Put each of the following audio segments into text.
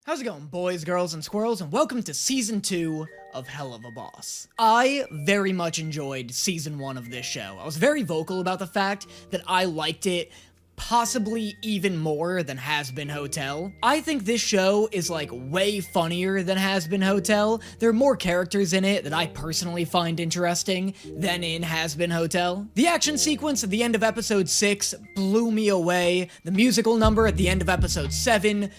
How's it going, boys, girls, and squirrels, and welcome to Season 2 of Helluva Boss. I very much enjoyed Season 1 of this show. I was very vocal about the fact that I liked it possibly even more than Has Been Hotel. I think this show is like way funnier than Has Been Hotel. There are more characters in it that I personally find interesting than in Has Been Hotel. The action sequence at the end of episode 6 blew me away. The musical number at the end of episode 7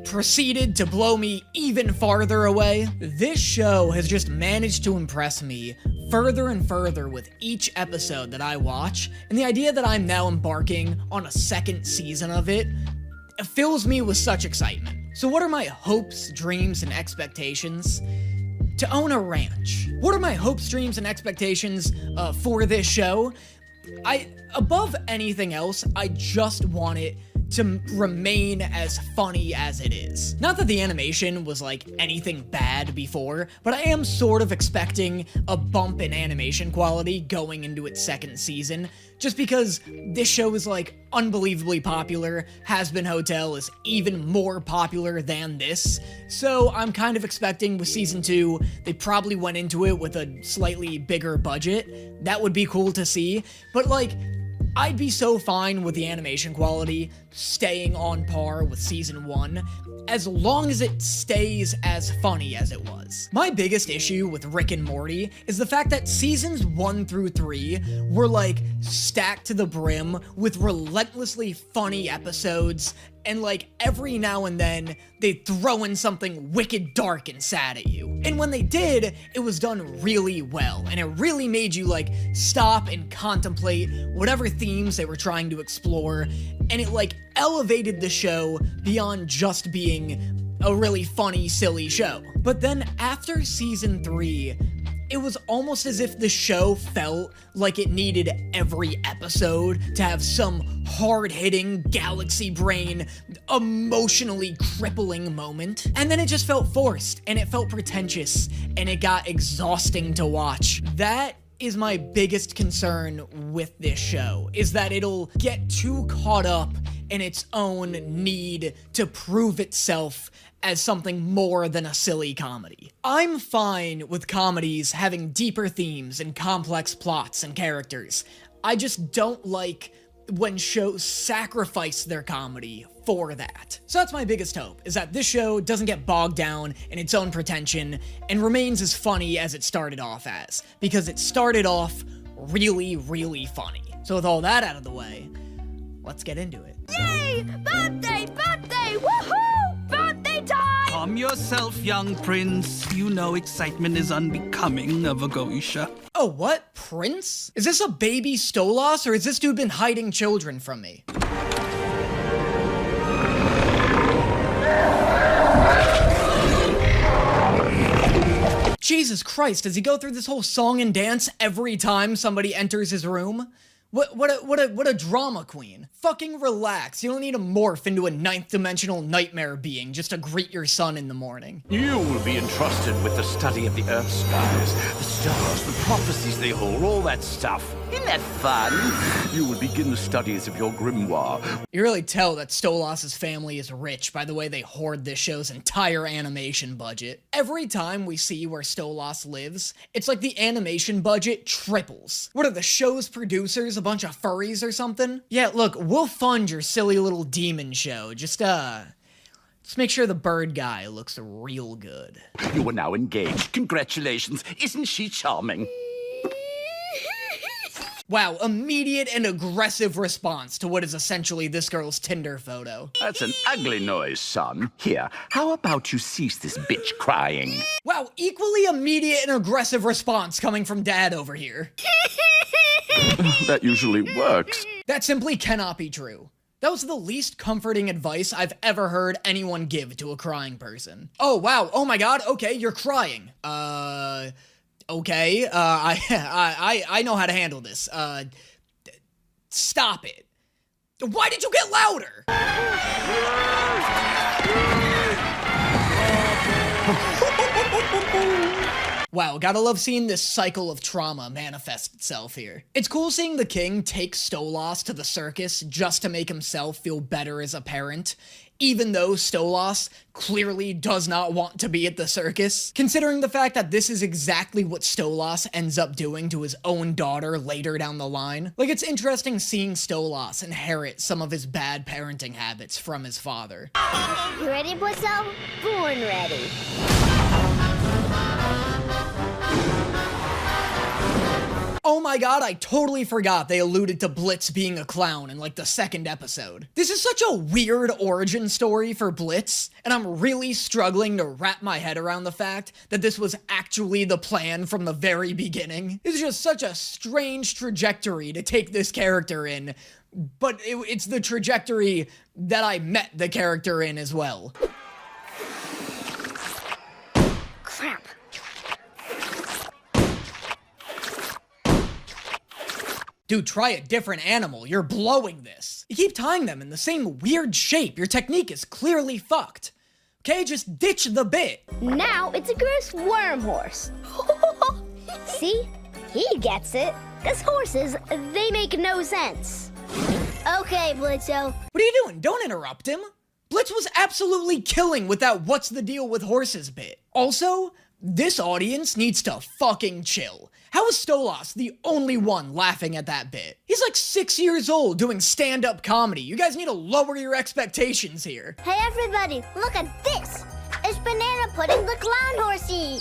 proceeded to blow me even farther away. This show has just managed to impress me further and further with each episode that I watch, and the idea that I'm now embarking on a second season of it fills me with such excitement. So what are my hopes, dreams, and expectations? To own a ranch. What are my hopes, dreams, and expectations for this show? Above anything else, I just want it to remain as funny as it is. Not that the animation was like anything bad before, but I am sort of expecting a bump in animation quality going into its second season, just because this show is like unbelievably popular. Has Been Hotel is even more popular than this, so I'm kind of expecting with season 2, they probably went into it with a slightly bigger budget. That would be cool to see, but like, I'd be so fine with the animation quality staying on par with season 1, as long as it stays as funny as it was. My biggest issue with Rick and Morty is the fact that seasons 1 through 3 were like stacked to the brim with relentlessly funny episodes, and like every now and then they'd throw in something wicked dark and sad at you. And when they did, it was done really well, and it really made you like stop and contemplate whatever themes they were trying to explore, and it like elevated the show beyond just being a really funny, silly show. But then after season 3, it was almost as if the show felt like it needed every episode to have some hard-hitting, galaxy brain, emotionally crippling moment. And then it just felt forced, and it felt pretentious, and it got exhausting to watch. That is my biggest concern with this show, is that it'll get too caught up in its own need to prove itself as something more than a silly comedy. I'm fine with comedies having deeper themes and complex plots and characters. I just don't like when shows sacrifice their comedy for that. So that's my biggest hope, is that this show doesn't get bogged down in its own pretension and remains as funny as it started off as, because it started off really, really funny. So with all that out of the way, let's get into it. Yay! Birthday! Birthday! Woohoo! Birthday time! Calm yourself, young prince. You know excitement is unbecoming of a geisha. Oh, what? Prince? Is this a baby Stolas, or has this dude been hiding children from me? Jesus Christ, does he go through this whole song and dance every time somebody enters his room? What a drama queen. Fucking relax. You don't need to morph into a ninth-dimensional nightmare being just to greet your son in the morning. You will be entrusted with the study of the Earth skies, the stars, the prophecies they hold, all that stuff. Isn't that fun? You will begin the studies of your grimoire. You really tell that Stolas' family is rich by the way they hoard this show's entire animation budget. Every time we see where Stolas lives, it's like the animation budget triples. What are the show's producers, a bunch of furries or something? Yeah, look, we'll fund your silly little demon show. Just make sure the bird guy looks real good. You are now engaged. Congratulations. Isn't she charming? Wow, immediate and aggressive response to what is essentially this girl's Tinder photo. That's an ugly noise, son. Here, how about you cease this bitch crying? Wow, equally immediate and aggressive response coming from dad over here. That usually works. That simply cannot be true. That was the least comforting advice I've ever heard anyone give to a crying person. Oh, wow, oh my god, okay, you're crying. Okay, I know how to handle this. Stop it. Why did you get louder? Wow, gotta love seeing this cycle of trauma manifest itself here. It's cool seeing the king take Stolas to the circus just to make himself feel better as a parent. even though Stolas clearly does not want to be at the circus, considering the fact that this is exactly what Stolas ends up doing to his own daughter later down the line. Like, it's interesting seeing Stolas inherit some of his bad parenting habits from his father. You ready, Blitzo? Born ready. Oh my god, I totally forgot they alluded to Blitz being a clown in like the second episode. This is such a weird origin story for Blitz, and I'm really struggling to wrap my head around the fact that this was actually the plan from the very beginning. It's just such a strange trajectory to take this character in, but it's the trajectory that I met the character in as well. Crap. Dude, try a different animal. You're blowing this. You keep tying them in the same weird shape. Your technique is clearly fucked. Okay, just ditch the bit. Now it's a gross worm horse. See? He gets it. Because horses, they make no sense. Okay, Blitzo. What are you doing? Don't interrupt him. Blitz was absolutely killing with that what's the deal with horses bit. Also, this audience needs to fucking chill. How is Stolas the only one laughing at that bit? He's like 6 years old doing stand-up comedy. You guys need to lower your expectations here. Hey, everybody, look at this. It's Banana Pudding the Clown Horsey.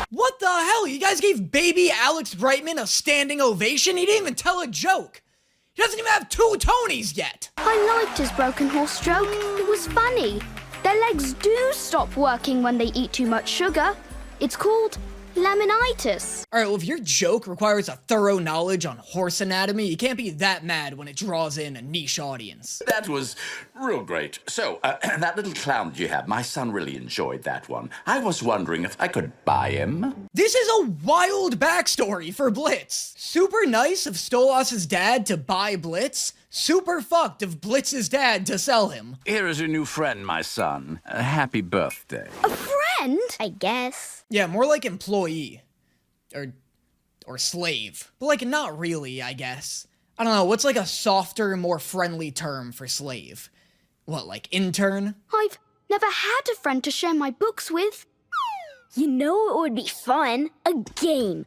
What the hell? You guys gave baby Alex Brightman a standing ovation? He didn't even tell a joke. He doesn't even have 2 Tonys yet. I liked his broken horse stroke. It was funny. Their legs do stop working when they eat too much sugar. It's called laminitis. Alright, well, if your joke requires a thorough knowledge on horse anatomy, you can't be that mad when it draws in a niche audience. That was real great. So, that little clown that you have, my son really enjoyed that one. I was wondering if I could buy him. This is a wild backstory for Blitz. Super nice of Stolas' dad to buy Blitz. Super fucked of Blitz's dad to sell him. Here is your new friend, my son. Happy birthday. A friend? I guess. Yeah, more like employee. Or slave. But like, not really, I guess. I don't know, what's like a softer, more friendly term for slave? What, like intern? I've never had a friend to share my books with. You know it would be fun? A game.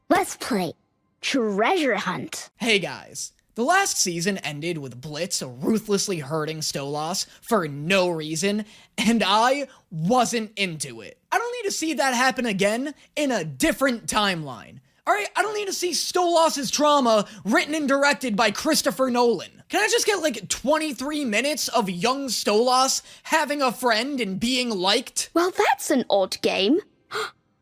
Let's play Treasure Hunt. Hey guys. The last season ended with Blitz ruthlessly hurting Stolas for no reason, and I wasn't into it. I don't need to see that happen again in a different timeline. Alright, I don't need to see Stolas' trauma written and directed by Christopher Nolan. Can I just get like 23 minutes of young Stolas having a friend and being liked? Well, that's an odd game.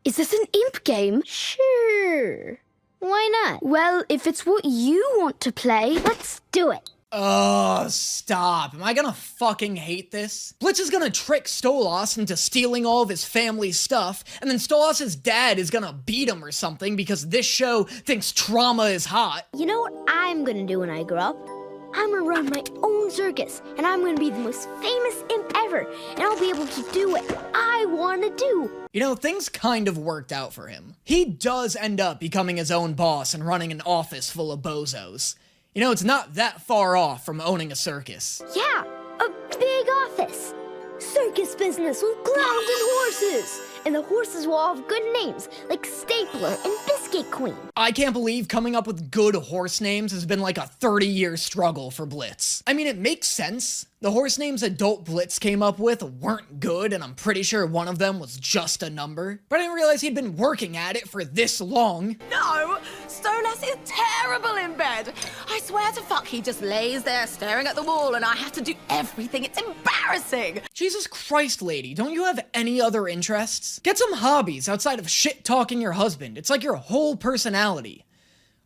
Is this an imp game? Sure. Why not? Well, if it's what you want to play, Let's do it. Oh, stop. Am I gonna fucking hate this? Blitz is gonna trick Stolas into stealing all of his family's stuff, and then Stolas' dad is gonna beat him or something because this show thinks trauma is hot. You know what I'm gonna do when I grow up? I'm gonna run my own circus, and I'm gonna be the most famous imp ever, and I'll be able to do what I wanna do. You know, things kind of worked out for him. He does end up becoming his own boss and running an office full of bozos. You know, it's not that far off from owning a circus. Yeah, a big office. Circus business with clowns and horses. And the horses will all have good names, like Stapler and Biscuit Queen. I can't believe coming up with good horse names has been like a 30-year struggle for Blitz. I mean, it makes sense. The horse names Adult Blitz came up with weren't good, and I'm pretty sure one of them was just a number. But I didn't realize he'd been working at it for this long. No, Stolas is terrible in bed. I swear to fuck, he just lays there staring at the wall and I have to do everything. It's embarrassing. Jesus Christ, lady, don't you have any other interests? Get some hobbies outside of shit-talking your husband. It's like your whole personality.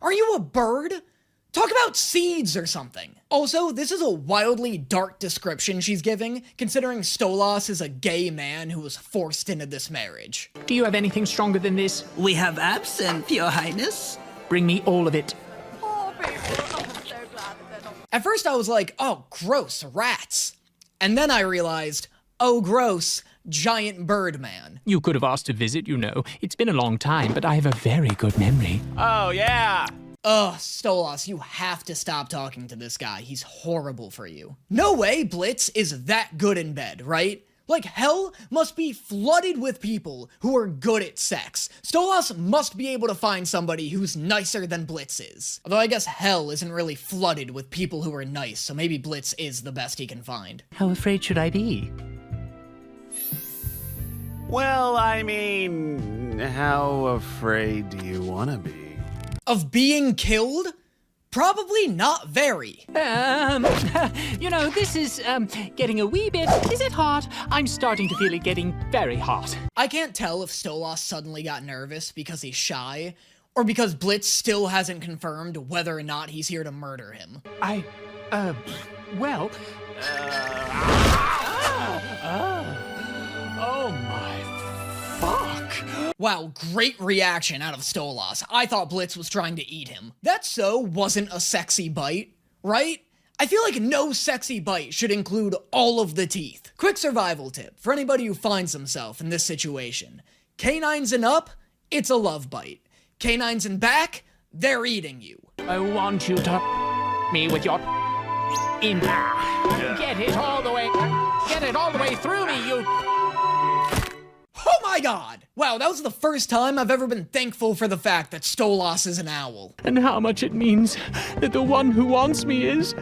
Are you a bird? Talk about seeds or something. Also, this is a wildly dark description she's giving, considering Stolas is a gay man who was forced into this marriage. Do you have anything stronger than this? We have absinthe, Your Highness. Bring me all of it. Poor people. I'm so glad that they're not. At first I was like, oh, gross, rats. And then I realized, oh, gross, giant bird man. You could have asked to visit, you know. It's been a long time, but I have a very good memory. Oh, yeah. Ugh, Stolas, you have to stop talking to this guy. He's horrible for you. No way Blitz is that good in bed, right? Like, hell must be flooded with people who are good at sex. Stolas must be able to find somebody who's nicer than Blitz is. Although I guess hell isn't really flooded with people who are nice, so maybe Blitz is the best he can find. How afraid should I be? Well, I mean, how afraid do you want to be? Of being killed? Probably not very. You know, this is, getting a wee bit... Is it hot? I'm starting to feel it getting very hot. I can't tell if Stolas suddenly got nervous because he's shy, or because Blitz still hasn't confirmed whether or not he's here to murder him. Well... Oh my fuck. Wow, great reaction out of Stolas. I thought Blitz was trying to eat him. That so wasn't a sexy bite, right? I feel like no sexy bite should include all of the teeth. Quick survival tip for anybody who finds himself in this situation. Canines and up, it's a love bite. Canines and back, they're eating you. I want you to... me with your... in... Get it all the way... Get it all the way through me, you... Oh my god! Wow, that was the first time I've ever been thankful for the fact that Stolas is an owl. And how much it means that the one who wants me is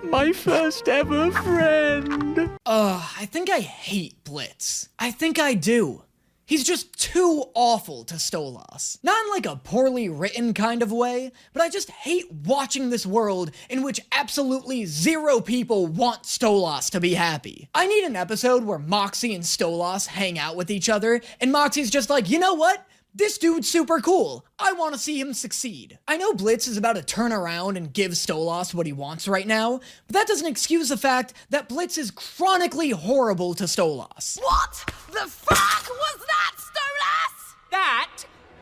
my first ever friend. I think I hate Blitz. I think I do. He's just too awful to Stolas. Not in like a poorly written kind of way, but I just hate watching this world in which absolutely zero people want Stolas to be happy. I need an episode where Moxxie and Stolas hang out with each other, and Moxxie's just like, you know what? This dude's super cool. I want to see him succeed. I know Blitz is about to turn around and give Stolas what he wants right now, but that doesn't excuse the fact that Blitz is chronically horrible to Stolas. What the fuck was that, Stolas? That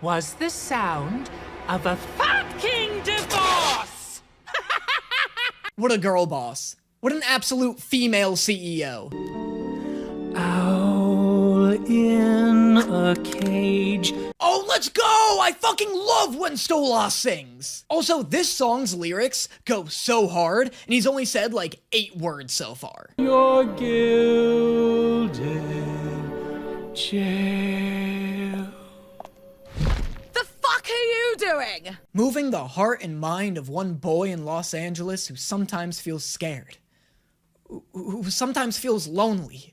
was the sound of a fucking divorce! What a girl boss. What an absolute female CEO. Owl in a cage. Oh, let's go! I fucking love when Stolas sings! Also, this song's lyrics go so hard, and he's only said like 8 words so far. You're gilded jail. The fuck are you doing? Moving the heart and mind of one boy in Los Angeles who sometimes feels scared. Who sometimes feels lonely.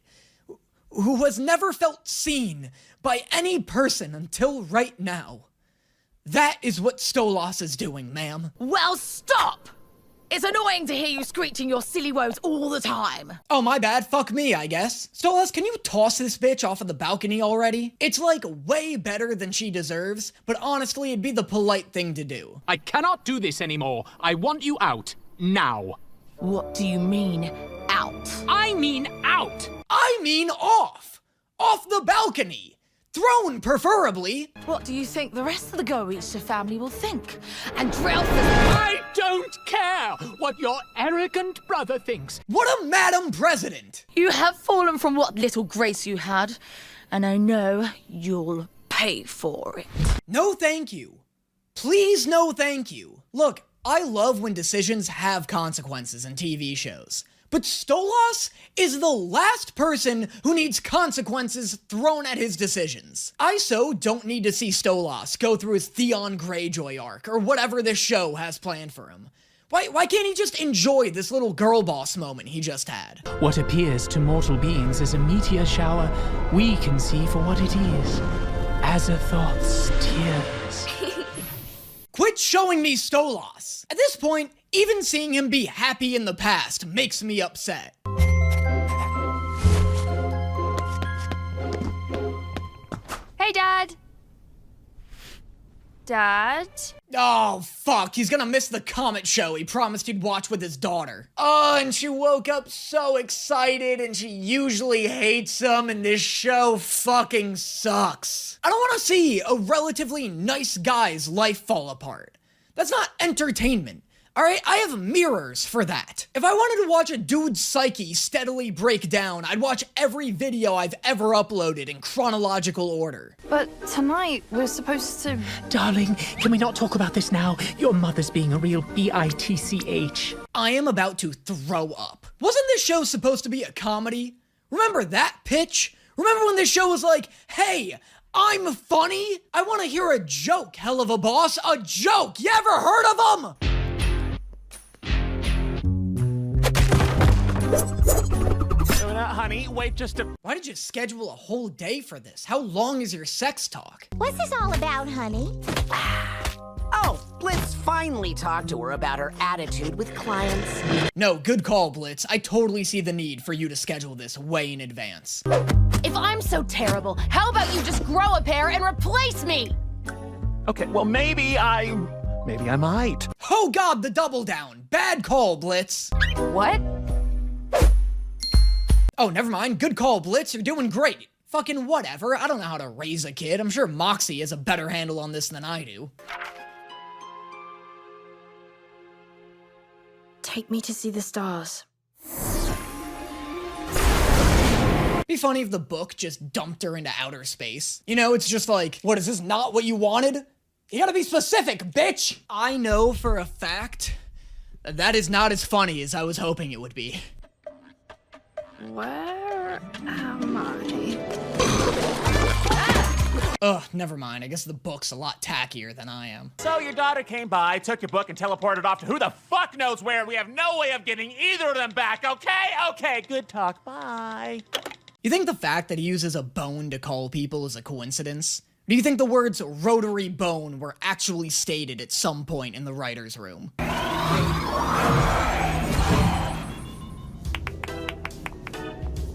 Who has never felt seen by any person until right now. That is what Stolas is doing, ma'am. Well, stop! It's annoying to hear you screeching your silly woes all the time. Oh, my bad. Fuck me, I guess. Stolas, can you toss this bitch off of the balcony already? It's like way better than she deserves, but honestly, it'd be the polite thing to do. I cannot do this anymore. I want you out. Now. What do you mean, out? I mean out! I mean off! Off the balcony! Thrown, preferably! What do you think the rest of the Goetia family will think? And Drelf I don't care what your arrogant brother thinks. What a Madam President! You have fallen from what little grace you had, and I know you'll pay for it. No thank you. Please no thank you. Look, I love when decisions have consequences in TV shows. But Stolas is the last person who needs consequences thrown at his decisions. I so don't need to see Stolas go through his Theon Greyjoy arc, or whatever this show has planned for him. Why can't he just enjoy this little girl boss moment he just had? What appears to mortal beings as a meteor shower, we can see for what it is. As a thought's tears. Quit showing me Stolas! At this point, even seeing him be happy in the past makes me upset. Hey, Dad. Dad? Oh, fuck, he's gonna miss the Comet show he promised he'd watch with his daughter. Oh, and she woke up so excited, and she usually hates him, and this show fucking sucks. I don't want to see a relatively nice guy's life fall apart. That's not entertainment. Alright, I have mirrors for that. If I wanted to watch a dude's psyche steadily break down, I'd watch every video I've ever uploaded in chronological order. But tonight, we're supposed to... Darling, can we not talk about this now? Your mother's being a real bitch. I am about to throw up. Wasn't this show supposed to be a comedy? Remember that pitch? Remember when this show was like, hey, I'm funny? I want to hear a joke, Helluva boss, a joke! You ever heard of them? Honey, wait just a... Why did you schedule a whole day for this? How long is your sex talk? What's this all about, honey? Oh, Blitz finally talked to her about her attitude with clients. No, good call, Blitz. I totally see the need for you to schedule this way in advance. If I'm so terrible, how about you just grow a pair and replace me? Okay, well, maybe I might. Oh god, the double down. Bad call, Blitz. What? Oh, never mind. Good call, Blitz. You're doing great. Fucking whatever. I don't know how to raise a kid. I'm sure Moxxie has a better handle on this than I do. Take me to see the stars. Be funny if the book just dumped her into outer space. You know, it's just like, what, is this not what you wanted? You gotta be specific, bitch! I know for a fact that that is not as funny as I was hoping it would be. Where am I? Ugh, never mind. I guess the book's a lot tackier than I am. So your daughter came by, took your book, and teleported off to who the fuck knows where, and we have no way of getting either of them back, okay? Okay, good talk, bye. You think the fact that he uses a bone to call people is a coincidence? Do you think the words rotary bone were actually stated at some point in the writer's room?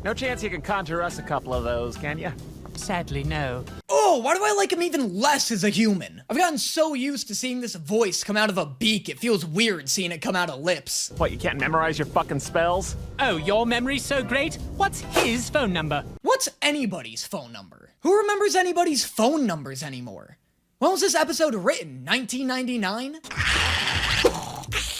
No chance you can conjure us a couple of those, can you? Sadly, no. Oh, why do I like him even less as a human? I've gotten so used to seeing this voice come out of a beak, it feels weird seeing it come out of lips. What, you can't memorize your fucking spells? Oh, your memory's so great? What's his phone number? What's anybody's phone number? Who remembers anybody's phone numbers anymore? When was this episode written? 1999?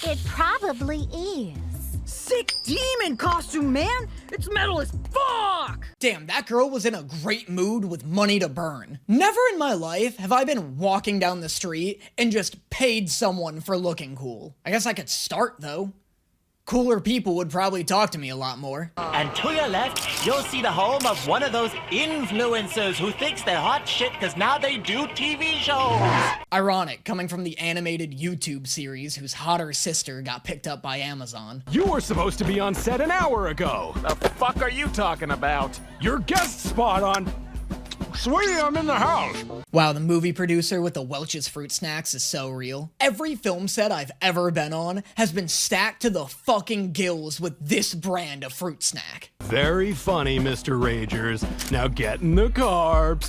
It probably is. Sick demon costume, man! It's metal as fuck! Damn, that girl was in a great mood with money to burn. Never in my life have I been walking down the street and just paid someone for looking cool. I guess I could start, though. Cooler people would probably talk to me a lot more. And to your left, you'll see the home of one of those influencers who thinks they're hot shit because now they do TV shows. Ironic, coming from the animated YouTube series whose hotter sister got picked up by Amazon. You were supposed to be on set an hour ago. The fuck are you talking about? Your guest spot on... Sweetie, I'm in the house. Wow, the movie producer with the Welch's fruit snacks is so real. Every film set I've ever been on has been stacked to the fucking gills with this brand of fruit snack. Very funny, Mr. Ragers. Now get in the car.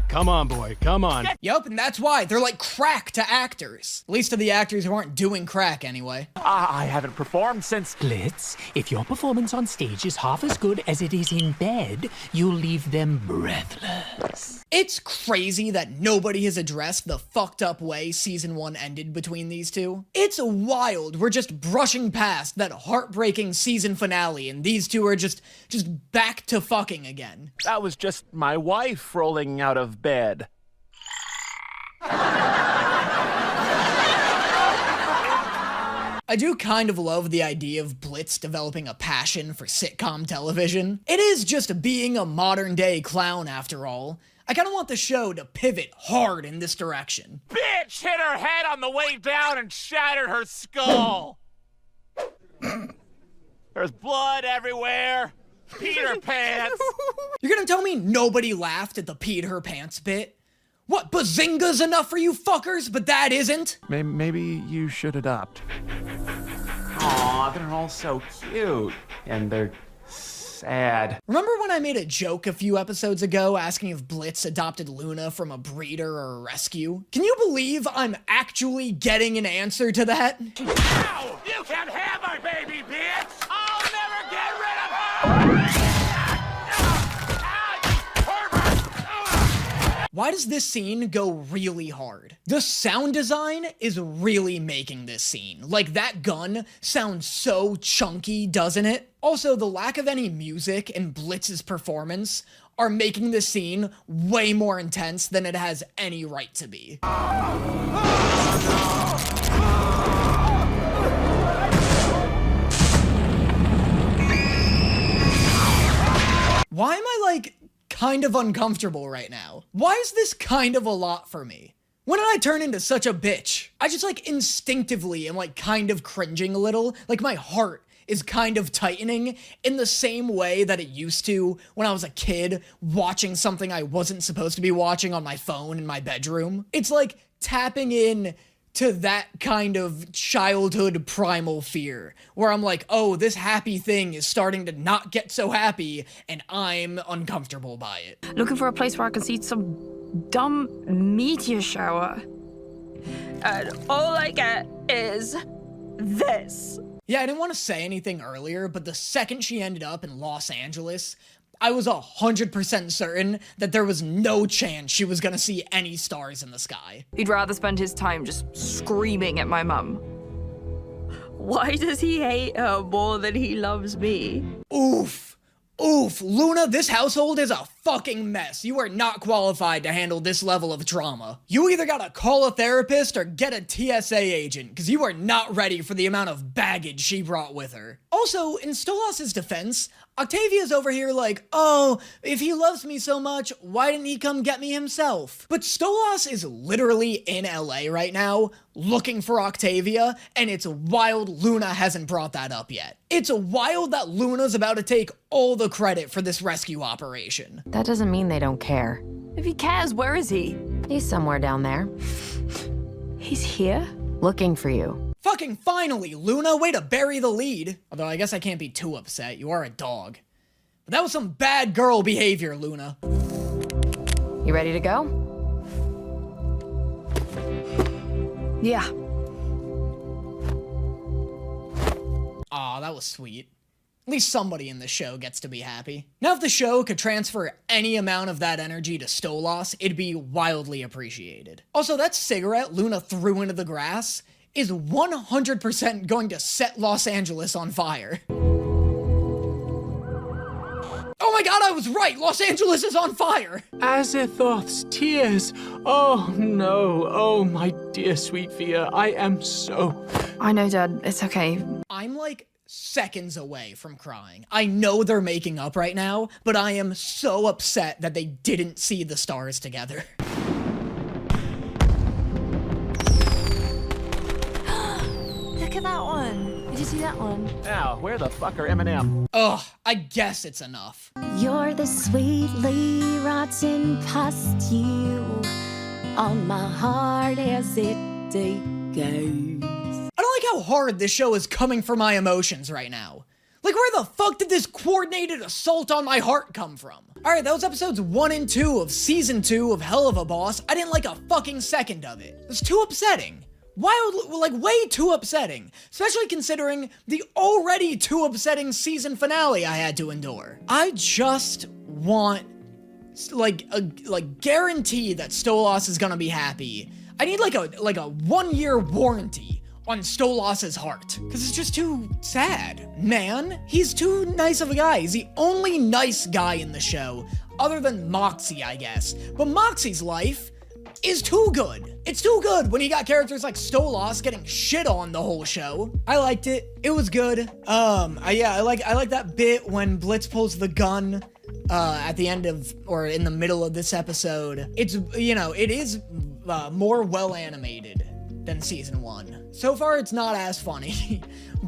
Come on, boy, come on. Yup, and that's why they're like crack to actors. At least to the actors who aren't doing crack anyway. I haven't performed since... Blitz, if your performance on stage is half as good as it is in bed, you'll leave them breathless. It's crazy that nobody has addressed the fucked up way season 1 ended between these two. It's wild we're just brushing past that heartbreaking season finale and these two are just back to fucking again. That was just my wife rolling out of bed. I do kind of love the idea of Blitz developing a passion for sitcom television. It is just being a modern-day clown, after all. I kind of want the show to pivot hard in this direction. Bitch hit her head on the way down and shattered her skull. There's blood everywhere. Peter pants. You're gonna tell me nobody laughed at the peed her pants bit? What, bazinga's enough for you fuckers, but that isn't? Maybe you should adopt. Aw, they're all so cute. And they're sad. Remember when I made a joke a few episodes ago asking if Blitz adopted Luna from a breeder or a rescue? Can you believe I'm actually getting an answer to that? Ow! You can have my baby, bitch! I'll never get rid of her! Why does this scene go really hard? The sound design is really making this scene. Like, that gun sounds so chunky, doesn't it? Also, the lack of any music in Blitz's performance are making this scene way more intense than it has any right to be. Why am I, like, kind of uncomfortable right now? Why is this kind of a lot for me? When did I turn into such a bitch? I just, like, instinctively am, like, kind of cringing a little. Like, my heart is kind of tightening in the same way that it used to when I was a kid watching something I wasn't supposed to be watching on my phone in my bedroom. It's like tapping in to that kind of childhood primal fear, where I'm like, oh, this happy thing is starting to not get so happy, and I'm uncomfortable by it. Looking for a place where I can see some dumb meteor shower. And all I get is this. Yeah, I didn't want to say anything earlier, but the second she ended up in Los Angeles, I was 100% certain that there was no chance she was gonna see any stars in the sky. He'd rather spend his time just screaming at my mum. Why does he hate her more than he loves me? Oof. Oof, Luna, this household is a fucking mess. You are not qualified to handle this level of trauma. You either gotta call a therapist or get a TSA agent, because you are not ready for the amount of baggage she brought with her. Also, in Stolas' defense, Octavia's over here like, oh, if he loves me so much, why didn't he come get me himself? But Stolas is literally in LA right now, looking for Octavia, and it's wild Luna hasn't brought that up yet. It's wild that Luna's about to take all the credit for this rescue operation. That doesn't mean they don't care. If he cares, where is he? He's somewhere down there. He's here? Looking for you. Fucking finally, Luna, way to bury the lead. Although I guess I can't be too upset, you are a dog. But that was some bad girl behavior, Luna. You ready to go? Yeah. Aw, that was sweet. At least somebody in the show gets to be happy. Now, if the show could transfer any amount of that energy to Stolas, it'd be wildly appreciated. Also, that cigarette Luna threw into the grass is 100% going to set Los Angeles on fire. Oh my god, I was right! Los Angeles is on fire! Azathoth's tears. Oh no, oh my dear sweet Fia, I am so... I know, Dad, it's okay. I'm like seconds away from crying. I know they're making up right now, but I am so upset that they didn't see the stars together. Look at that one. Did you see that one? Now, where the fuck are Eminem? Ugh, I guess it's enough. You're the sweetly rotten pustule on my heart as it goes. I don't like how hard this show is coming for my emotions right now. Like, where the fuck did this coordinated assault on my heart come from? Alright, that was episodes 1 and 2 of season 2 of Helluva Boss. I didn't like a fucking second of it. It was too upsetting. Like, way too upsetting. Especially considering the already too upsetting season finale I had to endure. I just want, like, guarantee that Stolas is gonna be happy. I need, like a 1-year warranty on Stolas' heart. Because it's just too sad. Man, he's too nice of a guy. He's the only nice guy in the show, other than Moxxie, I guess. But Moxxie's life is too good. It's too good when you got characters like Stolas getting shit on the whole show. I liked it. It was good. I like that bit when Blitz pulls the gun at the end of, or in the middle of this episode. It's, you know, it is more well animated than season 1. So far, it's not as funny,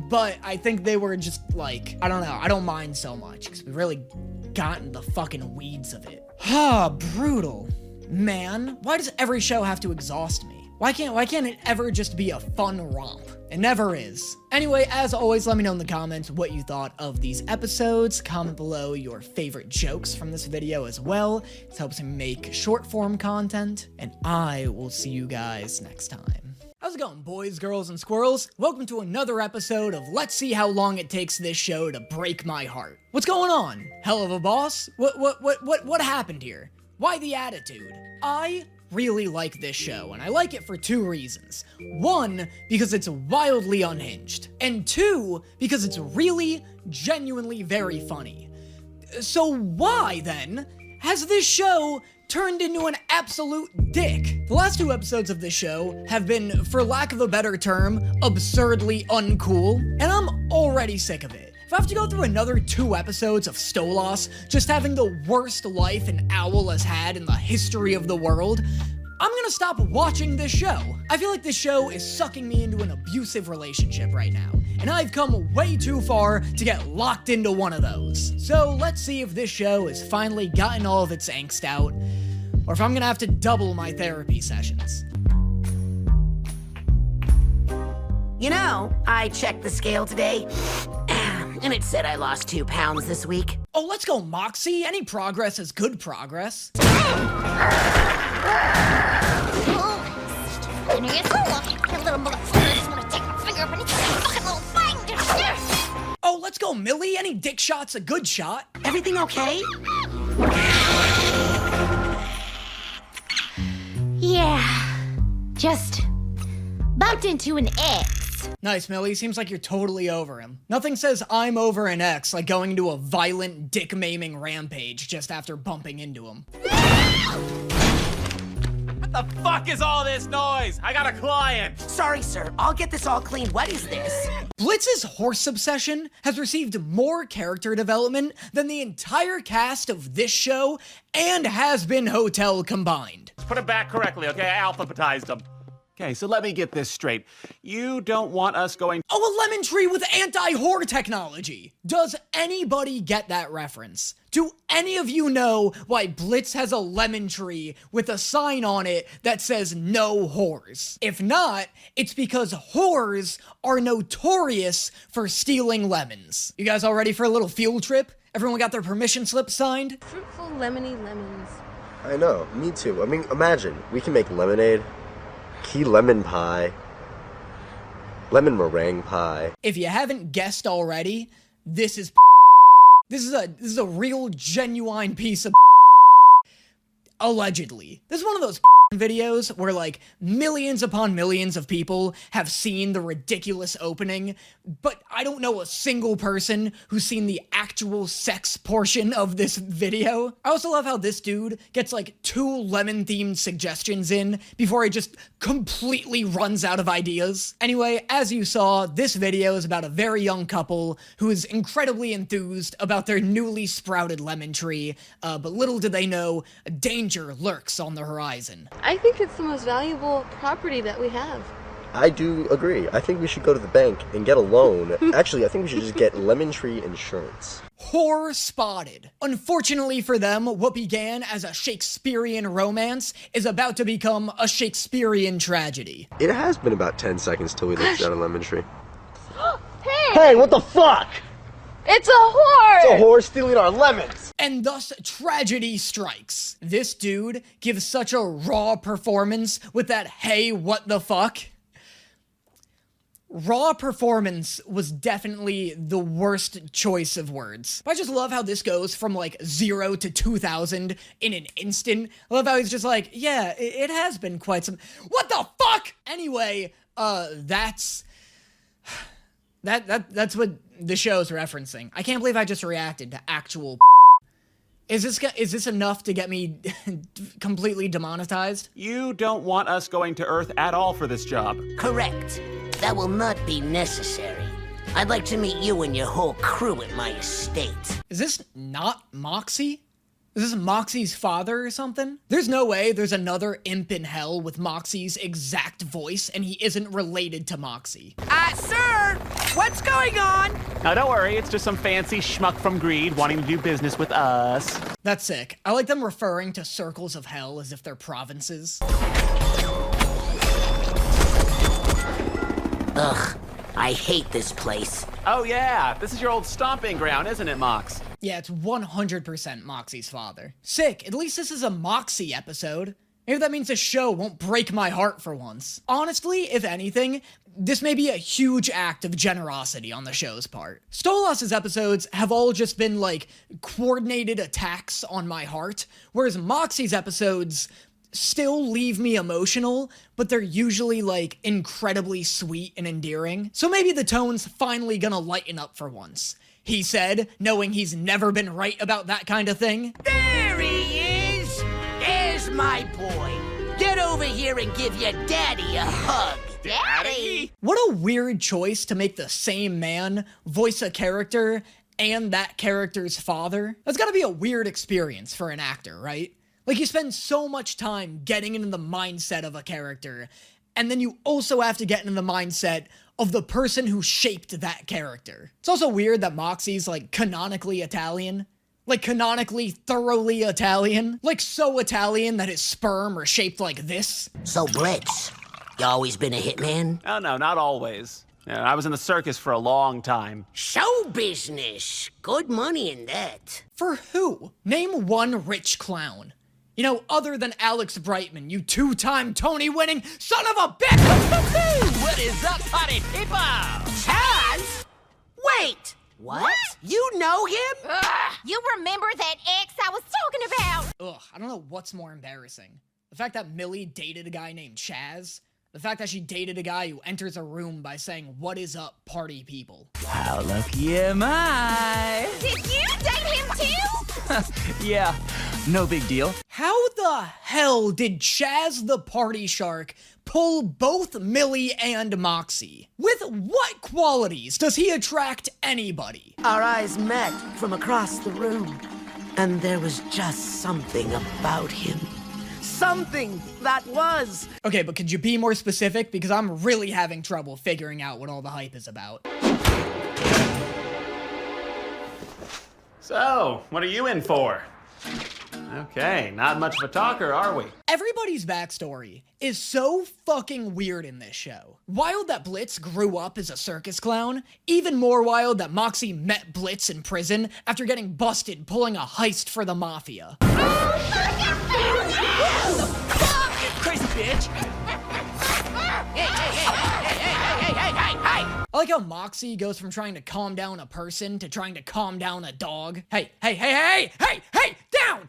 but I think they were just like, I don't know, I don't mind so much because we really got in the fucking weeds of it. Ah, brutal. Man, why does every show have to exhaust me? Why can't it ever just be a fun romp? It never is. Anyway, as always, let me know in the comments what you thought of these episodes. Comment below your favorite jokes from this video as well. It helps me make short form content, and I will see you guys next time. How's it going, boys, girls, and squirrels? Welcome to another episode of Let's See How Long It Takes This Show to Break My Heart. What's going on? Helluva Boss? What happened here? Why the attitude? I really like this show, and I like it for 2 reasons. 1, because it's wildly unhinged, and 2, because it's really, genuinely very funny. So why, then, has this show turned into an absolute dick? The last 2 episodes of this show have been, for lack of a better term, absurdly uncool, and I'm already sick of it. If I have to go through another 2 episodes of Stolas just having the worst life an owl has had in the history of the world, I'm gonna stop watching this show. I feel like this show is sucking me into an abusive relationship right now, and I've come way too far to get locked into one of those. So let's see if this show has finally gotten all of its angst out, or if I'm gonna have to double my therapy sessions. You know, I checked the scale today, and it said I lost 2 pounds this week. Oh, let's go, Moxxie. Any progress is good progress. Oh, let's go, Millie. Any dick shot's a good shot. Everything okay? Yeah, just bumped into an ex. Nice, Millie. Seems like you're totally over him. Nothing says I'm over an ex like going into a violent, dick-maiming rampage just after bumping into him. What the fuck is all this noise? I got a client. Sorry, sir. I'll get this all cleaned. What is this? Blitz's horse obsession has received more character development than the entire cast of this show and Has Been Hotel combined. Put it back correctly, okay? I alphabetized them. Okay, so let me get this straight. You don't want us going— Oh, a lemon tree with anti-whore technology! Does anybody get that reference? Do any of you know why Blitz has a lemon tree with a sign on it that says no whores? If not, it's because whores are notorious for stealing lemons. You guys all ready for a little field trip? Everyone got their permission slip signed? Fruitful lemony lemons. I know, me too. I mean, imagine, we can make lemonade, key lemon pie, lemon meringue pie. If you haven't guessed already, this is a real genuine piece of allegedly. This is one of those videos where like millions upon millions of people have seen the ridiculous opening, but I don't know a single person who's seen the actual sex portion of this video. I also love how this dude gets like 2 lemon-themed suggestions in before he just completely runs out of ideas. Anyway, as you saw, this video is about a very young couple who is incredibly enthused about their newly sprouted lemon tree, but little did they know, danger lurks on the horizon. I think it's the most valuable property that we have. I do agree. I think we should go to the bank and get a loan. Actually, I think we should just get lemon tree insurance. Whore spotted. Unfortunately for them, what began as a Shakespearean romance is about to become a Shakespearean tragedy. It has been about 10 seconds till we looked at a lemon tree. Hey, what the fuck? it's a whore! It's a whore stealing our lemons! And thus, tragedy strikes. This dude gives such a raw performance with that hey, what the fuck? Raw performance was definitely the worst choice of words. But I just love how this goes from like 0 to 2,000 in an instant. I love how he's just like, yeah, it has been quite some— What the fuck? Anyway, that's what the show's referencing. I can't believe I just reacted to actual Is this enough to get me completely demonetized? You don't want us going to Earth at all for this job. Correct. That will not be necessary. I'd like to meet you and your whole crew at my estate. Is this not Moxxie? Is this Moxxie's father or something? There's no way there's another imp in hell with Moxxie's exact voice and he isn't related to Moxxie. Sir! What's going on? Now don't worry, it's just some fancy schmuck from Greed wanting to do business with us. That's sick. I like them referring to circles of hell as if they're provinces. Ugh, I hate this place. Oh yeah, this is your old stomping ground, isn't it, Mox? Yeah, it's 100% Moxxie's father. Sick, at least this is a Moxxie episode. Maybe that means the show won't break my heart for once. Honestly, if anything, this may be a huge act of generosity on the show's part. Stolas' episodes have all just been like coordinated attacks on my heart, whereas Moxxie's episodes still leave me emotional, but they're usually like incredibly sweet and endearing. So maybe the tone's finally gonna lighten up for once. He said, knowing he's never been right about that kind of thing. There he is! There's my boy. Get over here and give your daddy a hug. Daddy? What a weird choice to make the same man voice a character and that character's father. That's gotta be a weird experience for an actor, right? Like, you spend so much time getting into the mindset of a character, and then you also have to get into the mindset of the person who shaped that character. It's also weird that Moxxie's, like, canonically Italian. Like, canonically, thoroughly Italian. Like, so Italian that his sperm are shaped like this. So, Blitz, you always been a hitman? Oh, no, not always. Yeah, I was in the circus for a long time. Show business. Good money in that. For who? Name one rich clown. You know, other than Alex Brightman, you two-time Tony-winning son of a bitch! What is up, party people? Chaz? Wait! What? You know him? You remember that ex I was talking about? Ugh, I don't know what's more embarrassing. The fact that Millie dated a guy named Chaz. The fact that she dated a guy who enters a room by saying, "What is up, party people?" How lucky am I? Did you date him too? Yeah, no big deal. How the hell did Chaz the Party Shark pull both Millie and Moxxie? With what qualities does he attract anybody? Our eyes met from across the room, and there was just something about him. Something that was. Okay, but could you be more specific? Because I'm really having trouble figuring out what all the hype is about. So, what are you in for? Okay, not much of a talker, are we? Everybody's backstory is so fucking weird in this show. Wild that Blitz grew up as a circus clown, even more wild that Moxxie met Blitz in prison after getting busted pulling a heist for the mafia. Crazy bitch! I like how Moxxie goes from trying to calm down a person to trying to calm down a dog. Hey, down!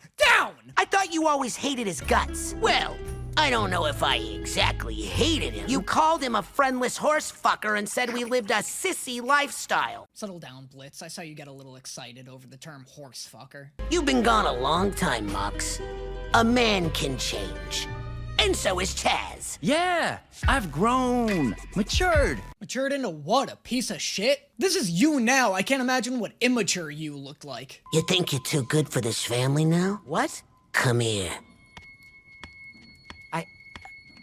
I thought you always hated his guts. Well, I don't know if I exactly hated him. You called him a friendless horse fucker and said we lived a sissy lifestyle. Settle down, Blitz. I saw you get a little excited over the term horse fucker. You've been gone a long time, Mox. A man can change. And so is Chaz. Yeah, I've grown, matured. Matured into what, a piece of shit? This is you now. I can't imagine what immature you looked like. You think you're too good for this family now? What? Come here.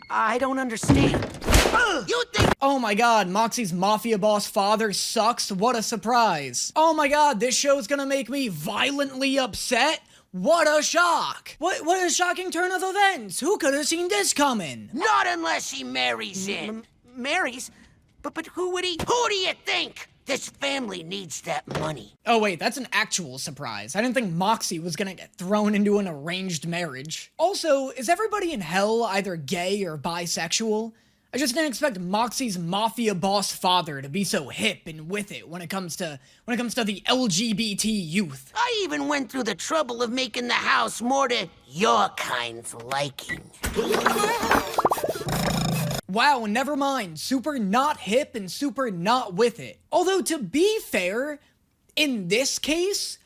I don't understand. You think— Oh my god, Moxxie's mafia boss father sucks? What a surprise. Oh my god, this show's gonna make me violently upset? What a shock! What a shocking turn of events! Who could have seen this coming? Not unless he marries him. Marries? But who would he— Who do you think? This family needs that money. Oh wait, that's an actual surprise. I didn't think Moxxie was gonna get thrown into an arranged marriage. Also, is everybody in hell either gay or bisexual? I just didn't expect Moxxie's mafia boss father to be so hip and with it when it comes to the LGBT youth. I even went through the trouble of making the house more to your kind's liking. Wow, never mind. Super not hip and super not with it. Although, to be fair, in this case,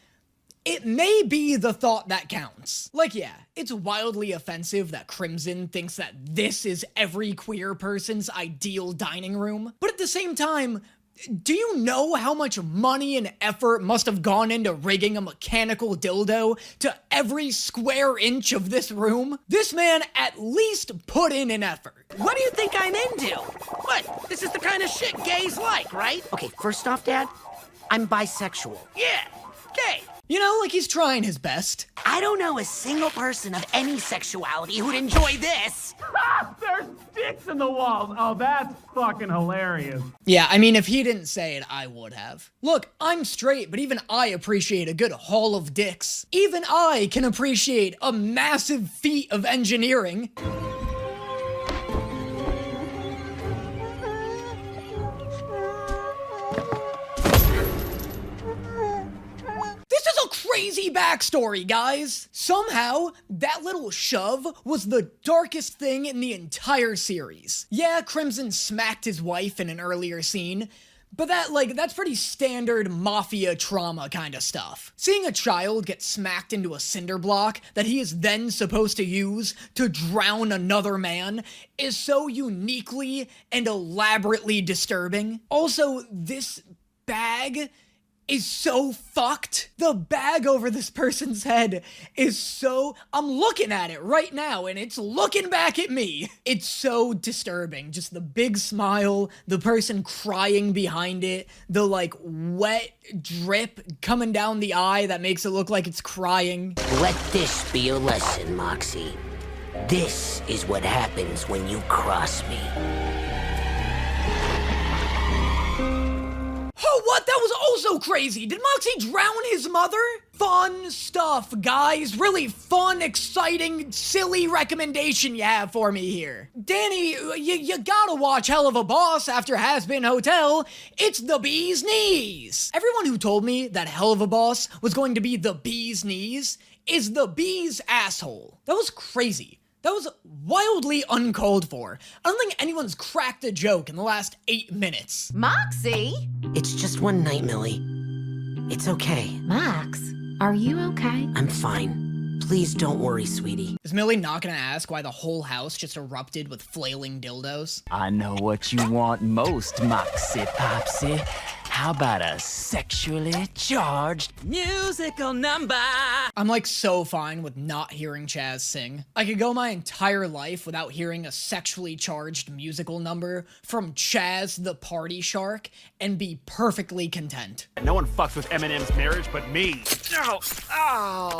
it may be the thought that counts. Like, yeah, it's wildly offensive that Crimson thinks that this is every queer person's ideal dining room. But at the same time, do you know how much money and effort must have gone into rigging a mechanical dildo to every square inch of this room? This man at least put in an effort. What do you think I'm into? What? This is the kind of shit gays like, right? Okay, first off, Dad, I'm bisexual. Yeah. gay. You know, like he's trying his best. I don't know a single person of any sexuality who'd enjoy this. There's dicks in the walls. Oh, that's fucking hilarious. Yeah, I mean, if he didn't say it, I would have. Look, I'm straight, but even I appreciate a good haul of dicks. Even I can appreciate a massive feat of engineering. This is a crazy backstory, guys. Somehow, that little shove was the darkest thing in the entire series. Yeah, Crimson smacked his wife in an earlier scene, but that's pretty standard mafia trauma kind of stuff. Seeing a child get smacked into a cinder block that he is then supposed to use to drown another man is so uniquely and elaborately disturbing. Also, this bag is so fucked. The bag over this person's head is so... I'm looking at it right now, and it's looking back at me. It's so disturbing. Just the big smile, the person crying behind it, the, like, wet drip coming down the eye that makes it look like it's crying. Let this be your lesson, Moxxie. This is what happens when you cross me. Oh, what? That was also crazy. Did Moxxie drown his mother? Fun stuff, guys. Really fun, exciting, silly recommendation you have for me here. Danny, you gotta watch Helluva Boss after Has-Been Hotel. It's the bee's knees. Everyone who told me that Helluva Boss was going to be the bee's knees is the bee's asshole. That was crazy. That was wildly uncalled for. I don't think anyone's cracked a joke in the last 8 minutes. Moxxie? It's just one night, Millie. It's okay. Max, are you okay? I'm fine. Please don't worry, sweetie. Is Millie not gonna ask why the whole house just erupted with flailing dildos? I know what you want most, Moxxie Popsy. How about a sexually charged musical number? I'm like so fine with not hearing Chaz sing. I could go my entire life without hearing a sexually charged musical number from Chaz the Party Shark and be perfectly content. No one fucks with Eminem's marriage but me. Oh.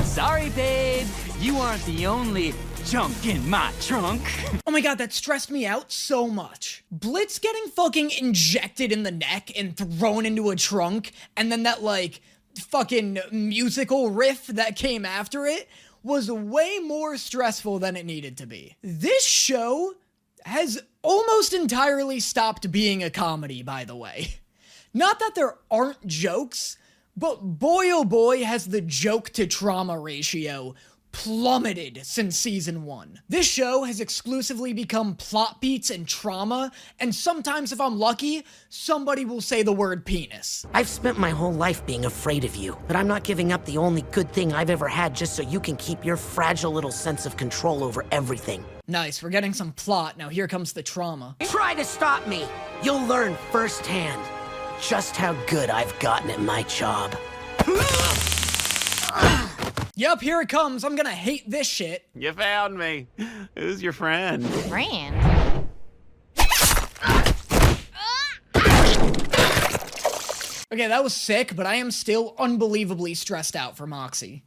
Sorry, babe. You aren't the only junk in my trunk. Oh my god, that stressed me out so much. Blitz getting fucking injected in the neck and thrown into a trunk, and then that, like, fucking musical riff that came after it was way more stressful than it needed to be. This show has almost entirely stopped being a comedy, by the way. Not that there aren't jokes, but boy oh boy has the joke to trauma ratio plummeted since season 1. This show has exclusively become plot beats and trauma, and sometimes if I'm lucky, somebody will say the word penis. I've spent my whole life being afraid of you, but I'm not giving up the only good thing I've ever had just so you can keep your fragile little sense of control over everything. Nice, we're getting some plot. Now here comes the trauma. Try to stop me. You'll learn firsthand just how good I've gotten at my job. Yep, here it comes. I'm gonna hate this shit. You found me. Who's your friend? Friend? Okay, that was sick, but I am still unbelievably stressed out for Moxxie.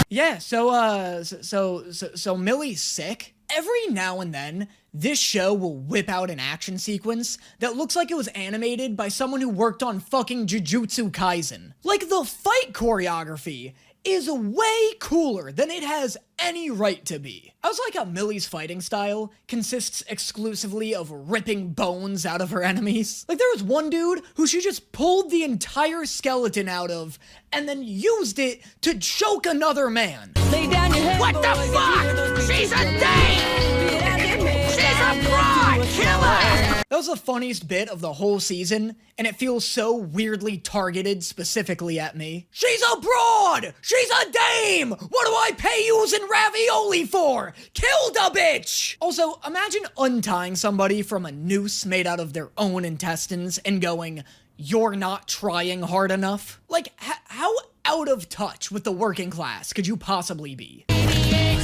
Yeah, so Millie's sick. Every now and then, this show will whip out an action sequence that looks like it was animated by someone who worked on fucking Jujutsu Kaisen. Like, the fight choreography is way cooler than it has any right to be. I was like how Millie's fighting style consists exclusively of ripping bones out of her enemies. Like, there was one dude who she just pulled the entire skeleton out of and then used it to choke another man. Lay down your head, what the fuck? She's a dame! She's a broad killer! That was the funniest bit of the whole season, and it feels so weirdly targeted specifically at me. She's a broad! She's a dame! What do I pay yous in ravioli for? Kill the bitch! Also, imagine untying somebody from a noose made out of their own intestines and going, "You're not trying hard enough." Like, how out of touch with the working class could you possibly be? Get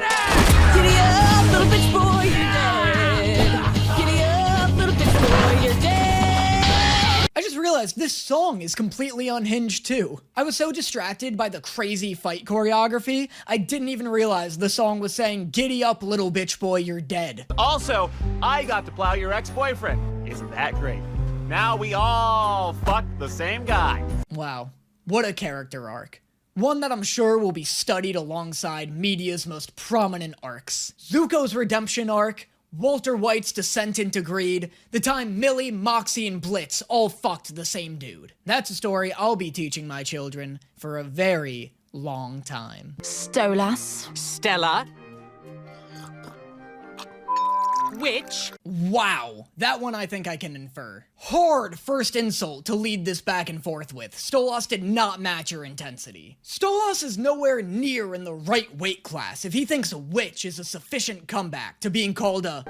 her! Little bitch boy, you're dead. Giddy up, little bitch boy, you're dead. I just realized this song is completely unhinged too. I was so distracted by the crazy fight choreography, I didn't even realize the song was saying, "Giddy up, little bitch boy, you're dead." Also, I got to plow your ex-boyfriend. Isn't that great? Now we all fuck the same guy. Wow, what a character arc. One that I'm sure will be studied alongside media's most prominent arcs. Zuko's redemption arc, Walter White's descent into greed, the time Millie, Moxxie, and Blitz all fucked the same dude. That's a story I'll be teaching my children for a very long time. Stolas. Stella. Which? Wow, that one I think I can infer. Hard first insult to lead this back and forth with. Stolas did not match your intensity. Stolas is nowhere near in the right weight class if he thinks witch is a sufficient comeback to being called a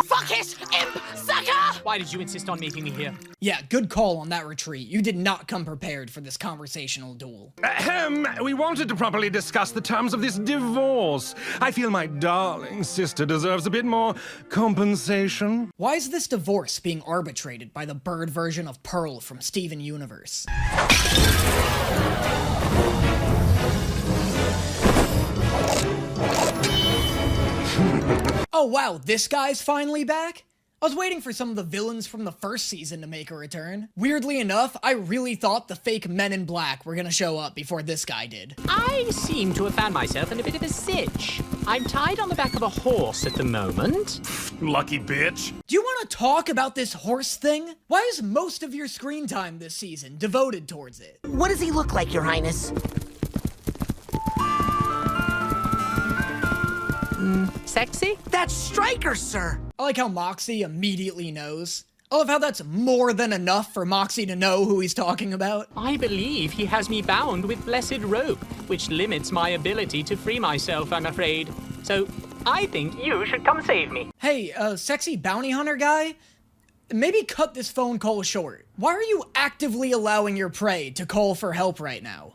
Fuck it, imp sucker! Why did you insist on meeting me here? Yeah, good call on that retreat. You did not come prepared for this conversational duel. Ahem, we wanted to properly discuss the terms of this divorce. I feel my darling sister deserves a bit more compensation. Why is this divorce being arbitrated by the bird version of Pearl from Steven Universe? Oh wow, this guy's finally back? I was waiting for some of the villains from the first season to make a return. Weirdly enough, I really thought the fake Men in Black were gonna show up before this guy did. I seem to have found myself in a bit of a sitch. I'm tied on the back of a horse at the moment. Lucky bitch. Do you want to talk about this horse thing? Why is most of your screen time this season devoted towards it? What does he look like, Your Highness? Sexy? That's Striker, sir. I like how Moxxie immediately knows. I love how that's more than enough for Moxxie to know who he's talking about. I believe he has me bound with blessed rope, which limits my ability to free myself, I'm afraid. So, I think you should come save me. Hey, sexy bounty hunter guy? Maybe cut this phone call short. Why are you actively allowing your prey to call for help right now?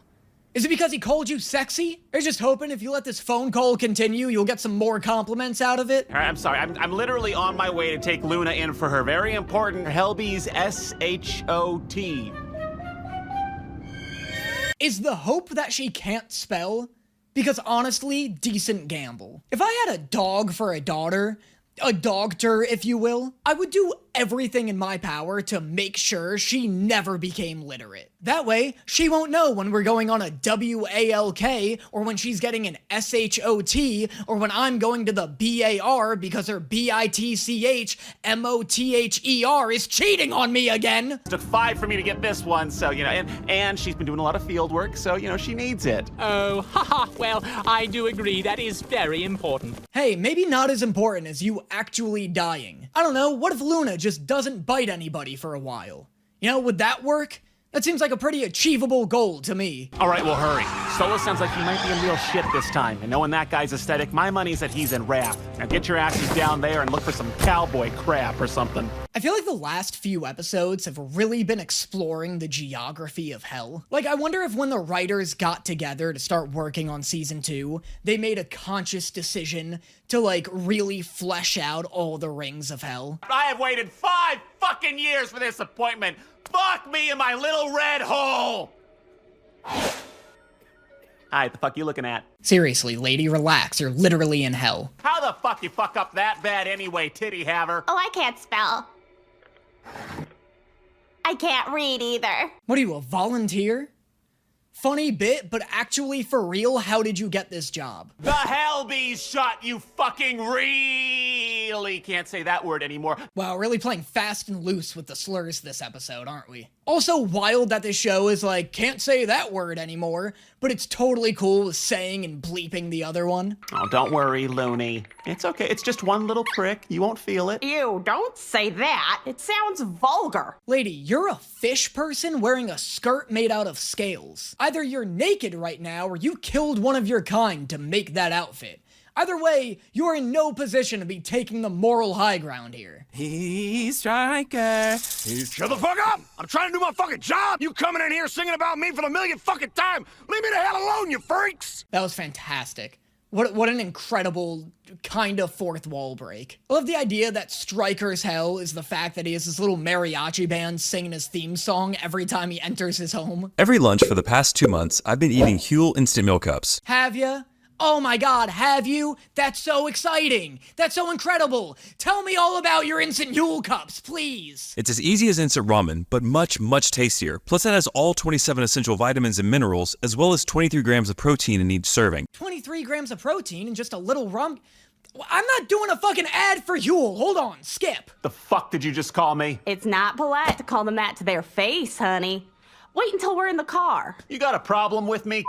Is it because he called you sexy? Or just hoping if you let this phone call continue, you'll get some more compliments out of it? All right, I'm sorry. I'm literally on my way to take Luna in for her very important Helby's SHOT. Is the hope that she can't spell? Because honestly, decent gamble. If I had a dog for a daughter, a dogter, if you will, I would do everything in my power to make sure she never became literate. That way, she won't know when we're going on a WALK, or when she's getting an SHOT, or when I'm going to the BAR because her BITCHMOTHER is cheating on me again! It took 5 for me to get this one, so, you know, and she's been doing a lot of field work, so, you know, she needs it. Oh, haha, well, I do agree, that is very important. Hey, maybe not as important as you actually dying. I don't know, what if Luna just doesn't bite anybody for a while? You know, would that work? That seems like a pretty achievable goal to me. All right, well, hurry. Stolas sounds like he might be in real shit this time, and knowing that guy's aesthetic, my money's that he's in wrath. Now get your asses down there and look for some cowboy crap or something. I feel like the last few episodes have really been exploring the geography of hell. Like, I wonder if when the writers got together to start working on season 2, they made a conscious decision to, like, really flesh out all the rings of hell. I have waited 5 fucking years for this appointment. Fuck me in my little red hole! Alright, the fuck you looking at? Seriously, lady, relax. You're literally in hell. How the fuck you fuck up that bad anyway, titty haver? Oh, I can't spell. I can't read either. What are you, a volunteer? Funny bit, but actually for real, how did you get this job? The Hellbees shot, you fucking really can't say that word anymore. Wow, really playing fast and loose with the slurs this episode, aren't we? Also wild that this show is like, can't say that word anymore, but it's totally cool with saying and bleeping the other one. Oh, don't worry, Looney. It's okay, it's just one little prick. You won't feel it. Ew, don't say that. It sounds vulgar. Lady, you're a fish person wearing a skirt made out of scales. Either you're naked right now or you killed one of your kind to make that outfit. Either way, you are in no position to be taking the moral high ground here. He's Striker. Shut the fuck up! I'm trying to do my fucking job! You coming in here singing about me for the millionth fucking time! Leave me the hell alone, you freaks! That was fantastic. What an incredible kind of fourth wall break. I love the idea that Stryker's hell is the fact that he has this little mariachi band singing his theme song every time he enters his home. Every lunch for the past 2 months, I've been eating Huel instant meal cups. Have ya? Oh my god, have you? That's so exciting. That's so incredible. Tell me all about your instant Huel cups, please. It's as easy as instant ramen, but much, much tastier. Plus it has all 27 essential vitamins and minerals, as well as 23 grams of protein in each serving. 23 grams of protein and just a little rum. I'm not doing a fucking ad for Huel. Hold on, skip. The fuck did you just call me? It's not polite to call them that to their face, honey. Wait until we're in the car. You got a problem with me?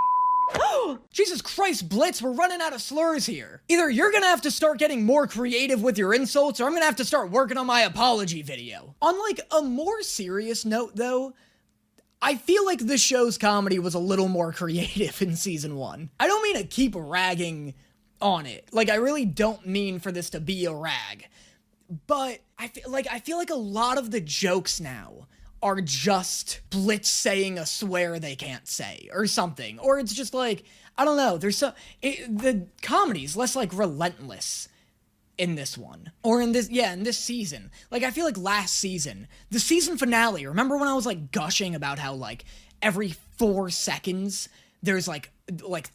Jesus Christ, Blitz, we're running out of slurs here. Either you're gonna have to start getting more creative with your insults, or I'm gonna have to start working on my apology video. On like a more serious note though, I feel like the show's comedy was a little more creative in season 1. I don't mean to keep ragging on it. Like, I really don't mean for this to be a rag. But I feel like a lot of the jokes now are just Blitz saying a swear they can't say or something. Or it's just like, I don't know, the comedy's less like relentless in this one. Or in this season. Like, I feel like last season, the season finale, remember when I was like gushing about how like every 4 seconds there's like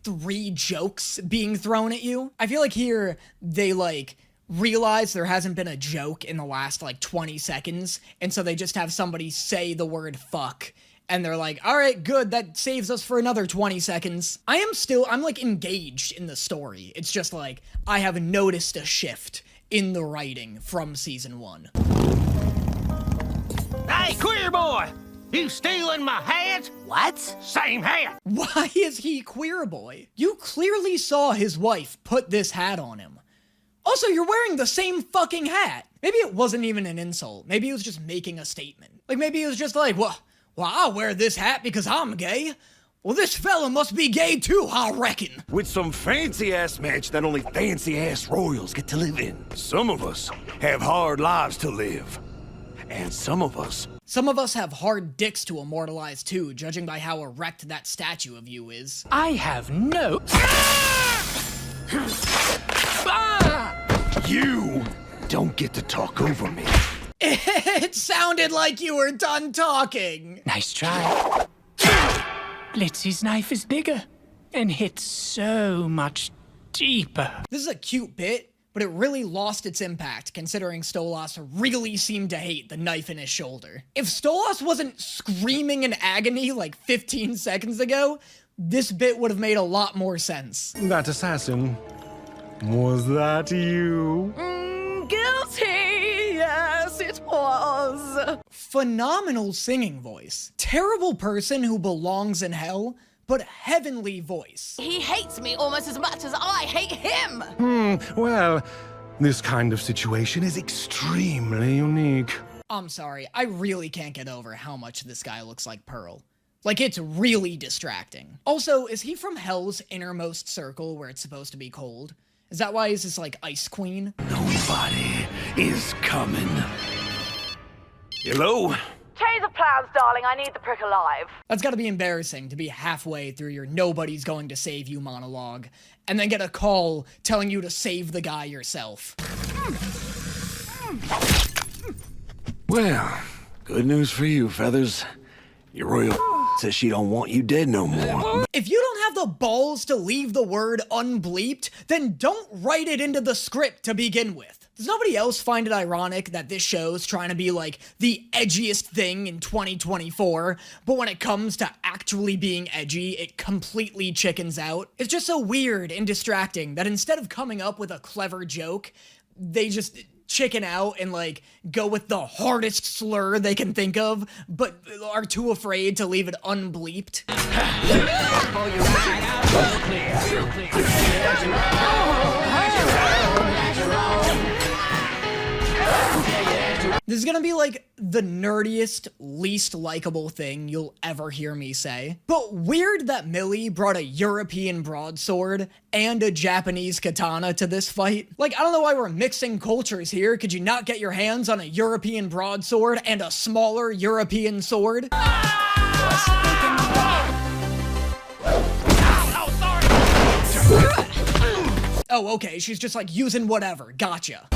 3 jokes being thrown at you? I feel like here they like realize there hasn't been a joke in the last like 20 seconds, and so they just have somebody say the word fuck, and they're like, all right, good, that saves us for another 20 seconds. I'm like engaged in the story. It's just like, I have noticed a shift in the writing from season 1. Hey, queer boy! You stealing my hat? What? Same hat! Why is he queer boy? You clearly saw his wife put this hat on him. Also, you're wearing the same fucking hat. Maybe it wasn't even an insult. Maybe he was just making a statement. Like, maybe he was just like, well, I wear this hat because I'm gay. Well, this fella must be gay too, I reckon. With some fancy-ass match that only fancy-ass royals get to live in. Some of us have hard lives to live. And some of us have hard dicks to immortalize too, judging by how erect that statue of you is. I have no... You don't get to talk over me. It sounded like you were done talking. Nice try. Blitz's knife is bigger and hits so much deeper. This is a cute bit, but it really lost its impact considering Stolas really seemed to hate the knife in his shoulder. If Stolas wasn't screaming in agony like 15 seconds ago, this bit would have made a lot more sense. That assassin, was that you? Guilty, yes, it was. Phenomenal singing voice. Terrible person who belongs in hell, but heavenly voice. He hates me almost as much as I hate him. Well, this kind of situation is extremely unique. I'm sorry, I really can't get over how much this guy looks like Pearl. Like, it's really distracting. Also, is he from Hell's innermost circle where it's supposed to be cold? Is that why he's this, like, ice queen? Nobody is coming. Hello? Change of plans, darling. I need the prick alive. That's gotta be embarrassing to be halfway through your nobody's going to save you monologue, and then get a call telling you to save the guy yourself. Well, good news for you, Feathers. Your royal says she don't want you dead no more. If you don't have the balls to leave the word unbleeped, then don't write it into the script to begin with. Does nobody else find it ironic that this show's trying to be like the edgiest thing in 2024, but when it comes to actually being edgy, it completely chickens out? It's just so weird and distracting that instead of coming up with a clever joke, they just chicken out and like go with the hardest slur they can think of, but are too afraid to leave it unbleeped. This is gonna be like the nerdiest, least likable thing you'll ever hear me say. But weird that Millie brought a European broadsword and a Japanese katana to this fight. Like, I don't know why we're mixing cultures here. Could you not get your hands on a European broadsword and a smaller European sword? Oh, okay, she's just like using whatever. Gotcha.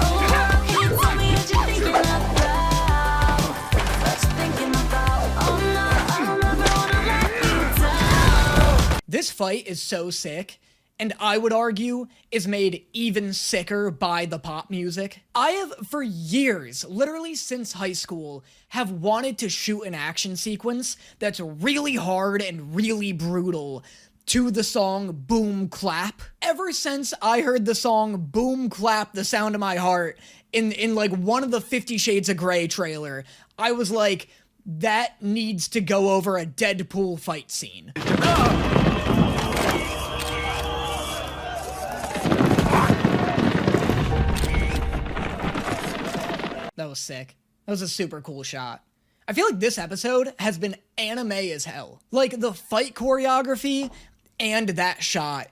This fight is so sick, and I would argue is made even sicker by the pop music. I have, for years, literally since high school, have wanted to shoot an action sequence that's really hard and really brutal to the song Boom Clap. Ever since I heard the song Boom Clap, The Sound of My Heart, in like one of the 50 Shades of Grey trailer, I was like, that needs to go over a Deadpool fight scene. That was sick. That was a super cool shot. I feel like this episode has been anime as hell. Like, the fight choreography and that shot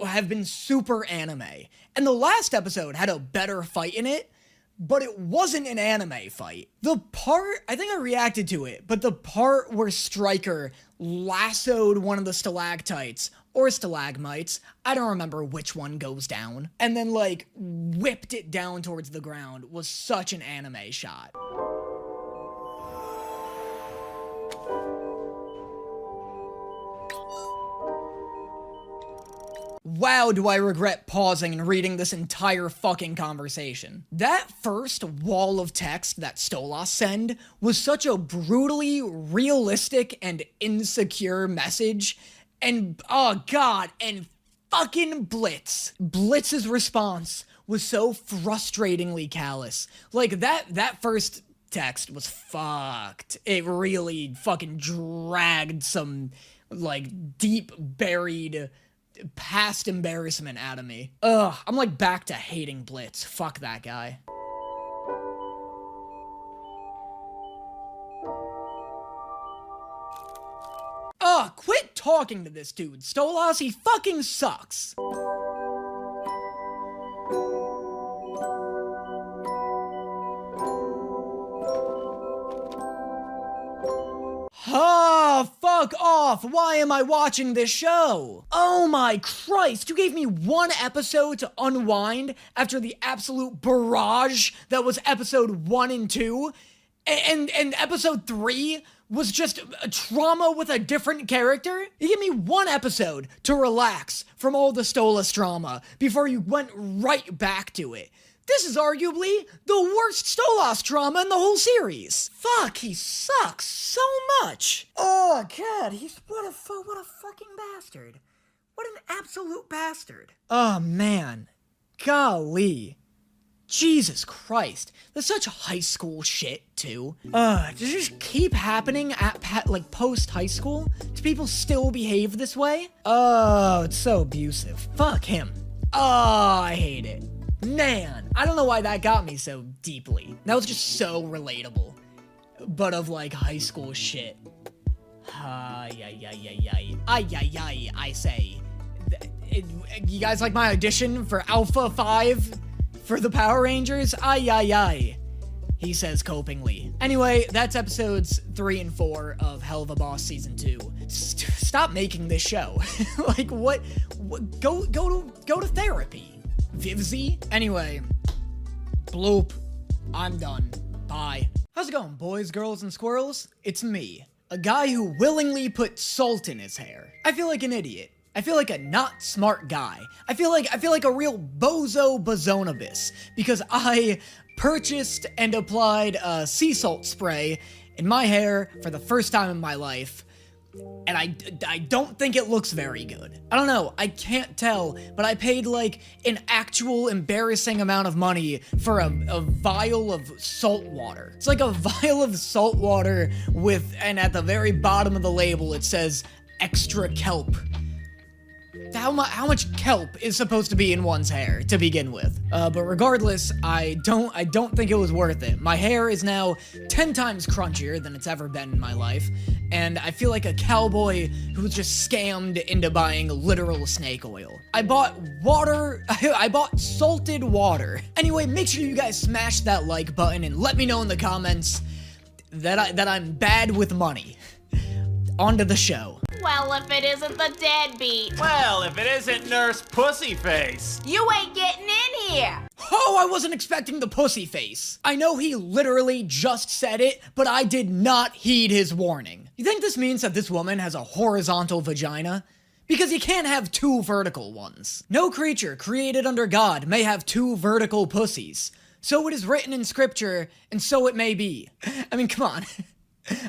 have been super anime. And the last episode had a better fight in it, but it wasn't an anime fight. The part, I think I reacted to it, but the part where Stryker lassoed one of the stalactites, or stalagmites, I don't remember which one goes down, and then like whipped it down towards the ground was such an anime shot. Wow, do I regret pausing and reading this entire fucking conversation. That first wall of text that Stolas sent was such a brutally realistic and insecure message. And, oh god, and fucking Blitz. Blitz's response was so frustratingly callous. Like, that first text was fucked. It really fucking dragged some, like, deep buried past embarrassment out of me. Ugh, I'm like back to hating Blitz. Fuck that guy. Ugh, quit talking to this dude, Stolas, he fucking sucks. Ah, fuck off! Why am I watching this show? Oh my Christ, you gave me one episode to unwind after the absolute barrage that was episode 1 and 2, and episode 3 was just a trauma with a different character? You gave me one episode to relax from all the Stolas drama before you went right back to it. This is arguably the worst Stolas drama in the whole series. Fuck, he sucks so much. Oh god, what a fucking bastard. What an absolute bastard. Oh man, golly. Jesus Christ, that's such high school shit too. Does it just keep happening at post high school? Do people still behave this way? Oh, it's so abusive. Fuck him. Oh, I hate it. Man, I don't know why that got me so deeply. That was just so relatable. But of like high school shit. I say. You guys like my audition for Alpha 5 for the Power Rangers? He says copingly. Anyway, that's episodes 3 and 4 of Helluva Boss Season 2. Stop making this show. Like, what? Go to therapy. Fizzy? Anyway, bloop. I'm done. Bye. How's it going, boys, girls, and squirrels? It's me, a guy who willingly put salt in his hair. I feel like an idiot. I feel like a not smart guy. I feel like a real bozo bazonabis because I purchased and applied a sea salt spray in my hair for the first time in my life. And I don't think it looks very good. I don't know, I can't tell, but I paid like an actual embarrassing amount of money for a vial of salt water. It's like a vial of salt water and at the very bottom of the label it says extra kelp. How much kelp is supposed to be in one's hair to begin with? But regardless, I don't think it was worth it. My hair is now 10 times crunchier than it's ever been in my life, and I feel like a cowboy who was just scammed into buying literal snake oil. I bought water, I bought salted water. Anyway, make sure you guys smash that like button and let me know in the comments that I'm bad with money. on to the show. Well, if it isn't the deadbeat. Well, if it isn't Nurse Pussyface. You ain't getting in here. Oh, I wasn't expecting the pussy face. I know he literally just said it, but I did not heed his warning. You think this means that this woman has a horizontal vagina? Because you can't have two vertical ones. No creature created under God may have two vertical pussies. So it is written in scripture, and so it may be. I mean, come on.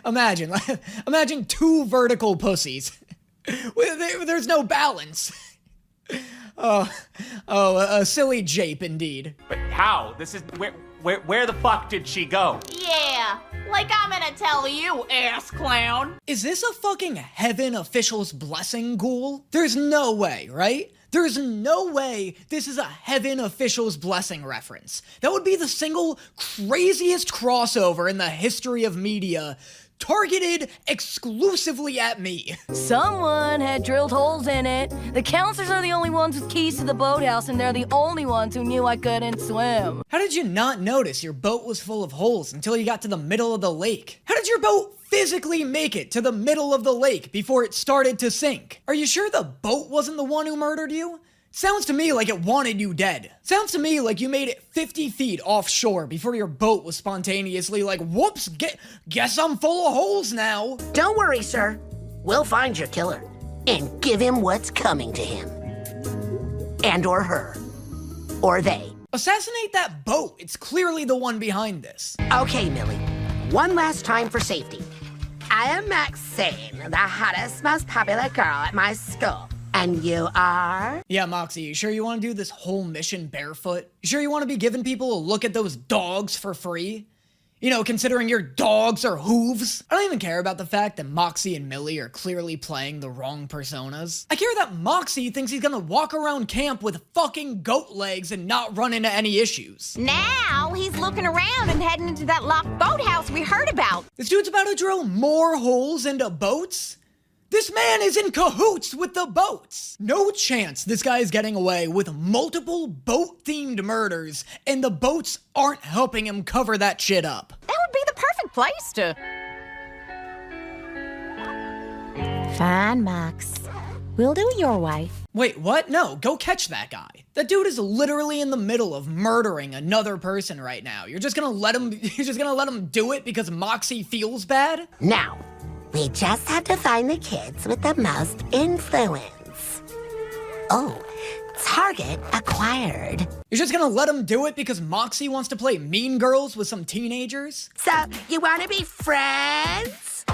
Imagine two vertical pussies. There's no balance. A silly jape indeed. But how? This is where the fuck did she go? Yeah, like I'm gonna tell you, ass clown. Is this a fucking heaven official's blessing, ghoul? There's no way, right? There's no way this is a heaven official's blessing reference. That would be the single craziest crossover in the history of media, targeted exclusively at me. Someone had drilled holes in it. The counselors are the only ones with keys to the boathouse, and they're the only ones who knew I couldn't swim. How did you not notice your boat was full of holes until you got to the middle of the lake? How did your boat physically make it to the middle of the lake before it started to sink? Are you sure the boat wasn't the one who murdered you? Sounds to me like it wanted you dead. Sounds to me like you made it 50 feet offshore before your boat was spontaneously like, whoops, guess I'm full of holes now. Don't worry, sir. We'll find your killer and give him what's coming to him. And or her. Or they. Assassinate that boat. It's clearly the one behind this. Okay, Millie. One last time for safety. I am Maxine, the hottest, most popular girl at my school. And you are? Yeah, Moxxie, you sure you want to do this whole mission barefoot? You sure you want to be giving people a look at those dogs for free? You know, considering your dogs are hooves? I don't even care about the fact that Moxxie and Millie are clearly playing the wrong personas. I care that Moxxie thinks he's gonna walk around camp with fucking goat legs and not run into any issues. Now he's looking around and heading into that locked boathouse we heard about. This dude's about to drill more holes into boats? This man is in cahoots with the boats. No chance this guy is getting away with multiple boat-themed murders and the boats aren't helping him cover that shit up. That would be the perfect place to... Fine, Max. We'll do it your way. Wait, what? No, go catch that guy. That dude is literally in the middle of murdering another person right now. You're just gonna let him do it because Moxxie feels bad? Now, we just have to find the kids with the most influence. Oh, target acquired. You're just gonna let him do it because Moxxie wants to play Mean Girls with some teenagers? So, you wanna be friends?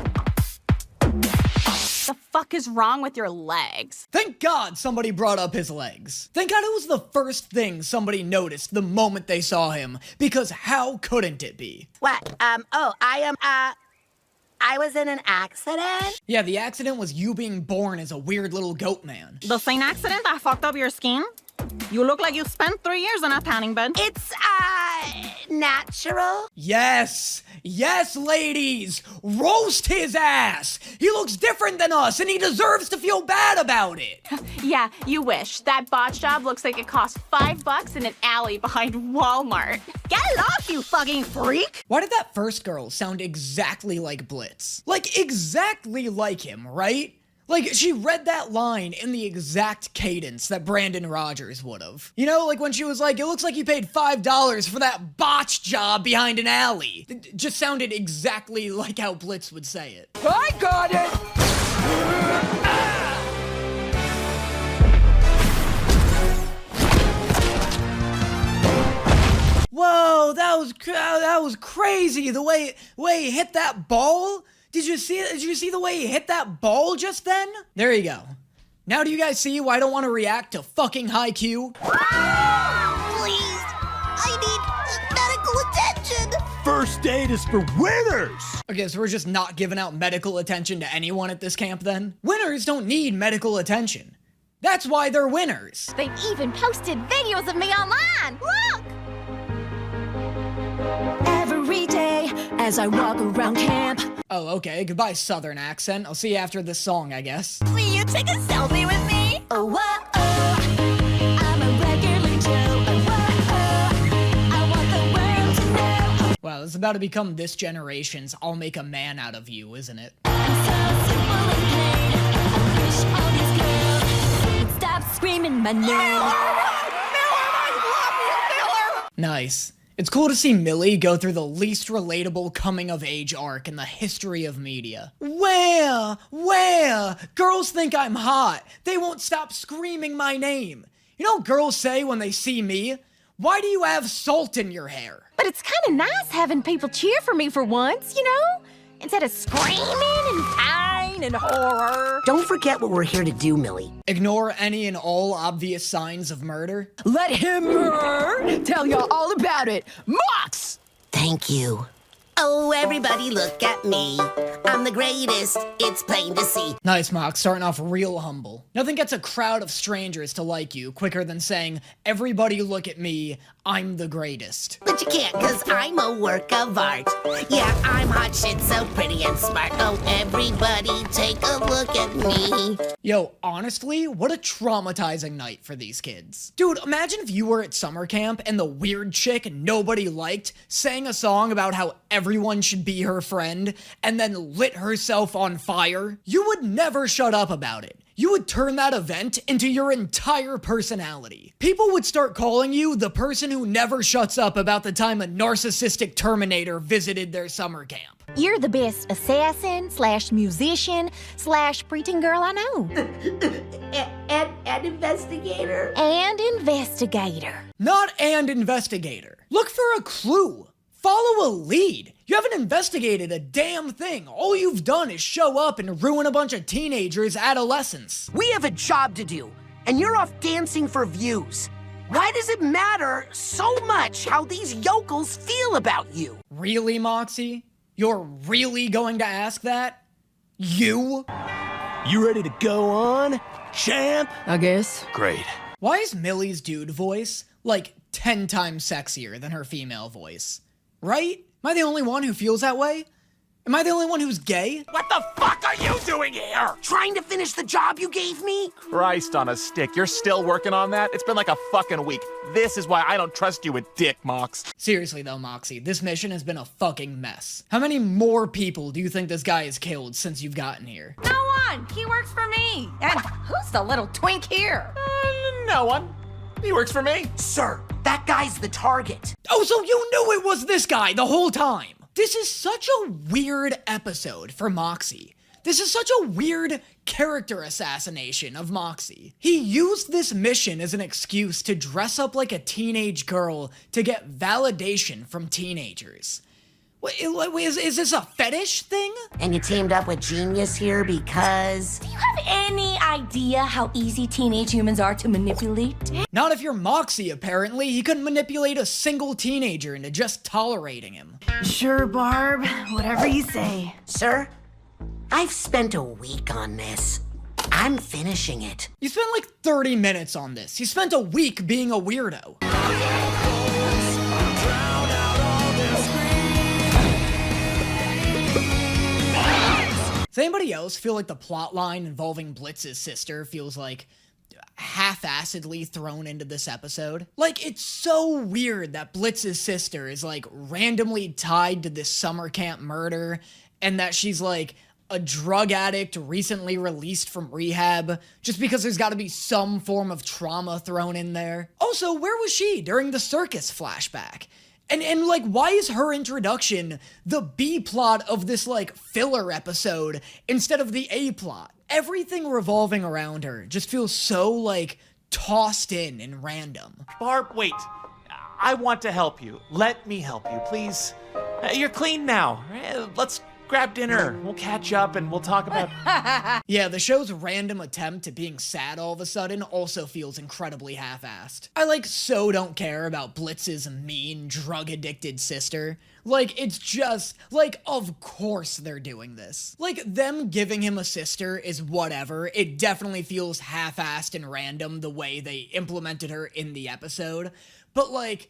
The fuck is wrong with your legs? Thank God somebody brought up his legs. Thank God it was the first thing somebody noticed the moment they saw him, because how couldn't it be? What? I was in an accident? Yeah, the accident was you being born as a weird little goat man. The same accident that fucked up your skin? You look like you spent 3 years in a tanning bed. It's, natural? Yes! Yes, ladies! Roast his ass! He looks different than us, and he deserves to feel bad about it! Yeah, you wish. That botch job looks like it cost $5 in an alley behind Walmart. Get off, you fucking freak! Why did that first girl sound exactly like Blitz? Like, exactly like him, right? Like, she read that line in the exact cadence that Brandon Rogers would've. You know, like when she was like, it looks like you paid $5 for that botch job behind an alley. It just sounded exactly like how Blitz would say it. I got it! Whoa, that was crazy. The way he hit that ball. Did you see the way he hit that ball just then? There you go. Now do you guys see why I don't want to react to fucking Haikyuu? Please, I need medical attention. First aid is for winners. Okay, so we're just not giving out medical attention to anyone at this camp then? Winners don't need medical attention. That's why they're winners. They've even posted videos of me online. Look! Every day as I walk around camp. Oh, okay. Goodbye, Southern accent. I'll see you after this song, I guess. Will you take a selfie with me? Oh, whoa, oh. I'm a regular Joe. Oh, whoa, oh. I want the world to know. Wow, it's about to become this generation's I'll make a man out of you, isn't it? Stop screaming my name. Nice. It's cool to see Millie go through the least relatable coming-of-age arc in the history of media. Where? Girls think I'm hot. They won't stop screaming my name. You know what girls say when they see me? Why do you have salt in your hair? But it's kind of nice having people cheer for me for once, you know? Instead of screaming and pain and horror. Don't forget what we're here to do, Millie. Ignore any and all obvious signs of murder. Let him tell y'all all about it. Mox! Thank you. Oh, everybody look at me. I'm the greatest, it's plain to see. Nice, Mox, starting off real humble. Nothing gets a crowd of strangers to like you quicker than saying, everybody look at me, I'm the greatest. But you can't, cause I'm a work of art. Yeah, I'm hot shit, so pretty and smart. Oh, everybody take a look at me. Yo, honestly, what a traumatizing night for these kids. Dude, imagine if you were at summer camp and the weird chick nobody liked sang a song about how everyone should be her friend and then lit herself on fire. You would never shut up about it. You would turn that event into your entire personality. People would start calling you the person who never shuts up about the time a narcissistic Terminator visited their summer camp. You're the best assassin / musician / preteen girl I know. and investigator. And investigator. Not and investigator. Look for a clue. Follow a lead. You haven't investigated a damn thing. All you've done is show up and ruin a bunch of teenagers' adolescence. We have a job to do, and you're off dancing for views. Why does it matter so much how these yokels feel about you? Really, Moxxie? You're really going to ask that? You? You ready to go on, champ? I guess. Great. Why is Millie's dude voice like 10 times sexier than her female voice? Right? Am I the only one who feels that way? Am I the only one who's gay? What the fuck are you doing here? Trying to finish the job you gave me? Christ on a stick, you're still working on that? It's been like a fucking week. This is why I don't trust you with dick, Mox. Seriously though, Moxxie, this mission has been a fucking mess. How many more people do you think this guy has killed since you've gotten here? No one! He works for me! And who's the little twink here? No one. He works for me. Sir, that guy's the target. Oh, so you knew it was this guy the whole time. This is such a weird episode for Moxxie. This is such a weird character assassination of Moxxie. He used this mission as an excuse to dress up like a teenage girl to get validation from teenagers. Is this a fetish thing? And you teamed up with Genius here because... Do you have any idea how easy teenage humans are to manipulate? Not if you're Moxxie, apparently. He couldn't manipulate a single teenager into just tolerating him. Sure, Barb. Whatever you say. Sir, I've spent a week on this. I'm finishing it. You spent like 30 minutes on this. You spent a week being a weirdo. Does anybody else feel like the plot line involving Blitz's sister feels like half-assedly thrown into this episode? Like, it's so weird that Blitz's sister is like randomly tied to this summer camp murder and that she's like a drug addict recently released from rehab just because there's got to be some form of trauma thrown in there. Also, where was she during the circus flashback? And like, why is her introduction the B plot of this like filler episode instead of the A plot? Everything revolving around her just feels so like tossed in and random. Barb, wait. I want to help you. Let me help you, please. You're clean now. Let's grab dinner. We'll catch up and we'll talk about... Yeah, the show's random attempt at being sad all of a sudden also feels incredibly half-assed. I like so don't care about Blitz's mean, drug-addicted sister. Like, it's just, like, of course they're doing this. Like, them giving him a sister is whatever. It definitely feels half-assed and random the way they implemented her in the episode. But, like,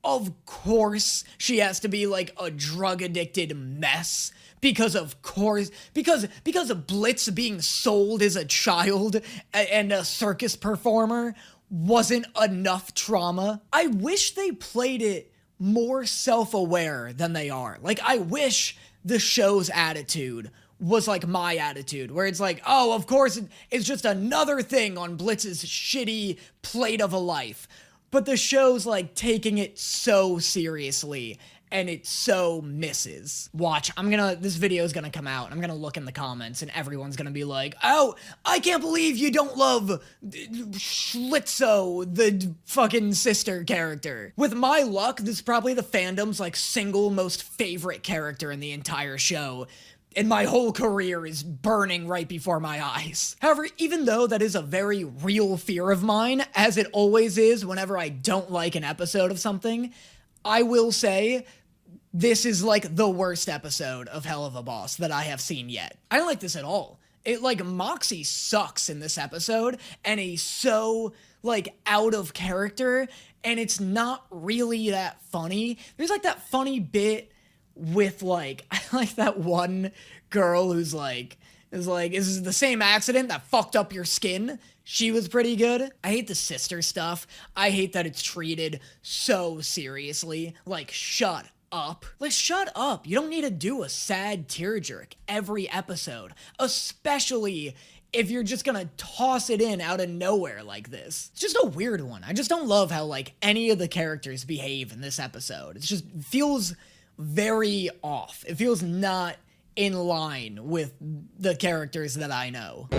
of course she has to be, like, a drug-addicted mess. Because of course, because of Blitz being sold as a child and a circus performer wasn't enough trauma. I wish they played it more self-aware than they are. Like, I wish the show's attitude was like my attitude, where it's like, oh, of course, it's just another thing on Blitz's shitty plate of a life. But the show's like taking it so seriously, and it so misses. Watch, this video is gonna come out, and I'm gonna look in the comments, and everyone's gonna be like, oh, I can't believe you don't love Schlitzo, the fucking sister character. With my luck, this is probably the fandom's like single most favorite character in the entire show, and my whole career is burning right before my eyes. However, even though that is a very real fear of mine, as it always is whenever I don't like an episode of something, I will say this is like the worst episode of Helluva Boss that I have seen yet. I don't like this at all. Moxxie sucks in this episode, and he's so, like, out of character, and it's not really that funny. There's, like, that funny bit with, like, I like that one girl who's, like, is this the same accident that fucked up your skin? She was pretty good. I hate the sister stuff. I hate that it's treated so seriously. Like, shut up. Like, shut up. You don't need to do a sad tearjerk every episode, especially if you're just gonna toss it in out of nowhere like this. It's just a weird one. I just don't love how, like, any of the characters behave in this episode. It just feels very off. It feels not in line with the characters that I know.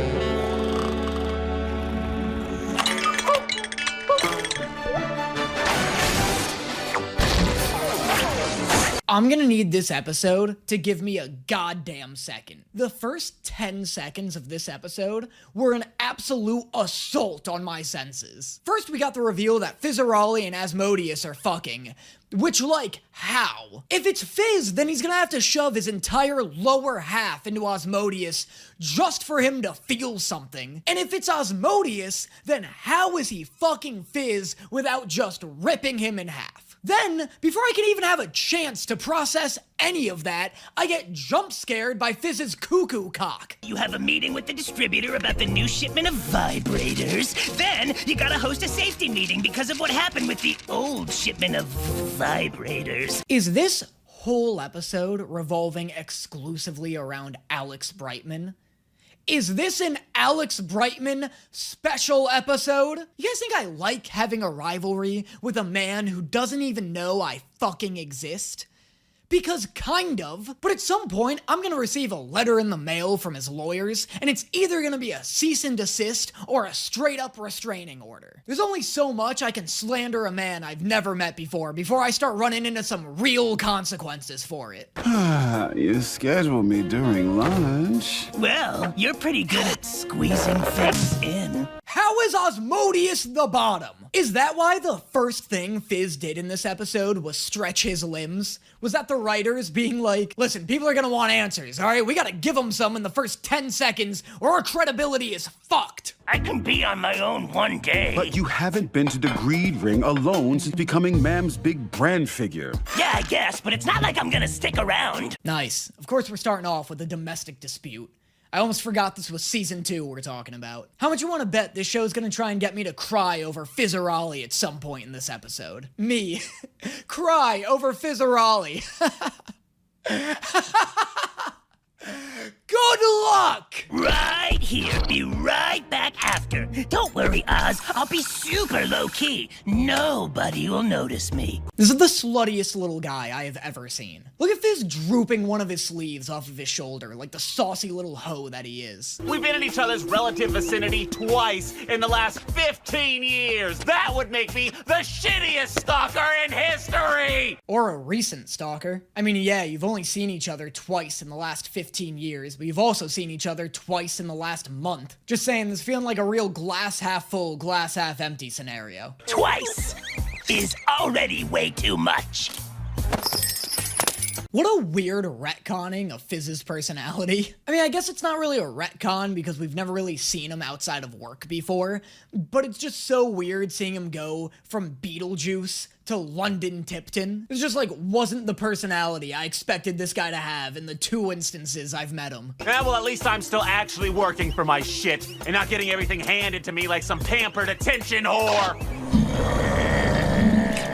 I'm gonna need this episode to give me a goddamn second. The first 10 seconds of this episode were an absolute assault on my senses. First, we got the reveal that Fizzaroli and Asmodeus are fucking, which, like, how? If it's Fizz, then he's gonna have to shove his entire lower half into Asmodeus just for him to feel something. And if it's Asmodeus, then how is he fucking Fizz without just ripping him in half? Then, before I can even have a chance to process any of that, I get jump scared by Fizz's cuckoo cock. You have a meeting with the distributor about the new shipment of vibrators. Then, you gotta host a safety meeting because of what happened with the old shipment of vibrators. Is this whole episode revolving exclusively around Alex Brightman? Is this an Alex Brightman special episode? You guys think I like having a rivalry with a man who doesn't even know I fucking exist? Because kind of, but at some point, I'm gonna receive a letter in the mail from his lawyers, and it's either gonna be a cease and desist or a straight up restraining order. There's only so much I can slander a man I've never met before I start running into some real consequences for it. You scheduled me during lunch. Well, you're pretty good at squeezing things in. How is Asmodeus the bottom? Is that why the first thing Fizz did in this episode was stretch his limbs? Was that the writers being like, listen, people are gonna want answers, alright? We gotta give them some in the first 10 seconds or our credibility is fucked. I can be on my own one day. But you haven't been to the Greed Ring alone since becoming Ma'am's big brand figure. Yeah, I guess, but it's not like I'm gonna stick around. Nice. Of course, we're starting off with a domestic dispute. I almost forgot this was season 2 we're talking about. How much you want to bet this show's gonna try and get me to cry over Fizzaroli at some point in this episode? Me. Cry over Fizzaroli. Good luck! Right here. Be right back after. Don't worry, Oz. I'll be super low-key. Nobody will notice me. This is the sluttiest little guy I have ever seen. Look at Fizz drooping one of his sleeves off of his shoulder, like the saucy little hoe that he is. We've been in each other's relative vicinity twice in the last 15 years. That would make me the shittiest stalker in history! Or a recent stalker. I mean, yeah, you've only seen each other twice in the last 15 years, but you've also seen each other twice in the last month. Just saying, this is feeling like a real glass half full, glass half empty scenario. Twice is already way too much. What a weird retconning of Fizz's personality. I mean, I guess it's not really a retcon because we've never really seen him outside of work before, but it's just so weird seeing him go from Beetlejuice to London Tipton. It's just like, wasn't the personality I expected this guy to have in the 2 instances I've met him. Yeah, well, at least I'm still actually working for my shit and not getting everything handed to me like some pampered attention whore.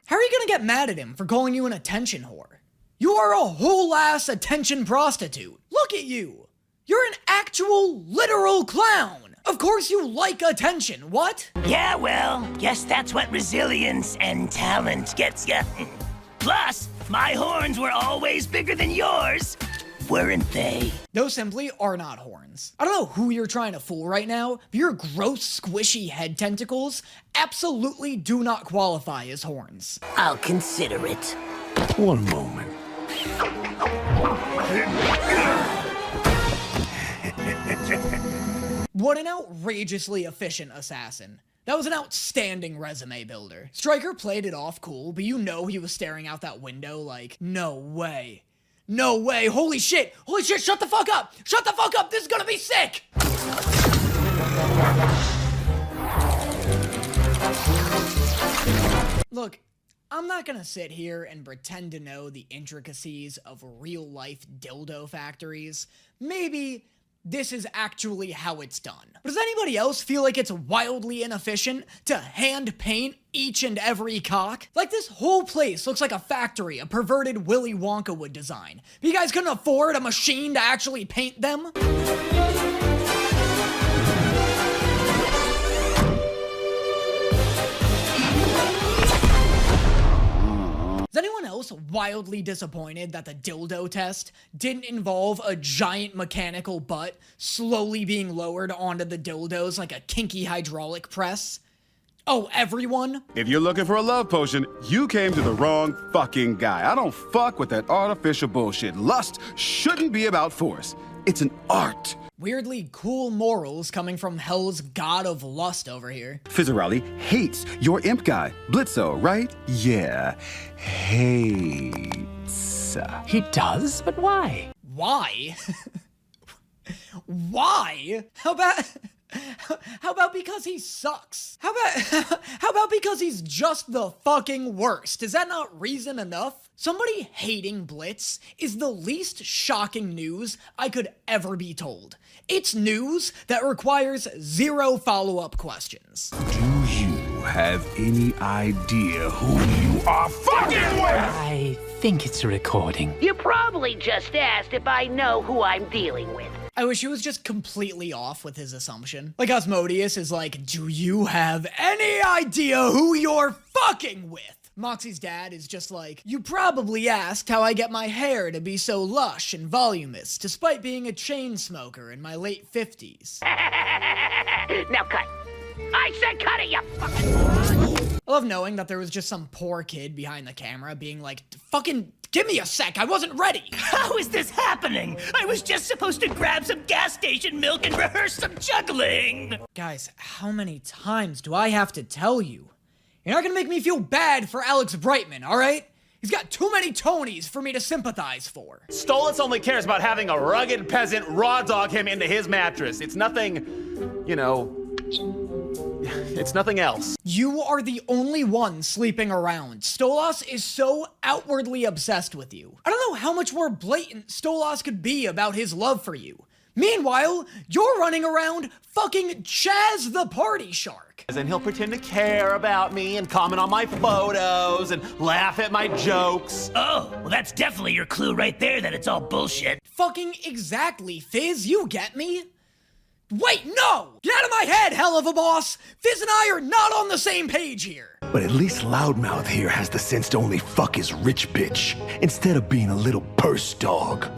How are you gonna get mad at him for calling you an attention whore. You are a whole-ass attention prostitute. Look at you. You're an actual, literal clown. Of course you like attention, what? Yeah, well, guess that's what resilience and talent gets ya. Plus, my horns were always bigger than yours, weren't they? Those simply are not horns. I don't know who you're trying to fool right now, but your gross, squishy head tentacles absolutely do not qualify as horns. I'll consider it. One moment. What an outrageously efficient assassin. That was an outstanding resume builder. Stryker played it off cool, but you know he was staring out that window like, no way. No way, holy shit, shut the fuck up! Shut the fuck up, this is gonna be sick! Look, I'm not gonna sit here and pretend to know the intricacies of real-life dildo factories. Maybe this is actually how it's done. But does anybody else feel like it's wildly inefficient to hand paint each and every cock? Like, this whole place looks like a factory a perverted Willy Wonka would design. But you guys couldn't afford a machine to actually paint them? Is anyone else wildly disappointed that the dildo test didn't involve a giant mechanical butt slowly being lowered onto the dildos like a kinky hydraulic press? Oh, everyone? If you're looking for a love potion, you came to the wrong fucking guy. I don't fuck with that artificial bullshit. Lust shouldn't be about force. It's an art. Weirdly cool morals coming from hell's god of lust over here. Fizzarelli hates your imp guy, Blitzo, right? Yeah, hates. He does? But why? Why? Why? How about because he sucks? How about because he's just the fucking worst? Is that not reason enough? Somebody hating Blitz is the least shocking news I could ever be told. It's news that requires zero follow-up questions. Do you have any idea who you are fucking with? I think it's a recording. You probably just asked if I know who I'm dealing with. I wish he was just completely off with his assumption. Like Asmodeus is like, do you have any idea who you're fucking with? Moxxie's dad is just like, you probably asked how I get my hair to be so lush and voluminous, despite being a chain smoker in my late 50s. Now cut. I said cut it, you fucking... I love knowing that there was just some poor kid behind the camera being like, fucking give me a sec, I wasn't ready. How is this happening? I was just supposed to grab some gas station milk and rehearse some juggling. Guys, how many times do I have to tell you? You're not gonna make me feel bad for Alex Brightman, alright? He's got too many Tonys for me to sympathize for. Stolas only cares about having a rugged peasant raw dog him into his mattress. It's nothing, you know, it's nothing else. You are the only one sleeping around. Stolas is so outwardly obsessed with you. I don't know how much more blatant Stolas could be about his love for you. Meanwhile, you're running around fucking Chaz the Party Shark. And he'll pretend to care about me and comment on my photos and laugh at my jokes. Oh, well that's definitely your clue right there that it's all bullshit. Fucking exactly, Fizz, you get me? Wait, no! Get out of my head, hell of a boss! Fizz and I are not on the same page here. But at least Loudmouth here has the sense to only fuck his rich bitch, instead of being a little purse dog.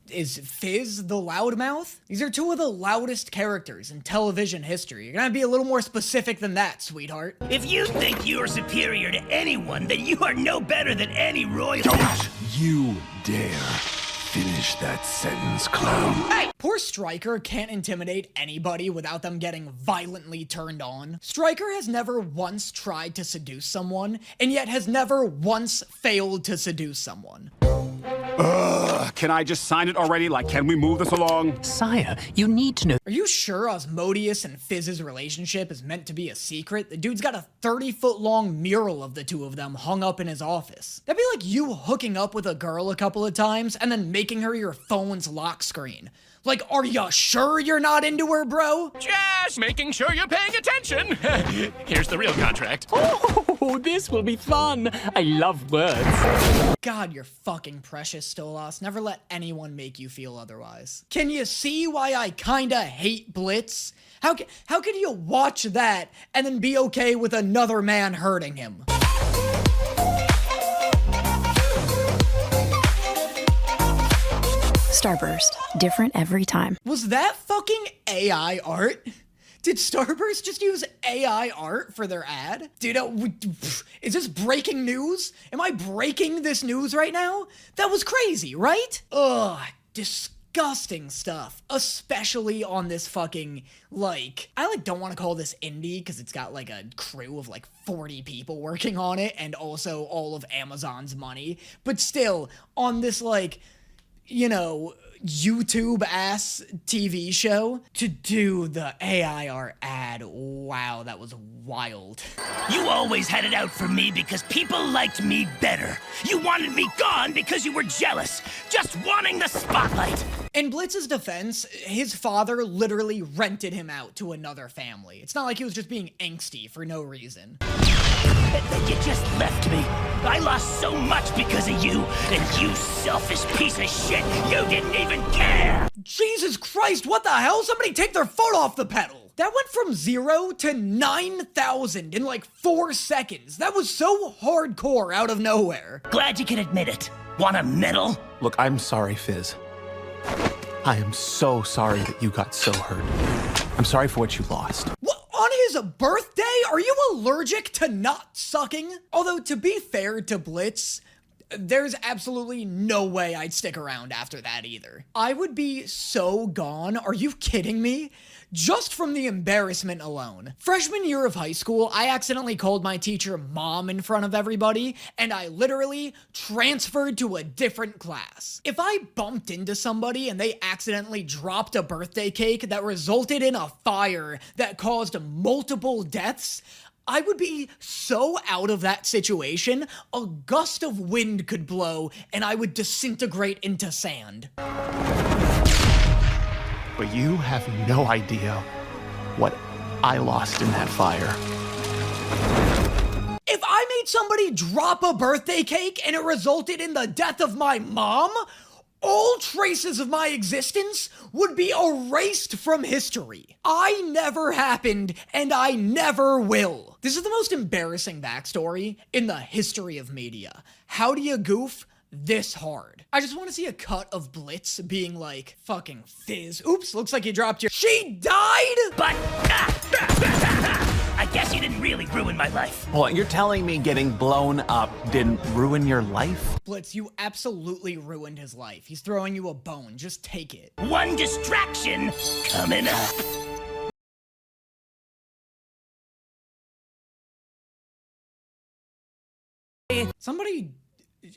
Is Fizz the loudmouth? These are two of the loudest characters in television history. You're gonna be a little more specific than that, sweetheart. If you think you're superior to anyone, then you are no better than any royal. Don't you dare finish that sentence, clown. Hey! Poor Stryker can't intimidate anybody without them getting violently turned on. Stryker has never once tried to seduce someone, and yet has never once failed to seduce someone. Can I just sign it already? Like, can we move this along? Sire, you need to know. Are you sure Asmodeus and Fizz's relationship is meant to be a secret? The dude's got a 30-foot-long mural of the two of them hung up in his office. That'd be like you hooking up with a girl a couple of times and then making her your phone's lock screen. Like, are you sure you're not into her, bro? Just making sure you're paying attention. Here's the real contract. Oh, Oh, this will be fun. I love words. God, you're fucking precious, Stolas. Never let anyone make you feel otherwise. Can you see why I kinda hate Blitz? How can you watch that and then be okay with another man hurting him? Starburst. Different every time. Was that fucking AI art? Did Starburst just use AI art for their ad? Dude, is this breaking news? Am I breaking this news right now? That was crazy, right? Ugh, disgusting stuff. Especially on this fucking, I don't want to call this indie because it's got like a crew of like 40 people working on it and also all of Amazon's money. But still, on this YouTube-ass TV show to do the AI art ad. Wow, that was wild. You always had it out for me because people liked me better. You wanted me gone because you were jealous, just wanting the spotlight. In Blitz's defense, his father literally rented him out to another family. It's not like he was just being angsty for no reason. And then you just left me. I lost so much because of you, and you selfish piece of shit, you didn't even care! Jesus Christ, what the hell? Somebody take their foot off the pedal! That went from 0 to 9,000 in like 4 seconds. That was so hardcore out of nowhere. Glad you can admit it. Want a medal? Look, I'm sorry, Fizz. I am so sorry that you got so hurt. I'm sorry for what you lost. What? On his birthday? Are you allergic to not sucking? Although, to be fair to Blitz, there's absolutely no way I'd stick around after that either. I would be so gone. Are you kidding me? Just from the embarrassment alone. Freshman year of high school, I accidentally called my teacher Mom in front of everybody, and I literally transferred to a different class. If I bumped into somebody and they accidentally dropped a birthday cake that resulted in a fire that caused multiple deaths, I would be so out of that situation, a gust of wind could blow and I would disintegrate into sand. But you have no idea what I lost in that fire. If I made somebody drop a birthday cake and it resulted in the death of my mom, all traces of my existence would be erased from history. I never happened, and I never will. This is the most embarrassing backstory in the history of media. How do you goof this hard? I just want to see a cut of Blitz being like, fucking Fizz. Oops, looks like you dropped your— She died?! But, I guess you didn't really ruin my life. Well, you're telling me getting blown up didn't ruin your life? Blitz, you absolutely ruined his life. He's throwing you a bone. Just take it. One distraction coming up. Somebody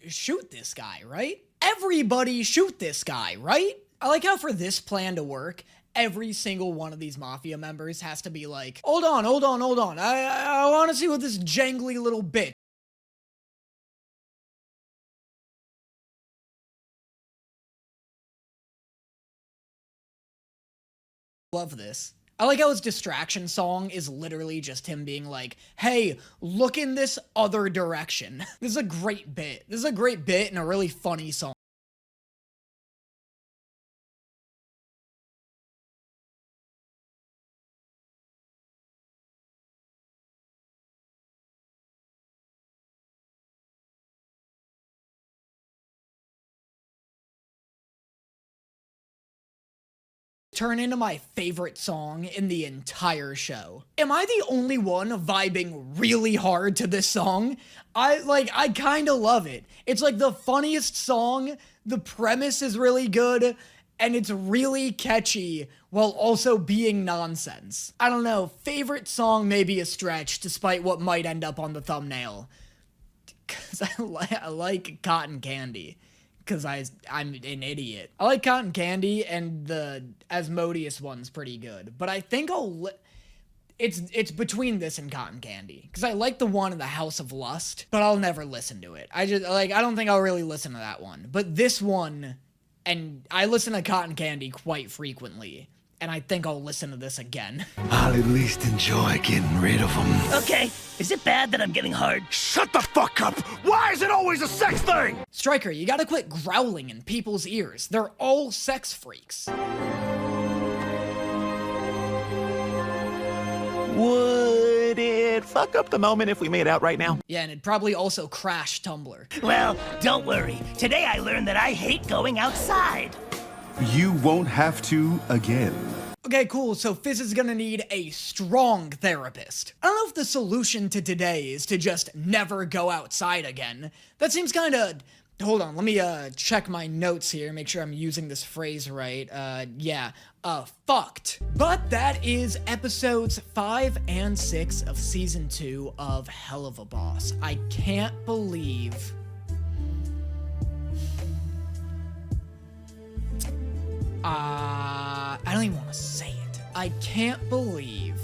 shoot this guy, right? Everybody shoot this guy, right? I like how for this plan to work, every single one of these mafia members has to be like, hold on. I want to see what this jangly little bitch. Love this. I like how his distraction song is literally just him being like, hey, look in this other direction. This is a great bit. This is a great bit and a really funny song. Turn into my favorite song in the entire show. Am I the only one vibing really hard to this song? I kind of love it. It's like the funniest song, the premise is really good, and it's really catchy while also being nonsense. I don't know, favorite song may be a stretch despite what might end up on the thumbnail. Cause I like Cotton Candy. Because I'm an idiot. I like Cotton Candy, and the Asmodeus one's pretty good. But I think it's between this and Cotton Candy. Because I like the one in the House of Lust, but I'll never listen to it. I don't think I'll really listen to that one. But this one, and I listen to Cotton Candy quite frequently. and I think I'll listen to this again. I'll at least enjoy getting rid of them. Okay, is it bad that I'm getting hard? Shut the fuck up! Why is it always a sex thing? Stryker, you gotta quit growling in people's ears. They're all sex freaks. Would it fuck up the moment if we made out right now? Yeah, and it'd probably also crash Tumblr. Well, don't worry. Today I learned that I hate going outside. You won't have to again. Okay, cool, so Fizz is gonna need a strong therapist. I don't know if the solution to today is to just never go outside again. That seems kinda... Hold on, let me check my notes here, make sure I'm using this phrase right. Fucked. But that is episodes 5 and 6 of season 2 of Helluva Boss. I can't believe... I don't even want to say it. I can't believe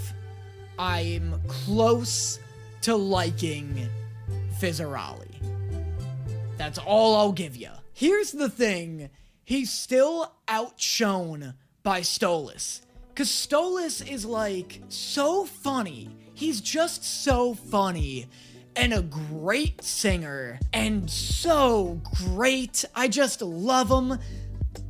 I'm close to liking Fizzarali. That's all I'll give you. Here's the thing. He's still outshone by Stolas. Because Stolas is, like, so funny. He's just so funny. And a great singer. And so great. I just love him.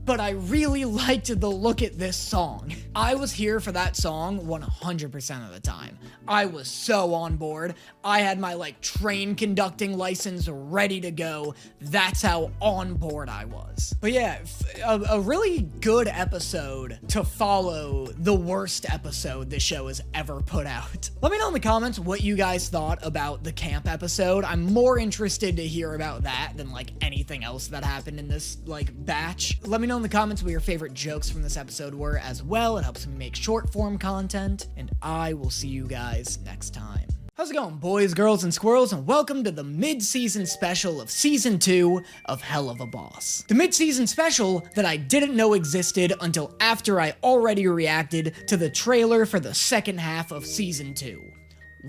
But I really liked the look at this song. I was here for that song 100% of the time. I was so on board. I had my, like, train conducting license ready to go. That's how on board I was. But yeah, a really good episode to follow the worst episode this show has ever put out. Let me know in the comments what you guys thought about the camp episode. I'm more interested to hear about that than, like, anything else that happened in this, like, batch. Let me know in the comments what your favorite jokes from this episode were as well. It helps me make short form content, and I will see you guys next time. How's it going, boys, girls, and squirrels, and welcome to the mid-season special of Season 2 of Helluva Boss. The mid-season special that I didn't know existed until after I already reacted to the trailer for the second half of Season 2.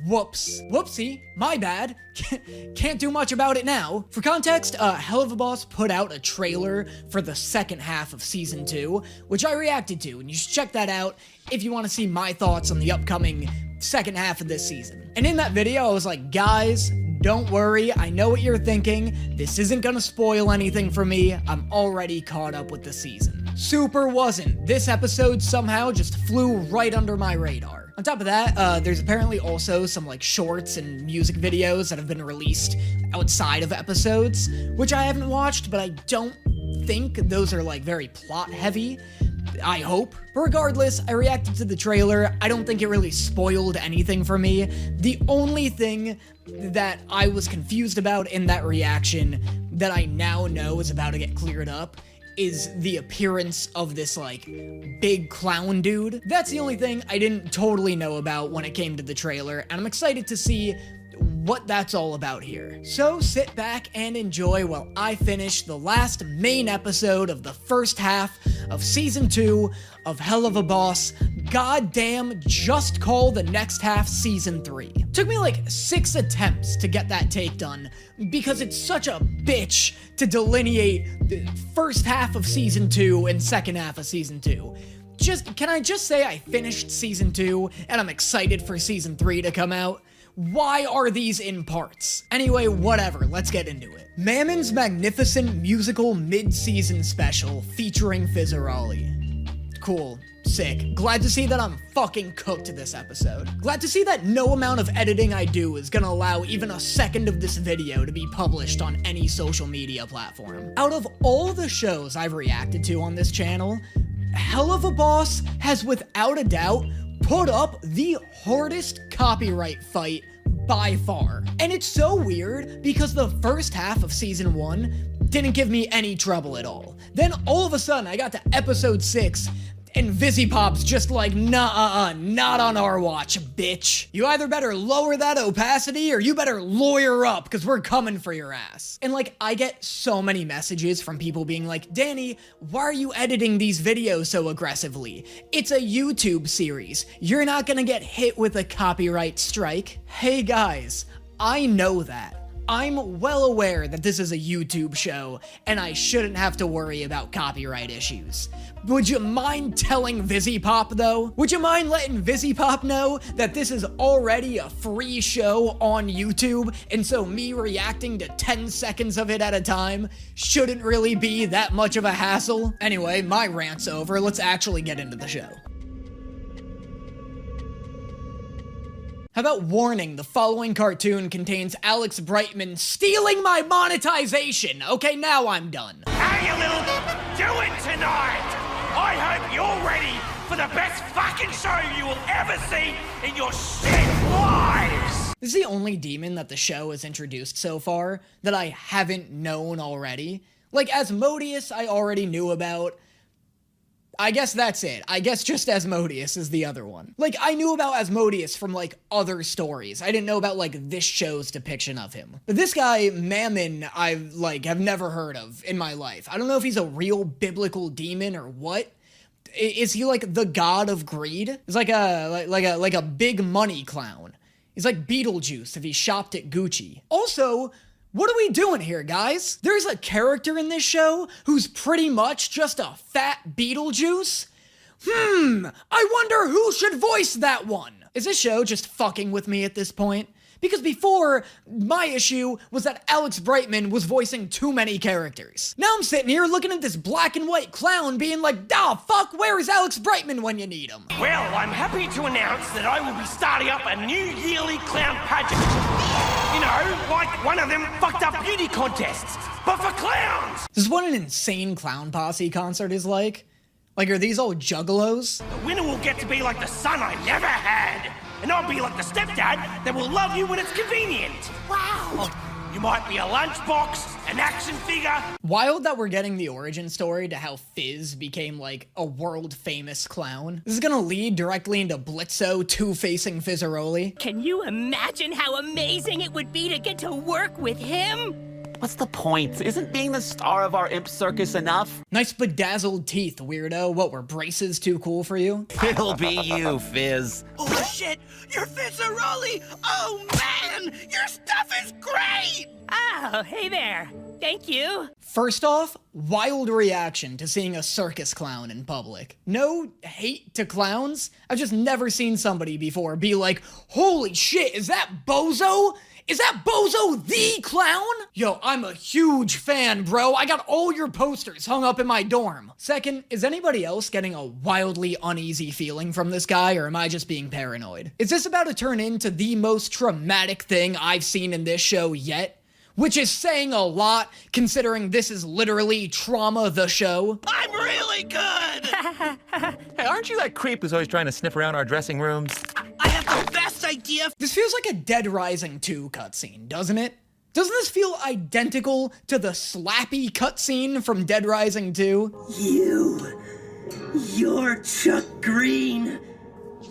Whoops. Whoopsie. My bad. Can't do much about it now. For context, Helluva Boss put out a trailer for the second half of Season 2, which I reacted to, and you should check that out if you want to see my thoughts on the upcoming second half of this season. And in that video, I was like, guys, don't worry, I know what you're thinking. This isn't gonna spoil anything for me. I'm already caught up with the season. Super wasn't. This episode somehow just flew right under my radar. On top of that, there's apparently also some, like, shorts and music videos that have been released outside of episodes, which I haven't watched, but I don't think those are, like, very plot-heavy. I hope. But regardless, I reacted to the trailer. I don't think it really spoiled anything for me. The only thing that I was confused about in that reaction that I now know is about to get cleared up is the appearance of this, like, big clown dude. That's the only thing I didn't totally know about when it came to the trailer, and I'm excited to see what that's all about here. So sit back and enjoy while I finish the last main episode of the first half of Season 2 of Helluva Boss. Goddamn, just call the next half Season 3. Took me like 6 attempts to get that take done because it's such a bitch to delineate the first half of Season 2 and second half of Season 2. Can I just say I finished Season 2 and I'm excited for Season 3 to come out? Why are these in parts? Anyway, whatever, let's get into it. Mammon's magnificent musical mid-season special featuring Fizzarali. Cool. Sick. Glad to see that I'm fucking cooked this episode. Glad to see that no amount of editing I do is gonna allow even a second of this video to be published on any social media platform. Out of all the shows I've reacted to on this channel, Helluva Boss has without a doubt put up the hardest copyright fight by far. And it's so weird because the first half of Season 1 didn't give me any trouble at all. Then all of a sudden I got to episode 6 and Vizzy Pop's just like, nah, not on our watch, bitch. You either better lower that opacity or you better lawyer up because we're coming for your ass. And like, I get so many messages from people being like, Danny, why are you editing these videos so aggressively? It's a YouTube series. You're not gonna get hit with a copyright strike. Hey guys, I know that. I'm well aware that this is a YouTube show, and I shouldn't have to worry about copyright issues. Would you mind telling Fizzy Pop, though? Would you mind letting Fizzy Pop know that this is already a free show on YouTube, and so me reacting to 10 seconds of it at a time shouldn't really be that much of a hassle? Anyway, my rant's over. Let's actually get into the show. How about warning, the following cartoon contains Alex Brightman stealing my monetization. Okay, now I'm done. How you little doing tonight? I hope you're ready for the best fucking show you will ever see in your shit lives! This is the only demon that the show has introduced so far that I haven't known already. Like, Asmodeus I already knew about. I guess that's it. I guess just Asmodeus is the other one. Like, I knew about Asmodeus from, like, other stories. I didn't know about, like, this show's depiction of him. But this guy, Mammon, have never heard of in my life. I don't know if he's a real biblical demon or what. Is he, like, the god of greed? He's like a big money clown. He's like Beetlejuice if he shopped at Gucci. Also, what are we doing here, guys? There's a character in this show who's pretty much just a fat Beetlejuice? I wonder who should voice that one? Is this show just fucking with me at this point? Because before, my issue was that Alex Brightman was voicing too many characters. Now I'm sitting here looking at this black and white clown being like, fuck, where is Alex Brightman when you need him? Well, I'm happy to announce that I will be starting up a new yearly clown pageant. You know, like one of them fucked up beauty contests, but for clowns! This is what an insane clown posse concert is like. Like, are these all juggalos? The winner will get to be like the son I never had. And I'll be like the stepdad that will love you when it's convenient. Wow! You might be a lunchbox, an action figure. Wild that we're getting the origin story to how Fizz became, like, a world-famous clown. This is gonna lead directly into Blitzo two-facing Fizzaroli. Can you imagine how amazing it would be to get to work with him? What's the point? Isn't being the star of our imp circus enough? Nice bedazzled teeth, weirdo. What, were braces too cool for you? It'll be you, Fizz. Oh shit, you're Fizzaroli! Oh man, your stuff is great! Oh, hey there. Thank you. First off, wild reaction to seeing a circus clown in public. No hate to clowns. I've just never seen somebody before be like, holy shit, is that Bozo? Is that Bozo the clown? Yo, I'm a huge fan, bro. I got all your posters hung up in my dorm. Second, is anybody else getting a wildly uneasy feeling from this guy, or am I just being paranoid? Is this about to turn into the most traumatic thing I've seen in this show yet? Which is saying a lot, considering this is literally Trauma the Show. I'm really good! Hey, aren't you that creep who's always trying to sniff around our dressing rooms? I have the best idea. This feels like a Dead Rising 2 cutscene, doesn't it? Doesn't this feel identical to the slappy cutscene from Dead Rising 2? You're Chuck Green.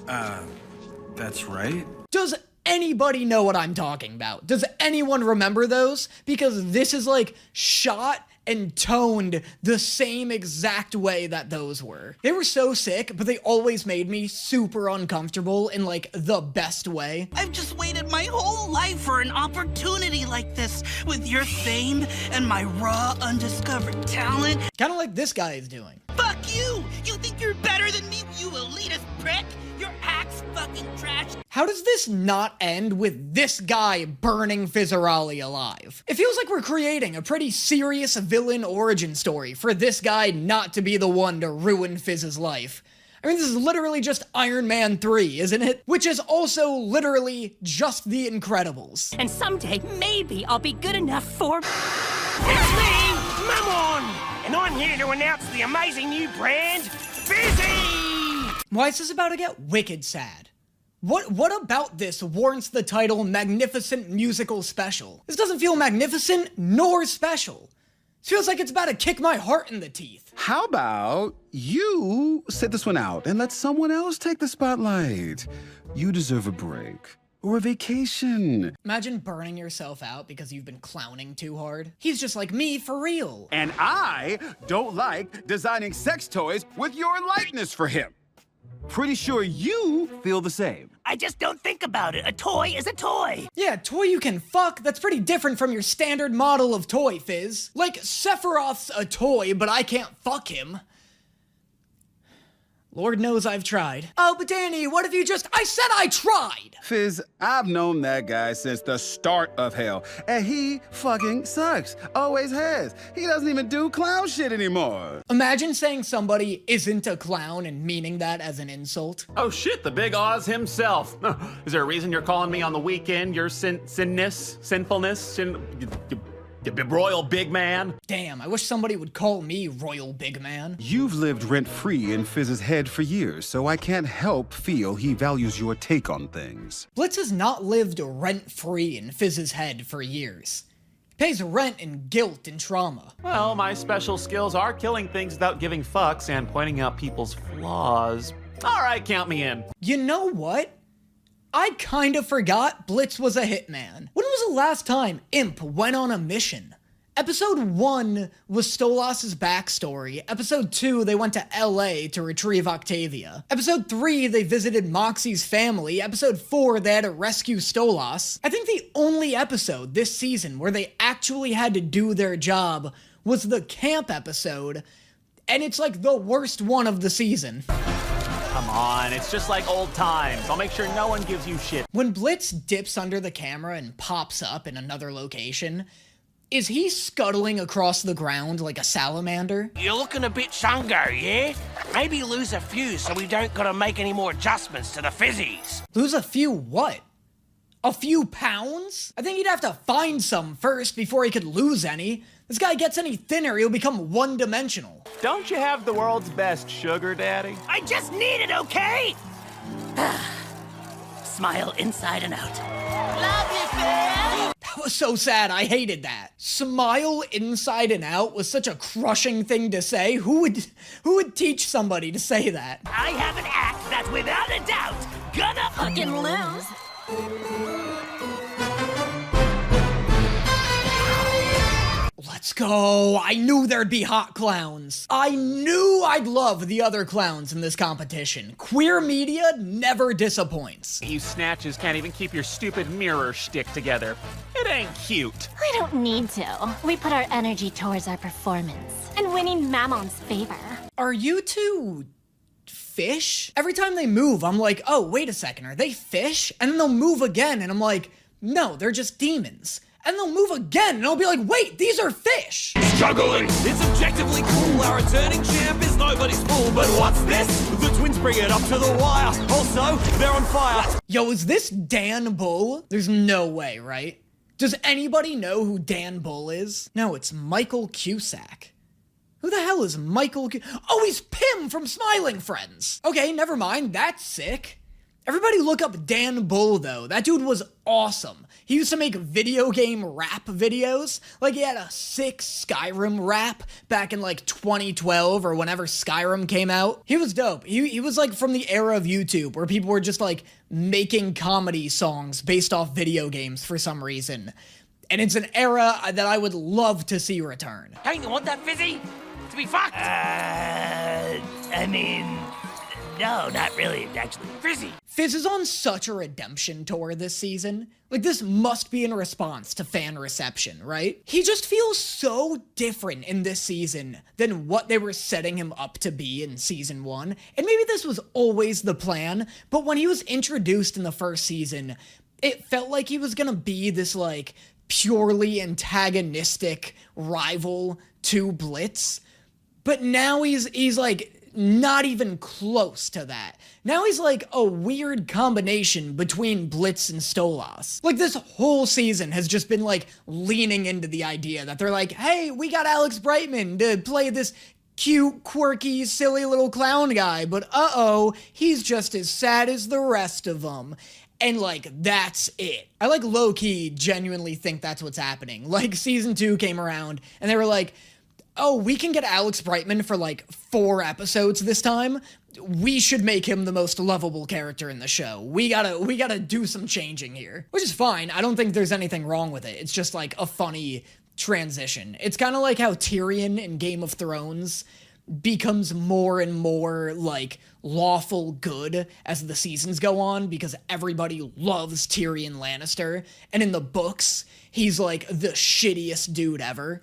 That's right. Does anybody know what I'm talking about? Does anyone remember those? Because this is like shot and toned the same exact way that those were. They were so sick, but they always made me super uncomfortable in like the best way. I've just waited my whole life for an opportunity like this with your fame and my raw, undiscovered talent. Kind of like this guy is doing. Fuck you! You think you're better than me, you elitist prick? Your act's fucking trash. How does this not end with this guy burning Fizzaroli alive? It feels like we're creating a pretty serious villain origin story for this guy not to be the one to ruin Fizz's life. I mean, this is literally just Iron Man 3, isn't it? Which is also literally just The Incredibles. And someday, maybe I'll be good enough for... It's me, Mammon! And I'm here to announce the amazing new brand, Fizzy! Why is this about to get wicked sad? What about this warrants the title Magnificent Musical Special? This doesn't feel magnificent nor special. It feels like it's about to kick my heart in the teeth. How about you sit this one out and let someone else take the spotlight? You deserve a break. Or a vacation. Imagine burning yourself out because you've been clowning too hard. He's just like me for real. And I don't like designing sex toys with your likeness for him. pretty sure you feel the same. I just don't think about it. A toy is a toy. Yeah, toy you can fuck, that's pretty different from your standard model of toy, Fizz. Like, Sephiroth's a toy, but I can't fuck him. Lord knows I've tried. Oh, but Danny, what if you just— I said I tried! Fizz, I've known that guy since the start of hell, and he fucking sucks. Always has. He doesn't even do clown shit anymore. Imagine saying somebody isn't a clown and meaning that as an insult. Oh shit, the big Oz himself. Is there a reason you're calling me on the weekend? Your sinfulness? You royal big man? Damn, I wish somebody would call me royal big man. You've lived rent-free in Fizz's head for years, so I can't help feel he values your take on things. Blitz has not lived rent-free in Fizz's head for years. He pays rent in guilt and trauma. Well, my special skills are killing things without giving fucks and pointing out people's flaws. All right, count me in. You know what? I kind of forgot Blitz was a hitman. When was the last time Imp went on a mission? Episode 1 was Stolas' backstory. Episode 2, they went to LA to retrieve Octavia. Episode 3, they visited Moxxie's family. Episode 4, they had to rescue Stolas. I think the only episode this season where they actually had to do their job was the camp episode, and it's like the worst one of the season. Come on, it's just like old times. I'll make sure no one gives you shit. When Blitz dips under the camera and pops up in another location, is he scuttling across the ground like a salamander? You're looking a bit Shango, yeah? Maybe lose a few so we don't gotta make any more adjustments to the fizzies. Lose a few what? A few pounds? I think he'd have to find some first before he could lose any. This guy gets any thinner, he'll become one-dimensional. Don't you have the world's best sugar daddy? I just need it, okay? Smile inside and out. Love you, Fizz! That was so sad, I hated that. Smile inside and out was such a crushing thing to say. Who would teach somebody to say that? I have an act that's without a doubt gonna fucking lose. Let's go. I knew there'd be hot clowns. I knew I'd love the other clowns in this competition. Queer media never disappoints. You snatches can't even keep your stupid mirror shtick together. It ain't cute. We don't need to. We put our energy towards our performance and winning Mammon's favor. Are you two fish? Every time they move, I'm like, oh, wait a second, are they fish? And then they'll move again, and I'm like, no, they're just demons. And they'll move again, and I'll be like, wait, these are fish! Juggling! It's objectively cool, our returning champ is nobody's fool, but what's this? The twins bring it up to the wire. Also, they're on fire. Yo, is this Dan Bull? There's no way, right? Does anybody know who Dan Bull is? No, it's Michael Cusack. Who the hell is Michael Oh, he's Pim from Smiling Friends! Okay, never mind, that's sick. Everybody look up Dan Bull, though. That dude was awesome. He used to make video game rap videos. Like, he had a sick Skyrim rap back in, like, 2012 or whenever Skyrim came out. He was dope. He was, like, from the era of YouTube where people were just, like, making comedy songs based off video games for some reason. And it's an era that I would love to see return. Hey, you want that Fizzy? To be fucked? I mean... No, not really, actually. Fizzy! Fizz is on such a redemption tour this season. Like, this must be in response to fan reception, right? He just feels so different in this season than what they were setting him up to be in season 1. And maybe this was always the plan, but when he was introduced in the first season, it felt like he was gonna be this, like, purely antagonistic rival to Blitz. But now he's like, not even close to that. Now he's like a weird combination between Blitz and Stolas. Like, this whole season has just been like leaning into the idea that they're like, hey, we got Alex Brightman to play this cute, quirky, silly little clown guy, but uh-oh, he's just as sad as the rest of them. And, like, that's it. I, like, low-key genuinely think that's what's happening. Like, season 2 came around, and they were like, oh, we can get Alex Brightman for, like, 4 episodes this time. We should make him the most lovable character in the show. We gotta do some changing here. Which is fine. I don't think there's anything wrong with it. It's just, like, a funny transition. It's kind of like how Tyrion in Game of Thrones becomes more and more, like, lawful good as the seasons go on because everybody loves Tyrion Lannister. And in the books, he's, like, the shittiest dude ever.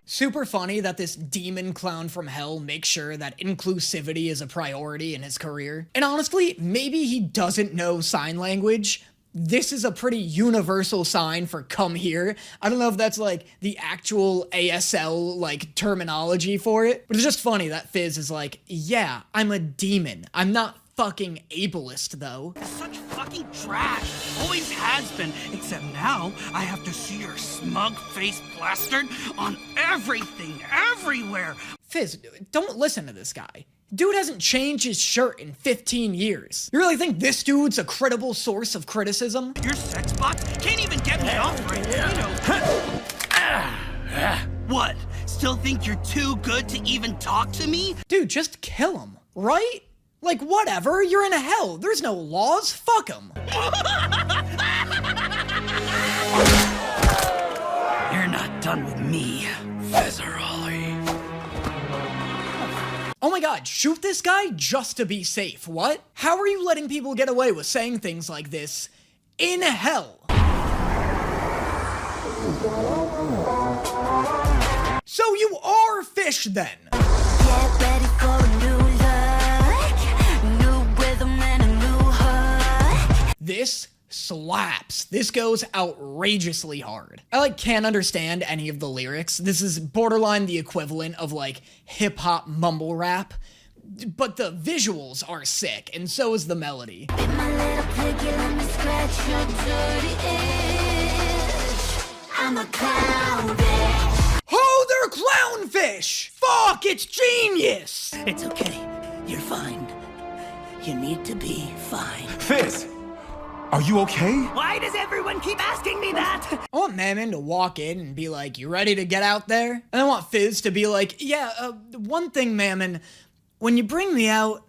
Super funny that this demon clown from hell makes sure that inclusivity is a priority in his career. And honestly, maybe he doesn't know sign language. This is a pretty universal sign for come here. I don't know if that's like the actual ASL like terminology for it, but it's just funny that Fizz is like, yeah, I'm a demon. I'm not fucking ableist though. Such fucking trash. Always has been. Except now, I have to see your smug face plastered on everything, everywhere. Fizz, don't listen to this guy. Dude hasn't changed his shirt in 15 years. You really think this dude's a credible source of criticism? Your sex bots can't even get me off right, you know. What? Still think you're too good to even talk to me? Dude, just kill him, right? Like, whatever, you're in hell. There's no laws, fuck him. You're not done with me, Fizzy. Oh my god, shoot this guy just to be safe, what? How are you letting people get away with saying things like this in hell? So you are fish then? Get ready for a new look, new rhythm and a new hook. This slaps. This goes outrageously hard. I like can't understand any of the lyrics. This is borderline the equivalent of like hip hop mumble rap, but the visuals are sick and so is the melody. Be my little piggy, let me scratch your dirty itch. I'm a clownfish. Oh, they're clownfish! Fuck, it's genius! It's okay. You're fine. You need to be fine. Fizz! Are you okay? Why does everyone keep asking me that? I want Mammon to walk in and be like, you ready to get out there? And I want Fizz to be like, yeah, one thing, Mammon, when you bring me out,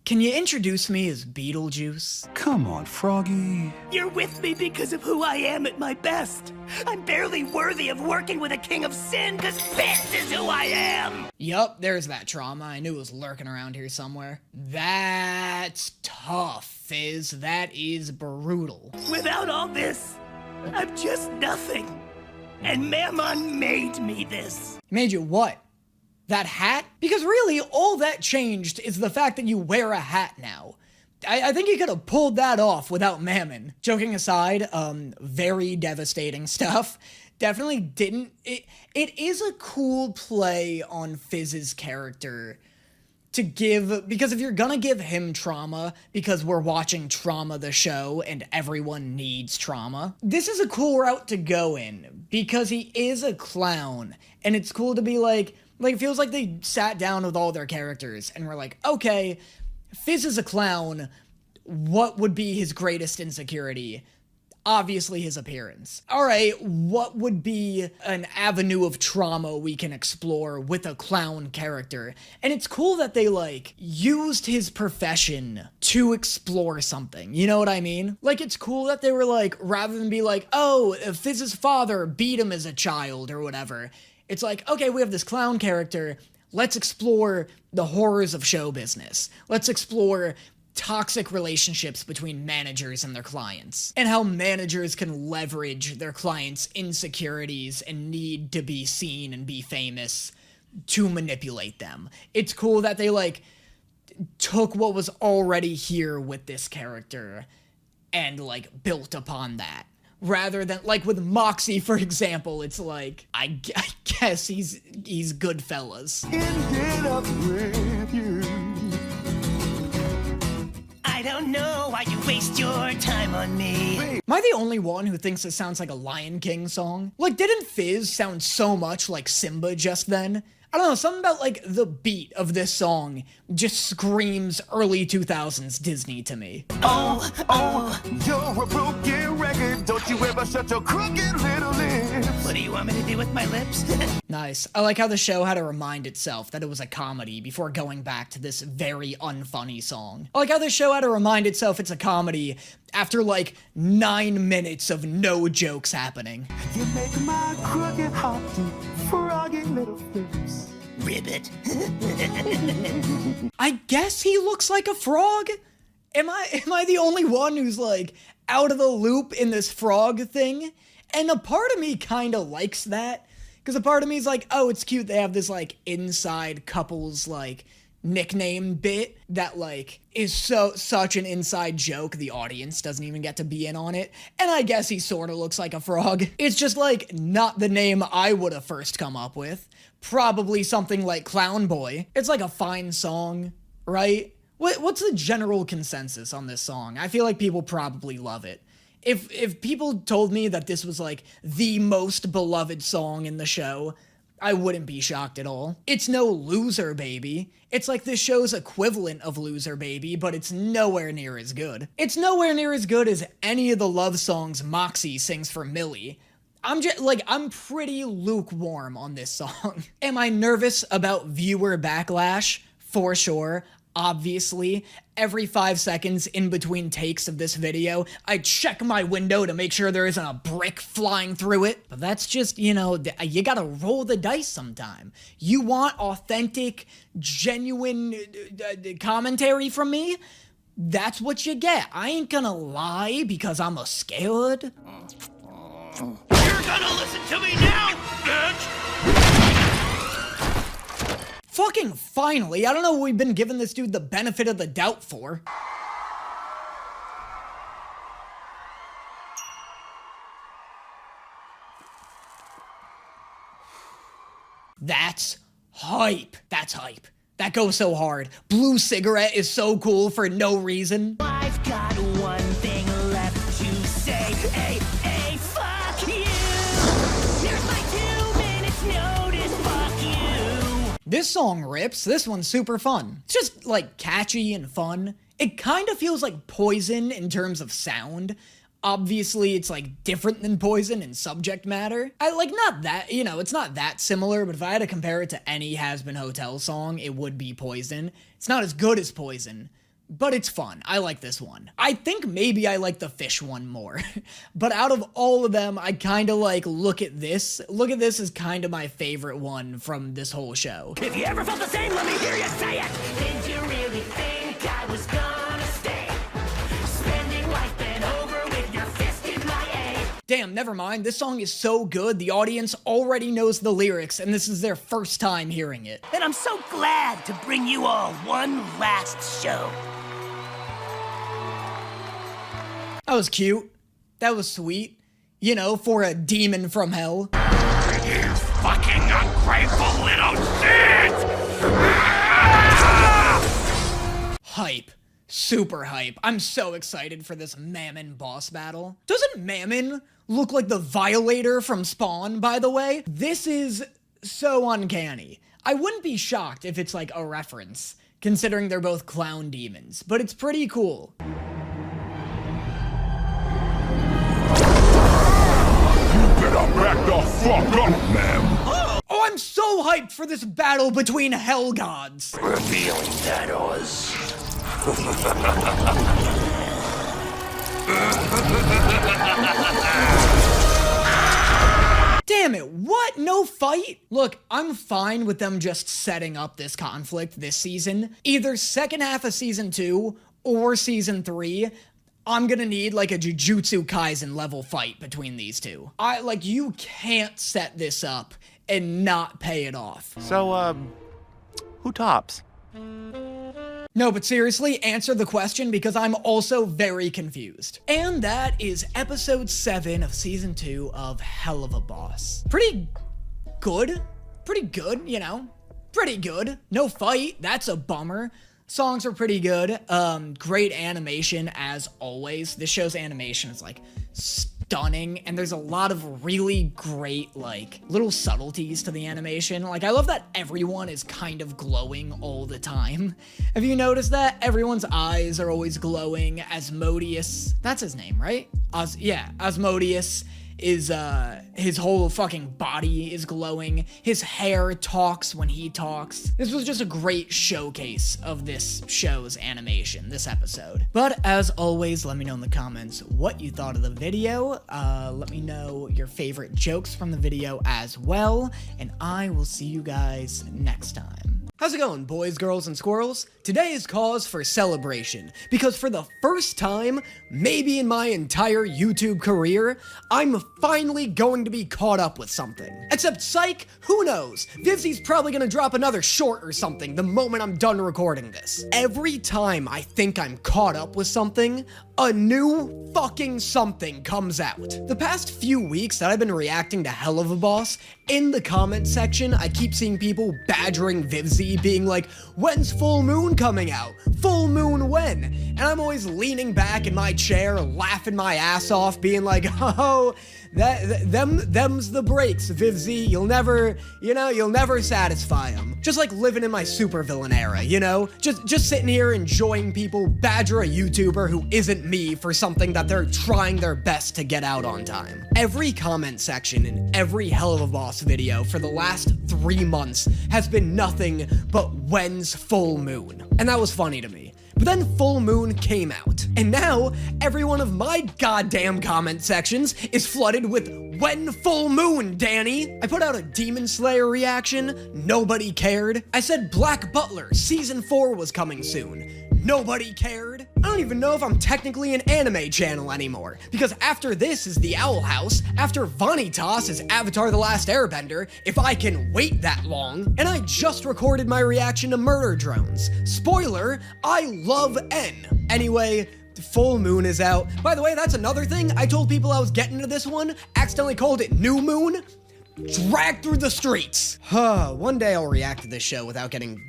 can you introduce me as Beetlejuice? Come on, Froggy. You're with me because of who I am at my best. I'm barely worthy of working with a king of sin because this is who I am. Yup, there's that trauma. I knew it was lurking around here somewhere. That's tough, Fizz. That is brutal. Without all this, I'm just nothing. And Mammon made me this. Made you what? That hat? Because really, all that changed is the fact that you wear a hat now. I think you could have pulled that off without Mammon. Joking aside, very devastating stuff. Definitely didn't. It is a cool play on Fizz's character to give, because if you're gonna give him trauma, because we're watching Trauma the show and everyone needs trauma, this is a cool route to go in, because he is a clown, and it's cool to be like, it feels like they sat down with all their characters and were like, okay, Fizz is a clown, what would be his greatest insecurity? Obviously his appearance. Alright, what would be an avenue of trauma we can explore with a clown character? And it's cool that they, like, used his profession to explore something, you know what I mean? Like, it's cool that they were like, rather than be like, oh, Fizz's father beat him as a child or whatever, it's like, okay, we have this clown character, let's explore the horrors of show business. Let's explore toxic relationships between managers and their clients, and how managers can leverage their clients' insecurities and need to be seen and be famous to manipulate them. It's cool that they, like, took what was already here with this character and, like, built upon that. Rather than, like, with Moxxie, for example, it's like, I guess he's Goodfellas. Ended up with you. I don't know why you waste your time on me. Am I the only one who thinks this sounds like a Lion King song? Like, didn't Fizz sound so much like Simba just then? I don't know, something about, like, the beat of this song just screams early 2000s Disney to me. Oh, you're a broken record. Don't you ever shut your crooked little lips. What do you want me to do with my lips? Nice. I like how the show had to remind itself that it was a comedy before going back to this very unfunny song. I like how the show had to remind itself it's a comedy after, like, 9 minutes of no jokes happening. You make my crooked heart do froggy little flips. Ribbit. I guess he looks like a frog? Am I the only one who's, like, out of the loop in this frog thing? And a part of me kind of likes that, because a part of me is like, oh, it's cute they have this, like, inside couples, like, nickname bit that, like, is such an inside joke the audience doesn't even get to be in on it. And I guess he sort of looks like a frog. It's just, like, not the name I would have first come up with. Probably something like Clown Boy. It's like a fine song, right? What's the general consensus on this song? I feel like people probably love it. If people told me that this was, like, the most beloved song in the show, I wouldn't be shocked at all. It's no Loser Baby. It's like this show's equivalent of Loser Baby, but it's nowhere near as good. It's nowhere near as good as any of the love songs Moxxie sings for Millie. I'm pretty lukewarm on this song. Am I nervous about viewer backlash? For sure. Obviously, every 5 seconds in between takes of this video, I check my window to make sure there isn't a brick flying through it. But that's just, you know, you gotta roll the dice sometime. You want authentic, genuine commentary from me? That's what you get. I ain't gonna lie because I'm a scared. You're gonna listen to me now, bitch! Fucking finally, I don't know what we've been giving this dude the benefit of the doubt for. That's hype. That's hype. That goes so hard. Blue Cigarette is so cool for no reason. I've got one thing left to say. Hey, fuck you! Here's my 2 minutes notice, fuck you! This song rips. This one's super fun. It's just, like, catchy and fun. It kind of feels like Poison in terms of sound. Obviously, it's, like, different than Poison in subject matter. Not that, you know, it's not that similar, but if I had to compare it to any Has Been Hotel song, it would be Poison. It's not as good as Poison, but it's fun. I like this one. I think maybe I like the Fish one more. But out of all of them, I kind of like Look At This. Look At This is kind of my favorite one from this whole show. If you ever felt the same, let me hear you say it! Did you really think I was gonna stay? Spending life bent over with your fist in my A. Damn, never mind. This song is so good, the audience already knows the lyrics, and this is their first time hearing it. And I'm so glad to bring you all one last show. That was cute. That was sweet. You know, for a demon from hell. You fucking ungrateful little shit! Hype. Super hype. I'm so excited for this Mammon boss battle. Doesn't Mammon look like the Violator from Spawn, by the way? This is so uncanny. I wouldn't be shocked if it's like a reference, considering they're both clown demons, but it's pretty cool. Better back the fuck up, ma'am. Oh, I'm so hyped for this battle between hell gods. Revealing shadows. Damn it, what? No fight? Look, I'm fine with them just setting up this conflict this season. Either second half of season 2 or season 3. I'm gonna need, like, a Jujutsu Kaisen level fight between these two. You can't set this up and not pay it off. So, who tops? No, but seriously, answer the question because I'm also very confused. And that is episode 7 of season 2 of Helluva Boss. Pretty good, you know? Pretty good. No fight, that's a bummer. Songs are pretty good. Great animation as always. This show's animation is like stunning, and there's a lot of really great, like, little subtleties to the animation. Like, I love that everyone is kind of glowing all the time. Have you noticed that? Everyone's eyes are always glowing. Asmodeus, that's his name, right? Asmodeus is, his whole fucking body is glowing. His hair talks when he talks. This was just a great showcase of this show's animation, this episode. But as always, let me know in the comments what you thought of the video. Let me know your favorite jokes from the video as well, and I will see you guys next time. How's it going, boys, girls, and squirrels? Today is cause for celebration, because for the first time, maybe in my entire YouTube career, I'm finally going to be caught up with something. Except, psych, who knows? Fizzy's probably gonna drop another short or something the moment I'm done recording this. Every time I think I'm caught up with something, a new fucking something comes out. The past few weeks that I've been reacting to Helluva Boss, in the comment section, I keep seeing people badgering Fizzy, being like, when's Full Moon coming out? Full Moon when? And I'm always leaning back in my chair, laughing my ass off, being like, oh, them's the breaks, Fizzy. You'll never satisfy them. Just like living in my supervillain era, you know? Just sitting here enjoying people badger a YouTuber who isn't me for something that they're trying their best to get out on time. Every comment section in every Helluva Boss video for the last 3 months has been nothing but when's Full Moon. And that was funny to me. But then Full Moon came out, and now every one of my goddamn comment sections is flooded with when Full Moon, Danny. I put out a Demon Slayer reaction, nobody cared. I said Black Butler Season 4 was coming soon. Nobody cared. I don't even know if I'm technically an anime channel anymore, because after this is the Owl House, after Vanitas is Avatar The Last Airbender, if I can wait that long, and I just recorded my reaction to Murder Drones. Spoiler, I love N. Anyway, Full Moon is out. By the way, that's another thing. I told people I was getting into this one, accidentally called it New Moon. Dragged through the streets. One day I'll react to this show without getting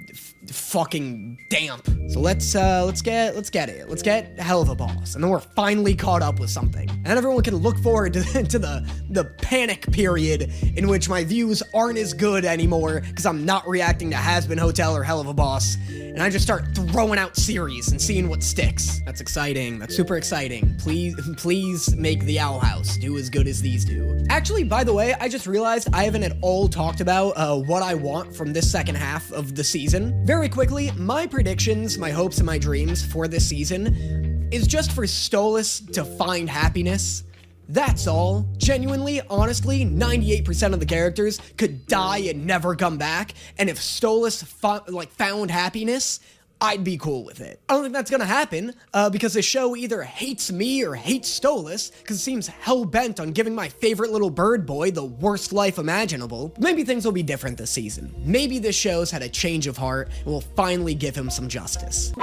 fucking damp. So let's get it. Let's get Helluva Boss, and then we're finally caught up with something. And then everyone can look forward to the panic period in which my views aren't as good anymore because I'm not reacting to Has-Been Hotel or Helluva Boss, and I just start throwing out series and seeing what sticks. That's exciting. That's super exciting. Please make the Owl House do as good as these do. Actually, by the way, I just realized I haven't at all talked about what I want from this second half of the season. Very quickly, my predictions, my hopes, and my dreams for this season is just for Stolas to find happiness. That's all. Genuinely, honestly, 98% of the characters could die and never come back, and if Stolas found happiness, I'd be cool with it. I don't think that's gonna happen, because the show either hates me or hates Stolas, because it seems hell-bent on giving my favorite little bird boy the worst life imaginable. Maybe things will be different this season. Maybe this show's had a change of heart, and will finally give him some justice.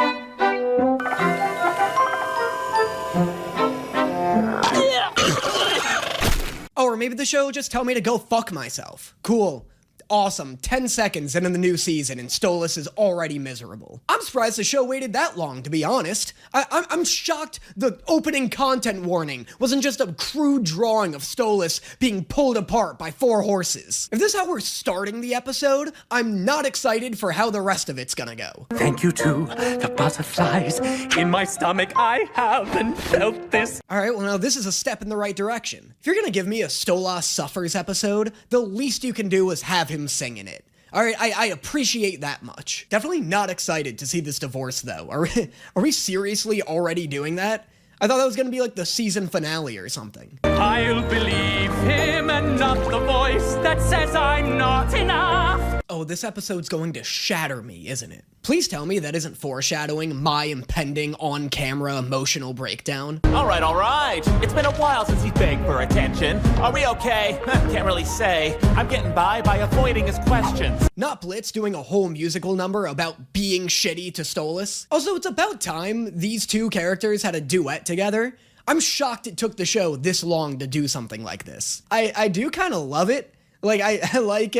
Oh, or maybe the show will just tell me to go fuck myself. Cool. Awesome, 10 seconds into the new season and Stolas is already miserable. I'm surprised the show waited that long, to be honest. I'm shocked the opening content warning wasn't just a crude drawing of Stolas being pulled apart by 4 horses. If this is how we're starting the episode, I'm not excited for how the rest of it's gonna go. Thank you to the butterflies in my stomach. I haven't felt this. Alright, well now this is a step in the right direction. If you're gonna give me a Stolas Suffers episode, the least you can do is have him singing it. Alright, I appreciate that much. Definitely not excited to see this divorce though. Are we seriously already doing that? I thought that was gonna be like the season finale or something. I'll believe him and not the voice that says I'm not enough. Oh, this episode's going to shatter me, isn't it? Please tell me that isn't foreshadowing my impending on-camera emotional breakdown. All right. It's been a while since he begged for attention. Are we okay? Can't really say. I'm getting by avoiding his questions. Not Blitz doing a whole musical number about being shitty to Stolas. Also, it's about time these two characters had a duet together. I'm shocked it took the show this long to do something like this. I do kind of love it. Like, I like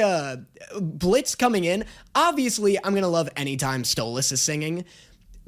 Blitz coming in. Obviously, I'm gonna love anytime Stolas is singing.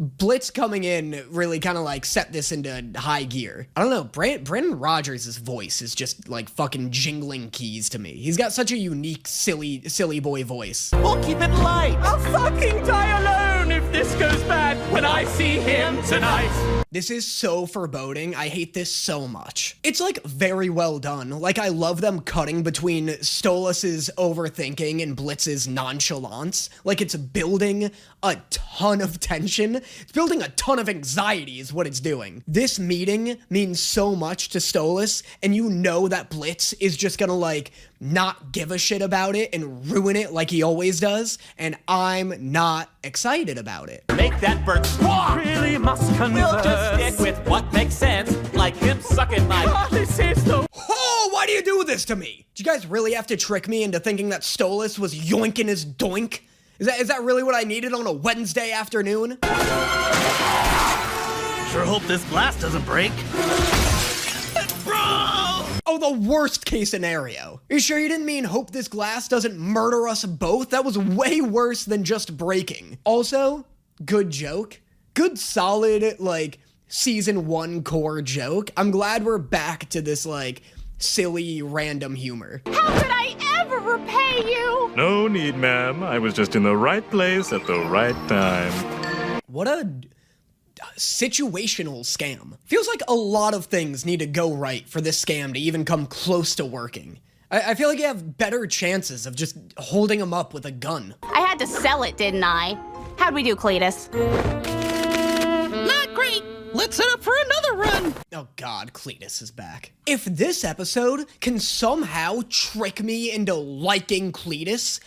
Blitz coming in really kind of like set this into high gear. I don't know, Brandon Rogers' voice is just like fucking jingling keys to me. He's got such a unique, silly boy voice. We'll keep it light. I'll fucking die alone if this goes bad when I see him tonight. This is so foreboding. I hate this so much. It's like very well done. Like I love them cutting between Stolas' overthinking and Blitz's nonchalance. Like it's building a ton of tension. It's building a ton of anxiety is what it's doing. This meeting means so much to Stolas, and you know that Blitz is just gonna like not give a shit about it and ruin it like he always does, and I'm not excited about it. Make that bird squawk! Really must converse. We'll just stick with what makes sense, like him sucking my... God, this is the... Oh, why do you do this to me? Did you guys really have to trick me into thinking that Stolas was yoinking his doink? Is that really what I needed on a Wednesday afternoon? Sure hope this glass doesn't break. Oh, the worst case scenario. Are you sure you didn't mean hope this glass doesn't murder us both? That was way worse than just breaking. Also, good joke. Good solid, like, season 1 core joke. I'm glad we're back to this, like, silly, random humor. How could I ever repay you? No need, ma'am. I was just in the right place at the right time. What a situational scam. Feels like a lot of things need to go right for this scam to even come close to working. I feel like you have better chances of just holding him up with a gun. I had to sell it, didn't I? How'd we do, Cletus? Not great. Let's set up for another run. Oh god, Cletus is back. If this episode can somehow trick me into liking Cletus,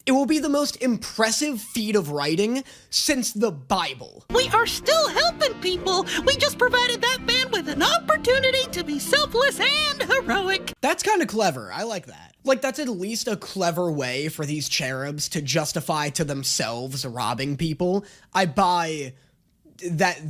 it will be the most impressive feat of writing since the Bible. We are still helping people. We just provided that man with an opportunity to be selfless and heroic. That's kind of clever. I like that. Like, that's at least a clever way for these cherubs to justify to themselves robbing people. I buy that,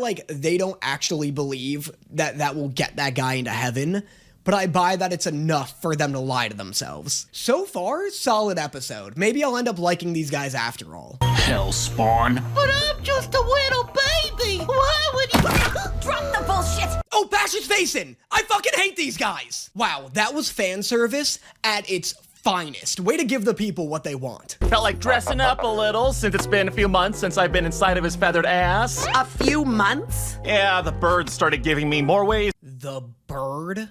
like, they don't actually believe that that will get that guy into heaven, but I buy that it's enough for them to lie to themselves. So far, solid episode. Maybe I'll end up liking these guys after all. Hell spawn. But I'm just a little baby. Why would you... Drop the bullshit! Oh, bash his face in! I fucking hate these guys! Wow, that was fan service at its finest. Way to give the people what they want. Felt like dressing up a little since it's been a few months since I've been inside of his feathered ass. A few months? Yeah, the bird started giving me more ways. The bird?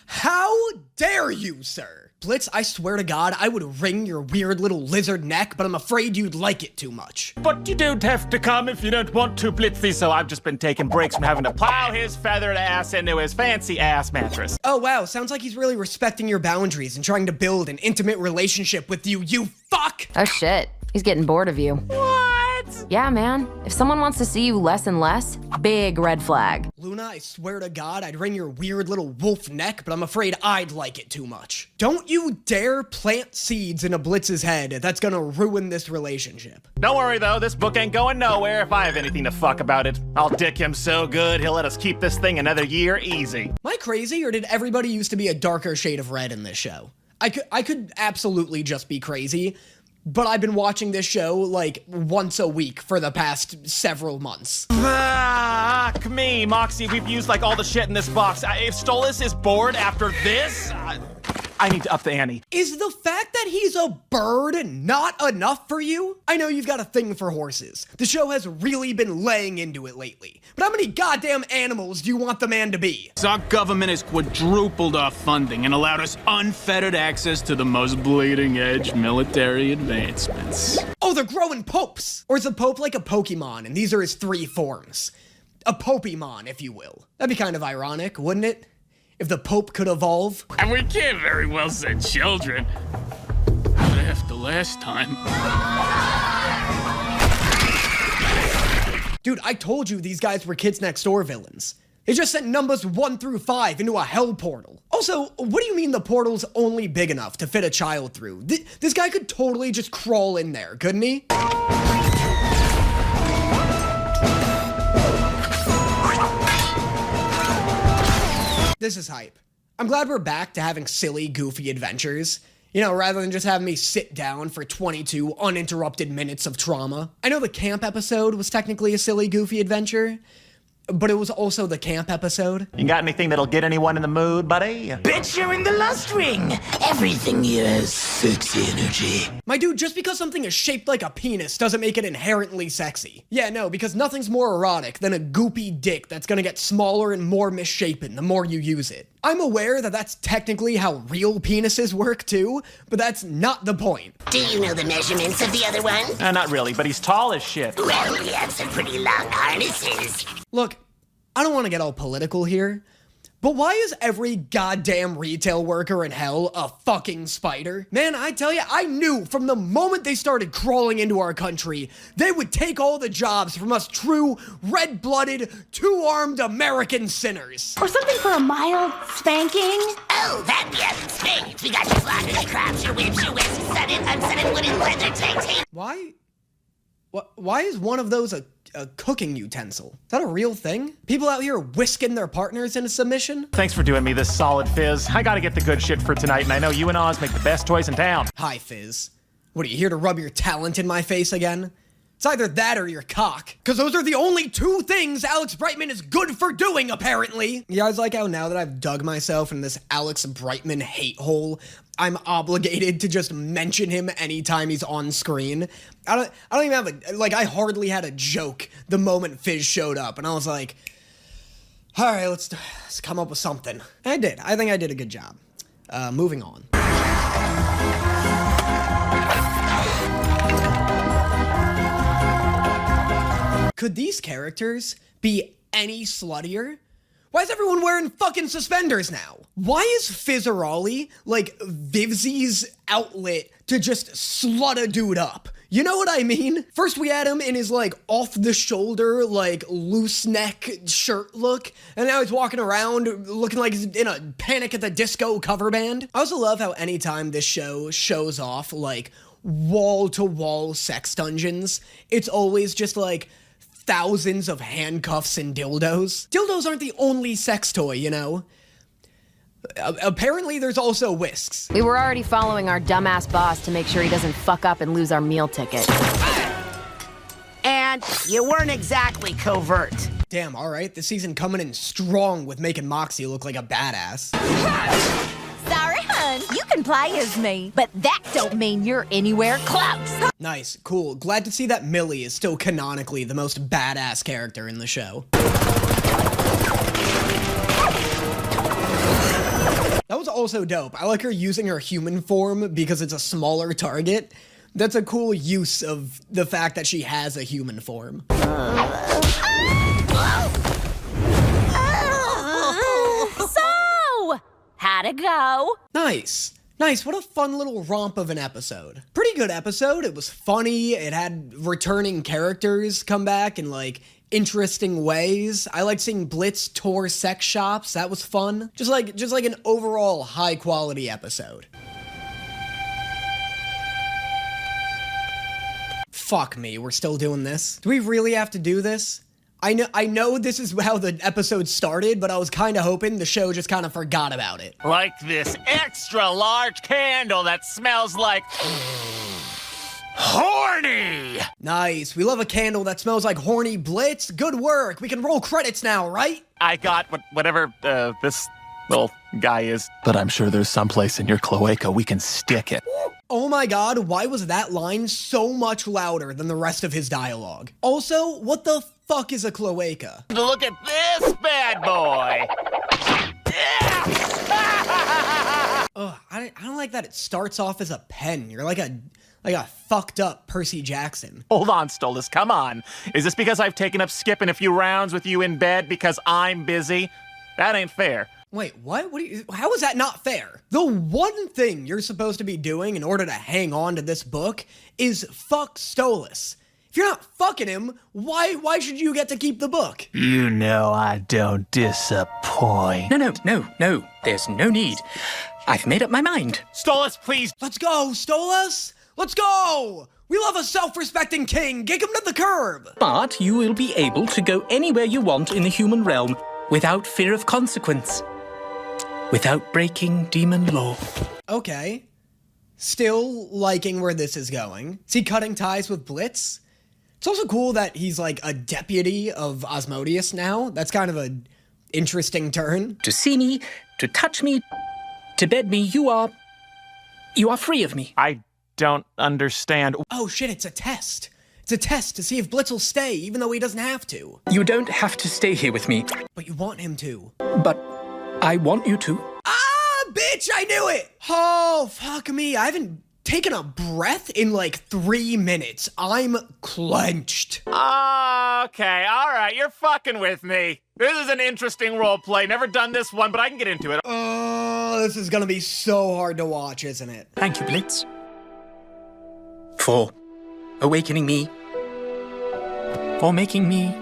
How dare you, sir? Blitz, I swear to God, I would wring your weird little lizard neck, but I'm afraid you'd like it too much. But you don't have to come if you don't want to, Blitzy, so I've just been taking breaks from having to plow his feathered ass into his fancy ass mattress. Oh wow, sounds like he's really respecting your boundaries and trying to build an intimate relationship with you, you fuck! Oh shit, he's getting bored of you. What? Yeah, man. If someone wants to see you less and less, big red flag. Luna, I swear to God, I'd wring your weird little wolf neck, but I'm afraid I'd like it too much. Don't you dare plant seeds in a Blitz's head. That's gonna ruin this relationship. Don't worry though, this book ain't going nowhere if I have anything to fuck about it. I'll dick him so good, he'll let us keep this thing another year easy. Am I crazy, or did everybody used to be a darker shade of red in this show? I could absolutely just be crazy, but I've been watching this show like once a week for the past several months. Fuck me, Moxxie, we've used like all the shit in this box. If Stolas is bored after this, I need to up the ante. Is the fact that he's a bird not enough for you? I know you've got a thing for horses. The show has really been laying into it lately. But how many goddamn animals do you want the man to be? Our government has quadrupled our funding and allowed us unfettered access to the most bleeding edge military advancements. Oh, they're growing popes! Or is a pope like a Pokemon and these are his 3 forms? A Popemon, if you will. That'd be kind of ironic, wouldn't it? If the Pope could evolve. And we can't very well send children. But after last time. Dude, I told you these guys were Kids Next Door villains. They just sent numbers 1 through 5 into a hell portal. Also, what do you mean the portal's only big enough to fit a child through? This guy could totally just crawl in there, couldn't he? This is hype. I'm glad we're back to having silly, goofy adventures. You know, rather than just having me sit down for 22 uninterrupted minutes of trauma. I know the camp episode was technically a silly, goofy adventure, but it was also the camp episode. You got anything that'll get anyone in the mood, buddy? Bet you're in the lust ring. Everything here has sexy energy. My dude, just because something is shaped like a penis doesn't make it inherently sexy. Yeah, no, because nothing's more erotic than a goopy dick that's gonna get smaller and more misshapen the more you use it. I'm aware that that's technically how real penises work too, but that's not the point. Do you know the measurements of the other one? Not really, but he's tall as shit. Well, we have some pretty long harnesses. Look, I don't want to get all political here, but why is every goddamn retail worker in hell a fucking spider? Man, I tell you, I knew from the moment they started crawling into our country, they would take all the jobs from us true, red-blooded, two-armed American sinners. Or something for a mild spanking? Oh, that we haven't spanked. We got your floggers, your crops, your whips, your whips, sudden, unsudden wooden leather tank. Why is one of those a cooking utensil? Is that a real thing? People out here whisking their partners into submission? Thanks for doing me this solid, Fizz. I gotta get the good shit for tonight, and I know you and Oz make the best toys in town. Hi, Fizz. What, are you here to rub your talent in my face again? It's either that or your cock. Because those are the only two things Alex Brightman is good for doing, apparently. You guys like how now that I've dug myself in this Alex Brightman hate hole, I'm obligated to just mention him anytime he's on screen? I don't even have I hardly had a joke the moment Fizz showed up, and I was like, all right, let's come up with something. And I did. I think I did a good job. Moving on. Could these characters be any sluttier? Why is everyone wearing fucking suspenders now? Why is Fizzerali like Vivzy's outlet to just slut a dude up? You know what I mean? First we had him in his like off the shoulder, like loose neck shirt look, and now he's walking around looking like he's in a Panic at the Disco cover band. I also love how anytime this show shows off like wall-to-wall sex dungeons, it's always just like thousands of handcuffs and dildos. Dildos aren't the only sex toy, you know? Apparently there's also whisks. We were already following our dumbass boss to make sure he doesn't fuck up and lose our meal ticket. And you weren't exactly covert. Damn, alright, this season coming in strong with making Moxxie look like a badass. Sorry, hun. You can play as me, but that don't mean you're anywhere close. Nice, cool. Glad to see that Millie is still canonically the most badass character in the show. That was also dope. I like her using her human form because it's a smaller target. That's a cool use of the fact that she has a human form. So, how'd it go? Nice. Nice, what a fun little romp of an episode. Pretty good episode, it was funny, it had returning characters come back in like interesting ways. I liked seeing Blitz tour sex shops, that was fun. Just like an overall high quality episode. Fuck me, we're still doing this? Do we really have to do this? I know this is how the episode started, but I was kind of hoping the show just kind of forgot about it. Like this extra large candle that smells like horny. Nice. We love a candle that smells like horny Blitz. Good work. We can roll credits now, right? I got whatever this little guy is, but I'm sure there's someplace in your cloaca we can stick it. Oh my god, why was that line so much louder than the rest of his dialogue? Also, what the fuck is a cloaca? Look at this bad boy! Ugh, I don't like that it starts off as a pen. You're like a fucked up Percy Jackson. Hold on, Stolas, come on. Is this because I've taken up skipping a few rounds with you in bed because I'm busy? That ain't fair. Wait, what? How is that not fair? The one thing you're supposed to be doing in order to hang on to this book is fuck Stolas. If you're not fucking him, why should you get to keep the book? You know I don't disappoint. No. There's no need. I've made up my mind. Stolas, please. Let's go, Stolas. Let's go. We love a self-respecting king. Kick him to the curb. But you will be able to go anywhere you want in the human realm without fear of consequence. Without breaking demon law. Okay. Still liking where this is going. Is he cutting ties with Blitz? It's also cool that he's like a deputy of Asmodeus now. That's kind of an interesting turn. To see me, to touch me, to bed me, you are free of me. I don't understand. Oh shit, it's a test. It's a test to see if Blitz will stay, even though he doesn't have to. You don't have to stay here with me. But you want him to. But I want you to. Ah, bitch, I knew it! Oh, fuck me. I haven't taken a breath in like 3 minutes. I'm clenched. Okay, all right, you're fucking with me. This is an interesting role play. Never done this one, but I can get into it. Oh, this is gonna be so hard to watch, isn't it? Thank you, Blitz, for awakening me, for making me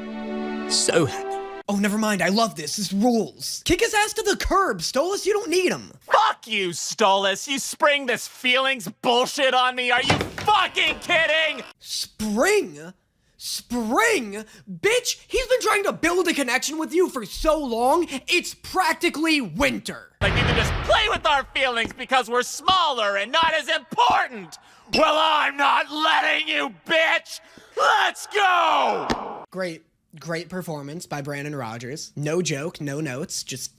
so happy. Oh, never mind. I love this. This rules. Kick his ass to the curb, Stolas. You don't need him. Fuck you, Stolas. You spring this feelings bullshit on me. Are you fucking kidding? Spring? Bitch, he's been trying to build a connection with you for so long, it's practically winter. Like you can just play with our feelings because we're smaller and not as important. Well, I'm not letting you, bitch. Let's go. Great performance by Brandon Rogers. No joke, no notes, just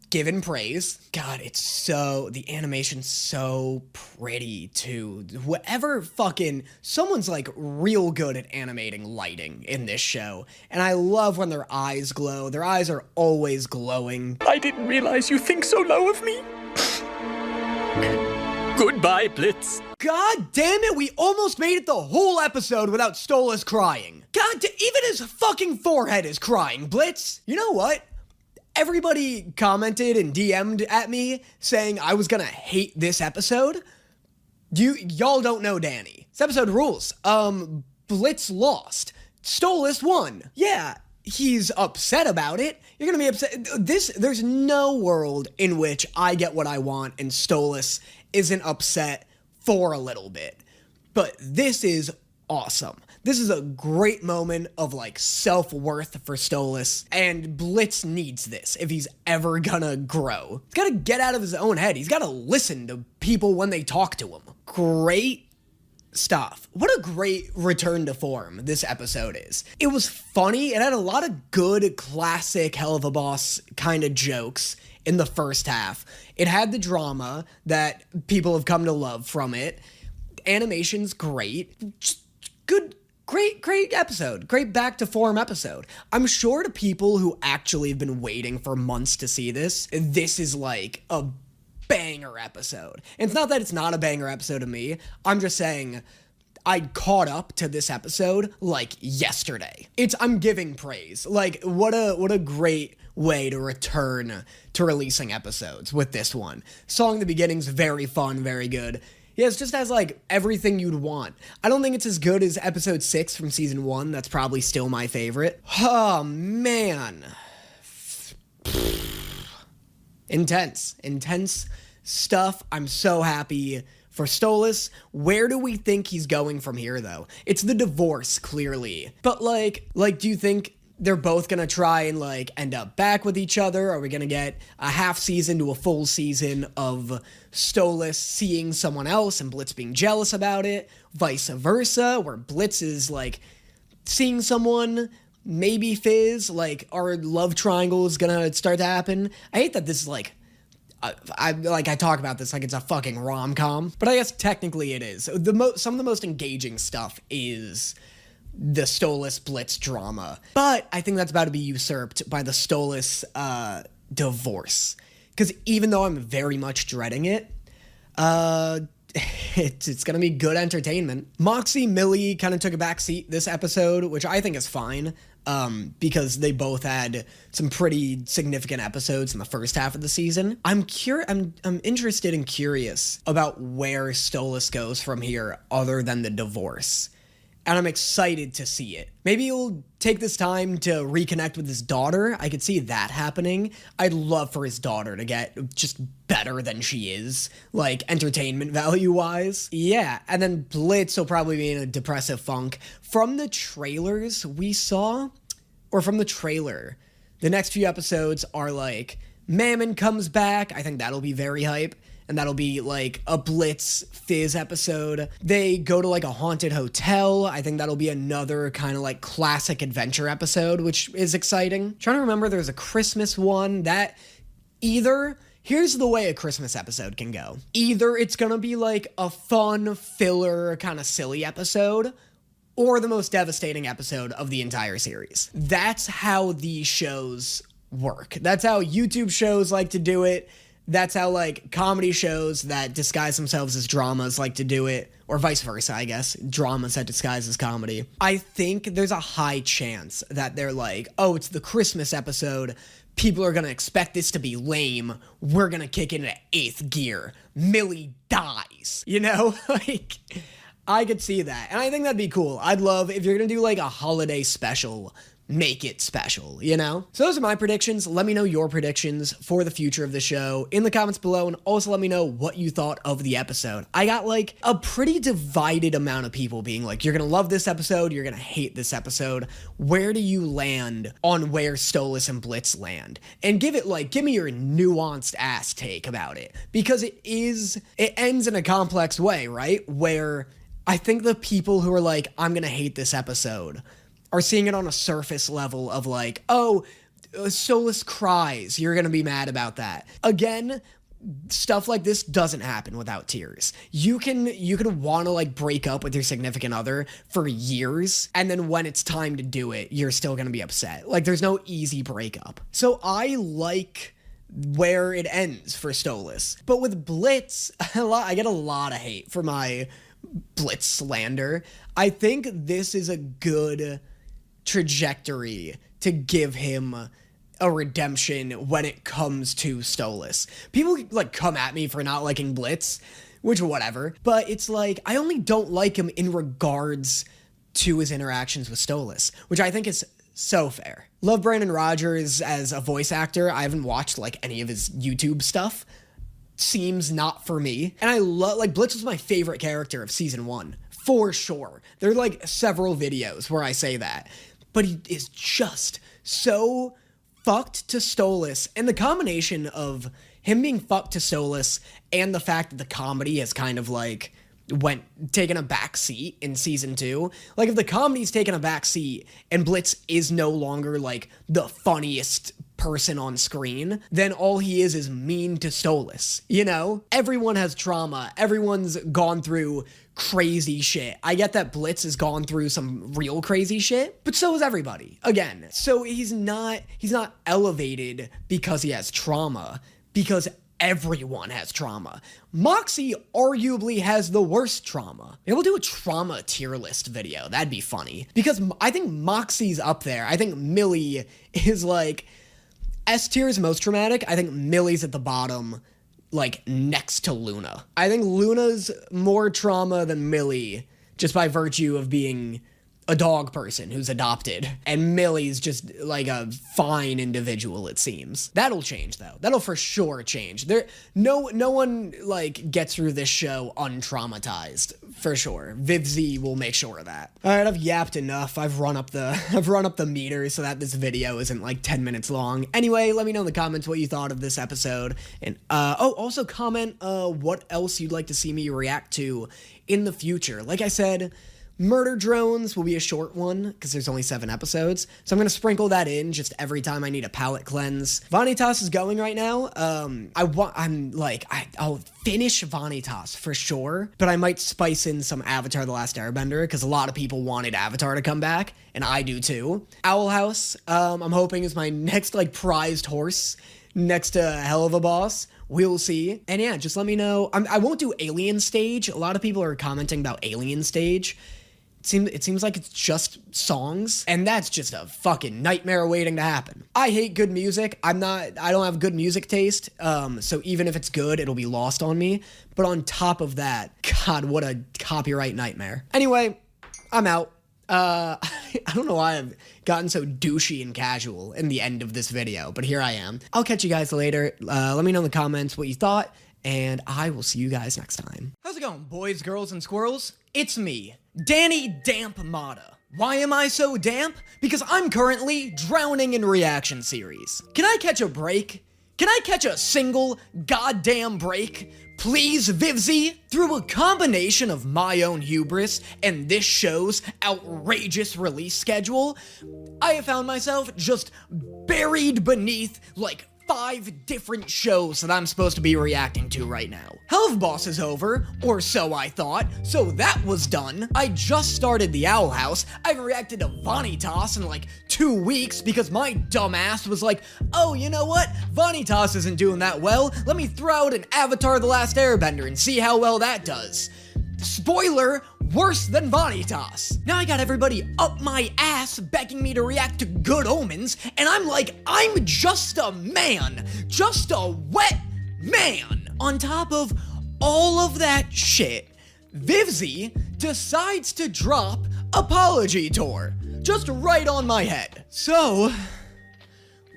given praise. God, the animation's so pretty too. Someone's like real good at animating lighting in this show. And I love when their eyes glow. Their eyes are always glowing. I didn't realize you think so low of me. Goodbye, Blitz. God damn it, we almost made it the whole episode without Stolas crying. Even his fucking forehead is crying, Blitz. You know what? Everybody commented and DM'd at me saying I was gonna hate this episode. Y'all don't know Danny. This episode rules. Blitz lost. Stolas won. Yeah, he's upset about it. You're gonna be upset. There's no world in which I get what I want and Stolas isn't upset for a little bit. But this is awesome. This is a great moment of like self-worth for Stolas, and Blitz needs this if he's ever gonna grow. He's gotta get out of his own head. He's gotta listen to people when they talk to him. Great stuff. What a great return to form this episode is. It was funny. It had a lot of good classic Helluva Boss kind of jokes in the first half. It had the drama that people have come to love from it. Animation's great. Just good. Great episode. Great back to form episode. I'm sure to people who actually have been waiting for months to see this is like a banger episode. And it's not that it's not a banger episode to me. I'm just saying I caught up to this episode like yesterday. I'm giving praise. Like what a great way to return to releasing episodes with this one. Song in the beginning's very fun, very good. Yeah, it just has, like, everything you'd want. I don't think it's as good as episode 6 from season 1. That's probably still my favorite. Oh, man. Intense stuff. I'm so happy for Stolas. Where do we think he's going from here, though? It's the divorce, clearly. But, like, do you think they're both gonna try and like end up back with each other? Are we gonna get a half season to a full season of Stolas seeing someone else and Blitz being jealous about it? Vice versa, where Blitz is like seeing someone, maybe Fizz, like our love triangle is gonna start to happen. I hate that this is like, I talk about this like it's a fucking rom-com, but I guess technically it is. Some of the most engaging stuff is the Stolas Blitz drama, but I think that's about to be usurped by the Stolas divorce. Because even though I'm very much dreading it, it's gonna be good entertainment. Moxxie, Millie kind of took a back seat this episode, which I think is fine, because they both had some pretty significant episodes in the first half of the season. I'm interested and curious about where Stolas goes from here other than the divorce. And I'm excited to see it. Maybe he'll take this time to reconnect with his daughter. I could see that happening. I'd love for his daughter to get just better than she is, like entertainment value-wise. Yeah, and then Blitz will probably be in a depressive funk. From the trailers we saw, or from the trailer, the next few episodes are like, Mammon comes back. I think that'll be very hype. and that'll be like a Blitz Fizz episode. They go to like a haunted hotel. I think that'll be another kind of like classic adventure episode, which is exciting. Trying to remember, there's a Christmas one that either... Here's the way a Christmas episode can go. Either it's gonna be like a fun, filler, kind of silly episode, or the most devastating episode of the entire series. That's how these shows work. That's how YouTube shows like to do it. That's how like comedy shows that disguise themselves as dramas like to do it, or vice versa, I guess. Dramas that disguise as comedy. I think there's a high chance that they're like, oh, it's the Christmas episode. People are gonna expect this to be lame. We're gonna kick it into 8th gear. Millie dies. You know? Like, I could see that. And I think that'd be cool. I'd love, if you're gonna do like a holiday special, make it special, you know? So those are my predictions. Let me know your predictions for the future of the show in the comments below, and also let me know what you thought of the episode. I got like a pretty divided amount of people being like, you're gonna love this episode, you're gonna hate this episode. Where do you land on where Stolas and Blitz land? And give me your nuanced ass take about it, because it ends in a complex way, right? Where I think the people who are like, I'm gonna hate this episode, are seeing it on a surface level of like, oh, Stolas cries, you're gonna be mad about that. Again, stuff like this doesn't happen without tears. You can want to like break up with your significant other for years, and then when it's time to do it, you're still gonna be upset. Like, there's no easy breakup. So I like where it ends for Stolas. But with Blitz, I get a lot of hate for my Blitz slander. I think this is a good trajectory to give him a redemption when it comes to Stolas. People like come at me for not liking Blitz, which whatever, but it's like, I only don't like him in regards to his interactions with Stolas, which I think is so fair. Love Brandon Rogers as a voice actor. I haven't watched like any of his YouTube stuff. Seems not for me. And I love, like, Blitz was my favorite character of season 1, for sure. There are like several videos where I say that. But he is just so fucked to Stolas, and the combination of him being fucked to Stolas and the fact that the comedy has kind of like taken a back seat in season 2. Like, if the comedy's taken a back seat and Blitz is no longer like the funniest person on screen, then all he is mean to Stolas. You know? Everyone has trauma. Everyone's gone through crazy shit. I get that Blitz has gone through some real crazy shit, but so is everybody. Again, so he's not elevated because he has trauma, because everyone has trauma. Moxxie arguably has the worst trauma. Maybe we'll do a trauma tier list video. That'd be funny. Because I think Moxxie's up there. I think Millie is like, S tier is most traumatic. I think Millie's at the bottom, like next to Luna. I think Luna's more trauma than Millie, just by virtue of being a dog person who's adopted, and Millie's just like a fine individual, it seems. That'll change though. That'll for sure change. No one like gets through this show untraumatized, for sure. Fizzy will make sure of that. All right, I've yapped enough. I've run up the meter so that this video isn't like 10 minutes long. Anyway, let me know in the comments what you thought of this episode, and also comment what else you'd like to see me react to in the future. Like I said, Murder Drones will be a short one because there's only 7 episodes, so I'm gonna sprinkle that in just every time I need a palate cleanse. Vanitas is going right now. I'll finish Vanitas for sure, but I might spice in some Avatar: The Last Airbender because a lot of people wanted Avatar to come back, and I do too. Owl House, I'm hoping is my next like prized horse next to Helluva Boss. We'll see. And yeah, just let me know. I won't do Alien Stage. A lot of people are commenting about Alien Stage. It seems like it's just songs, and that's just a fucking nightmare waiting to happen. I hate good music. I don't have good music taste, so even if it's good, it'll be lost on me. But on top of that, God, what a copyright nightmare. Anyway, I'm out. I don't know why I've gotten so douchey and casual in the end of this video, but here I am. I'll catch you guys later. Let me know in the comments what you thought, and I will see you guys next time. How's it going, boys, girls, and squirrels? It's me, Danny Damp Mata. Why am I so damp? Because I'm currently drowning in reaction series. Can I catch a break? Can I catch a single goddamn break? Please, Vivzy? Through a combination of my own hubris and this show's outrageous release schedule, I have found myself just buried beneath, like, 5 different shows that I'm supposed to be reacting to right now. Helluva Boss is over, or so I thought, so that was done. I just started the Owl House. I haven't reacted to Vanitas in like 2 weeks because my dumbass was like, oh, you know what? Vanitas isn't doing that well. Let me throw out an Avatar The Last Airbender and see how well that does. Spoiler, worse than Vanitas. Now I got everybody up my ass begging me to react to Good Omens, and I'm like, I'm just a man. Just a wet man. On top of all of that shit, Vivzy decides to drop Apology Tour. Just right on my head. So,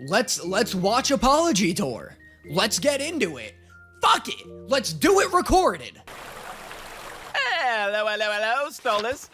let's watch Apology Tour. Let's get into it. Fuck it. Let's do it recorded. Hello, Stolas.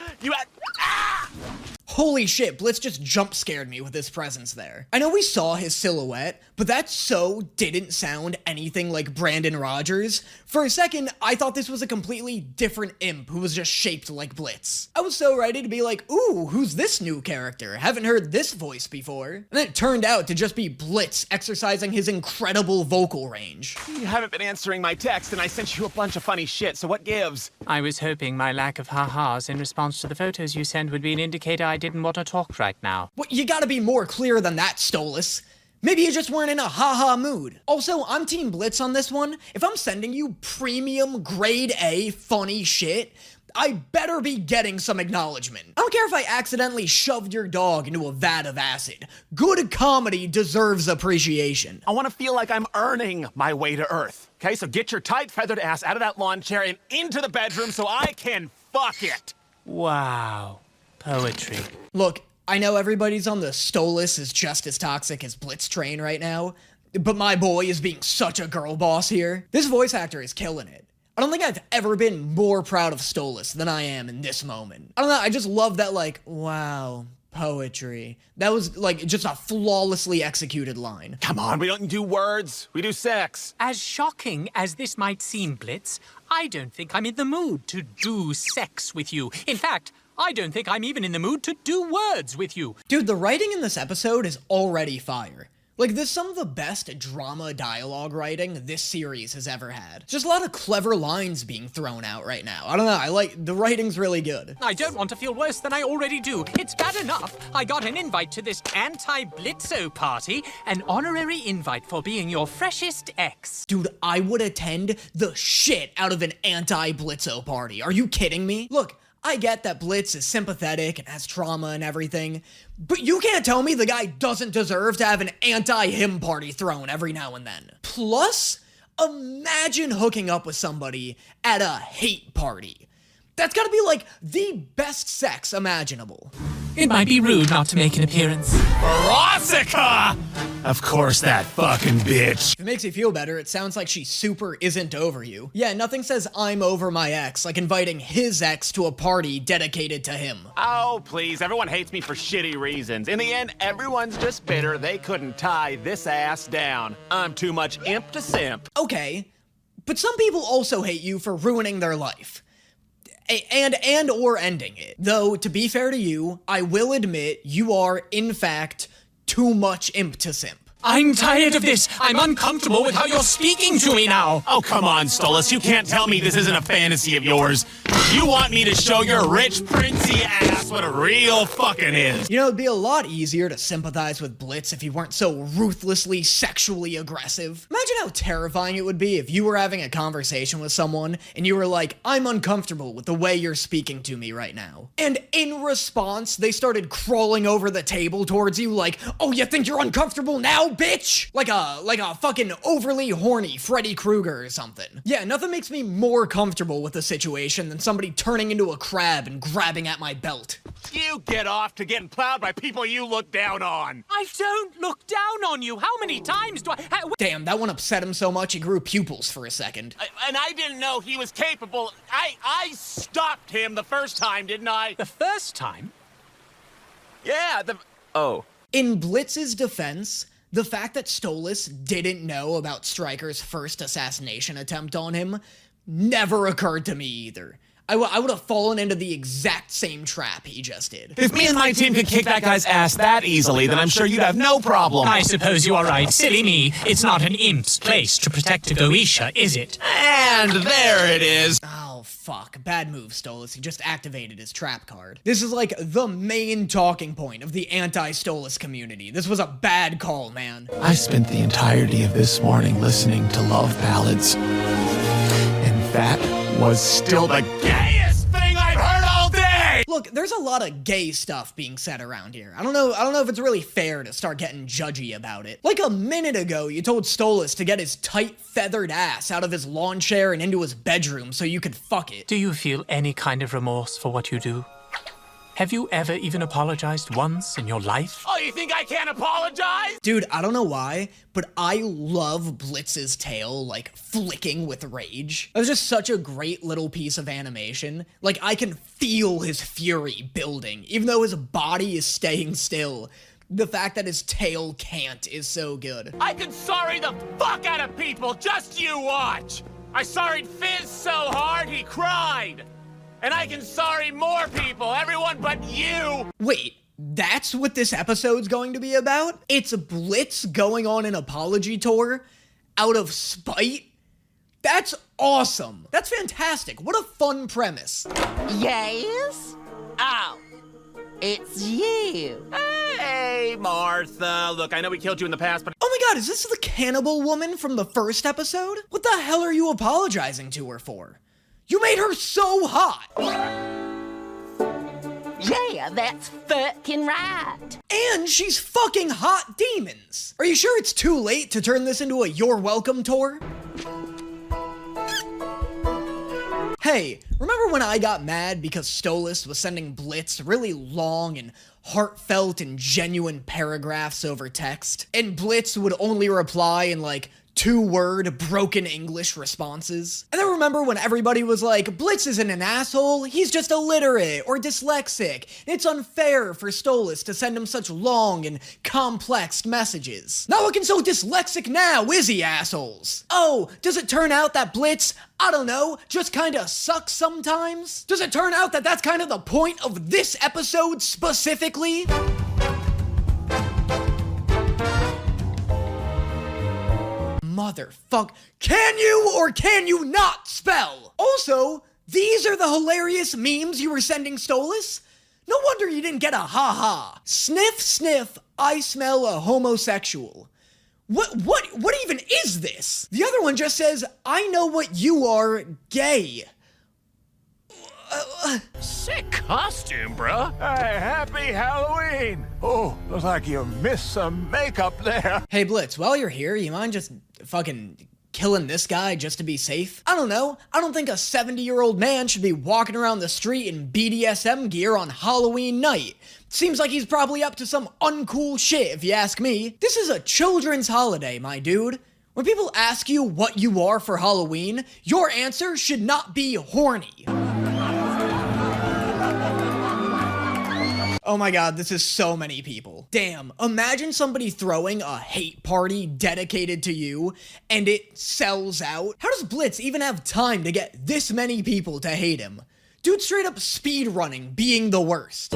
Holy shit, Blitz just jump scared me with his presence there. I know we saw his silhouette, but that so didn't sound anything like Brandon Rogers. For a second, I thought this was a completely different imp who was just shaped like Blitz. I was so ready to be like, ooh, who's this new character? Haven't heard this voice before. And then it turned out to just be Blitz exercising his incredible vocal range. You haven't been answering my text, and I sent you a bunch of funny shit, so what gives? I was hoping my lack of ha-has in response to the photos you sent would be an indicator I didn't want to talk right now. Well, you gotta be more clear than that, Stolas. Maybe you just weren't in a haha mood. Also, I'm Team Blitz on this one. If I'm sending you premium grade A funny shit, I better be getting some acknowledgement. I don't care if I accidentally shoved your dog into a vat of acid. Good comedy deserves appreciation. I want to feel like I'm earning my way to Earth. Okay, so get your tight feathered ass out of that lawn chair and into the bedroom so I can fuck it. Wow. Poetry. Look, I know everybody's on the Stolas is just as toxic as Blitz train right now, but my boy is being such a girl boss here. This voice actor is killing it. I don't think I've ever been more proud of Stolas than I am in this moment. I don't know, I just love that, like, wow, poetry. That was, like, just a flawlessly executed line. Come on, we don't do words, we do sex. As shocking as this might seem, Blitz, I don't think I'm in the mood to do sex with you. In fact, I don't think I'm even in the mood to do words with you. Dude, the writing in this episode is already fire. Like, this is some of the best drama dialogue writing this series has ever had. Just a lot of clever lines being thrown out right now. I don't know, the writing's really good. I don't want to feel worse than I already do. It's bad enough I got an invite to this anti-Blitzo party, an honorary invite for being your freshest ex. Dude, I would attend the shit out of an anti-Blitzo party. Are you kidding me? Look, I get that Blitz is sympathetic and has trauma and everything, but you can't tell me the guy doesn't deserve to have an anti-him party thrown every now and then. Plus, imagine hooking up with somebody at a hate party. That's gotta be like the best sex imaginable. It might be rude not to make an appearance. Veronica! Of course, that fucking bitch. If it makes you feel better, it sounds like she super isn't over you. Yeah, nothing says I'm over my ex like inviting his ex to a party dedicated to him. Oh, please, everyone hates me for shitty reasons. In the end, everyone's just bitter they couldn't tie this ass down. I'm too much imp to simp. Okay, but some people also hate you for ruining their life. And or ending it. Though, to be fair to you, I will admit you are, in fact, too much imp to simp. I'm tired of this. I'm uncomfortable with how you're speaking to me now. Oh, come on, Stolas. You can't tell me this isn't a fantasy of yours. You want me to show your rich, princey ass what a real fucking is. You know, it'd be a lot easier to sympathize with Blitz if he weren't so ruthlessly sexually aggressive. Imagine how terrifying it would be if you were having a conversation with someone and you were like, I'm uncomfortable with the way you're speaking to me right now. And in response, they started crawling over the table towards you like, oh, you think you're uncomfortable now, bitch? Like a fucking overly horny Freddy Krueger or something. Yeah, nothing makes me more comfortable with the situation than somebody turning into a crab and grabbing at my belt. You get off to getting plowed by people you look down on. I don't look down on you. How many times do I... Damn, that one upset him so much he grew pupils for a second. And I didn't know he was capable. I stopped him the first time, didn't I? The first time? Yeah, oh. In Blitz's defense, The fact that Stolas didn't know about Stryker's first assassination attempt on him never occurred to me either. I would have fallen into the exact same trap he just did. If me and my team could kick that guy's ass that easily, then I'm sure you'd have no problem. I suppose you are right. Silly me. It's not an imp's place to protect a Goetia, is it? And there it is. Oh, fuck. Bad move, Stolas. He just activated his trap card. This is like the main talking point of the anti-Stolas community. This was a bad call, man. I spent the entirety of this morning listening to love ballads. And that was still the gayest thing I've heard all day! Look, there's a lot of gay stuff being said around here. I don't know if it's really fair to start getting judgy about it. Like a minute ago, you told Stolas to get his tight, feathered ass out of his lawn chair and into his bedroom so you could fuck it. Do you feel any kind of remorse for what you do? Have you ever even apologized once in your life? Oh, you think I can't apologize? Dude, I don't know why, but I love Blitz's tail, like, flicking with rage. That was just such a great little piece of animation. Like, I can feel his fury building, even though his body is staying still. The fact that his tail can't is so good. I can sorry the fuck out of people, just you watch! I sorried Fizz so hard he cried! And I can sorry more people, everyone but you! Wait, that's what this episode's going to be about? It's Blitz going on an apology tour out of spite? That's awesome. That's fantastic. What a fun premise. Yes? Oh, it's you. Hey, Martha. Look, I know we killed you in the past, but... Oh my god, is this the cannibal woman from the first episode? What the hell are you apologizing to her for? You made her so hot! Yeah, that's fucking right. And she's fucking hot demons! Are you sure it's too late to turn this into a You're Welcome tour? Hey, remember when I got mad because Stolas was sending Blitz really long and heartfelt and genuine paragraphs over text? And Blitz would only reply in like 2-word broken English responses. And then remember when everybody was like, Blitz isn't an asshole, he's just illiterate or dyslexic. It's unfair for Stolas to send him such long and complex messages. Not looking so dyslexic now, is he, assholes? Oh, does it turn out that Blitz, I don't know, just kinda sucks sometimes? Does it turn out that that's kind of the point of this episode specifically? Motherfuck. Can you or can you not spell? Also, these are the hilarious memes you were sending Stolas? No wonder you didn't get a ha-ha. Sniff, sniff, I smell a homosexual. What even is this? The other one just says, I know what you are, gay. Sick costume, bruh. Hey, happy Halloween! Oh, looks like you missed some makeup there. Hey Blitz, while you're here, you mind just fucking killing this guy just to be safe? I don't know. I don't think a 70-year-old man should be walking around the street in BDSM gear on Halloween night. Seems like he's probably up to some uncool shit, if you ask me. This is a children's holiday, my dude. When people ask you what you are for Halloween, your answer should not be horny. Oh my god, this is so many people. Damn, imagine somebody throwing a hate party dedicated to you, and it sells out. How does Blitz even have time to get this many people to hate him? Dude straight up speedrunning, being the worst.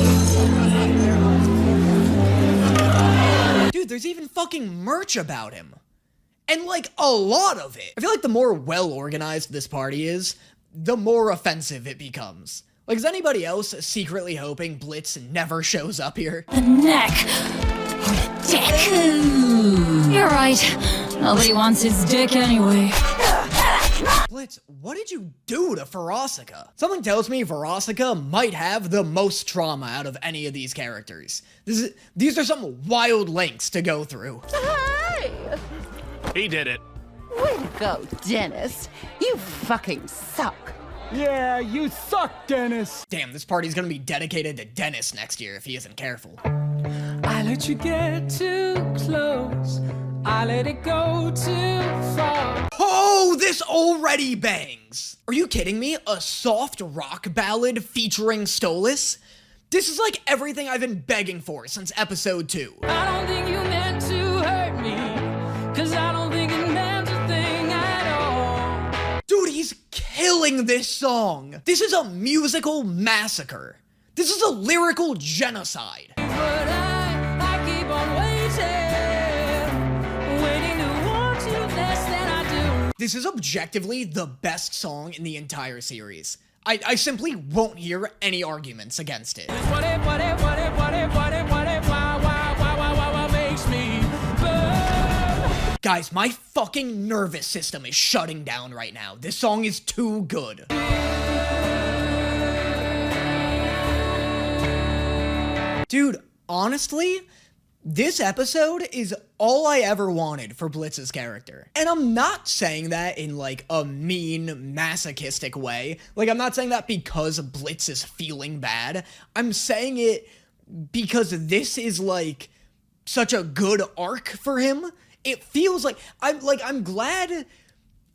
Dude, there's even fucking merch about him. And like, a lot of it. I feel like the more well-organized this party is, the more offensive it becomes. Like, is anybody else secretly hoping Blitz never shows up here? The neck. Or the dick. You're right. Nobody wants his dick anyway. Blitz, what did you do to Ferocica? Something tells me Ferocica might have the most trauma out of any of these characters. These are some wild lengths to go through. Hey! He did it. Way to go, Dennis. You fucking suck. Yeah, you suck, Dennis. Damn, this party's gonna be dedicated to Dennis next year if he isn't careful. I let you get too close. I let it go too far. Oh, this already bangs. Are you kidding me? A soft rock ballad featuring Stolas? This is like everything I've been begging for since episode 2. I don't think you meant to hurt me. writing this song. This is a musical massacre. This is a lyrical genocide. But I keep on waiting to want you less than I do. This is objectively the best song in the entire series. I simply won't hear any arguments against it. What makes me burn? Guys, my fucking nervous system is shutting down right now. This song is too good. Dude, honestly, this episode is all I ever wanted for Blitz's character. And I'm not saying that in like a mean, masochistic way. Like, I'm not saying that because Blitz is feeling bad. I'm saying it because this is like such a good arc for him. It feels like I'm glad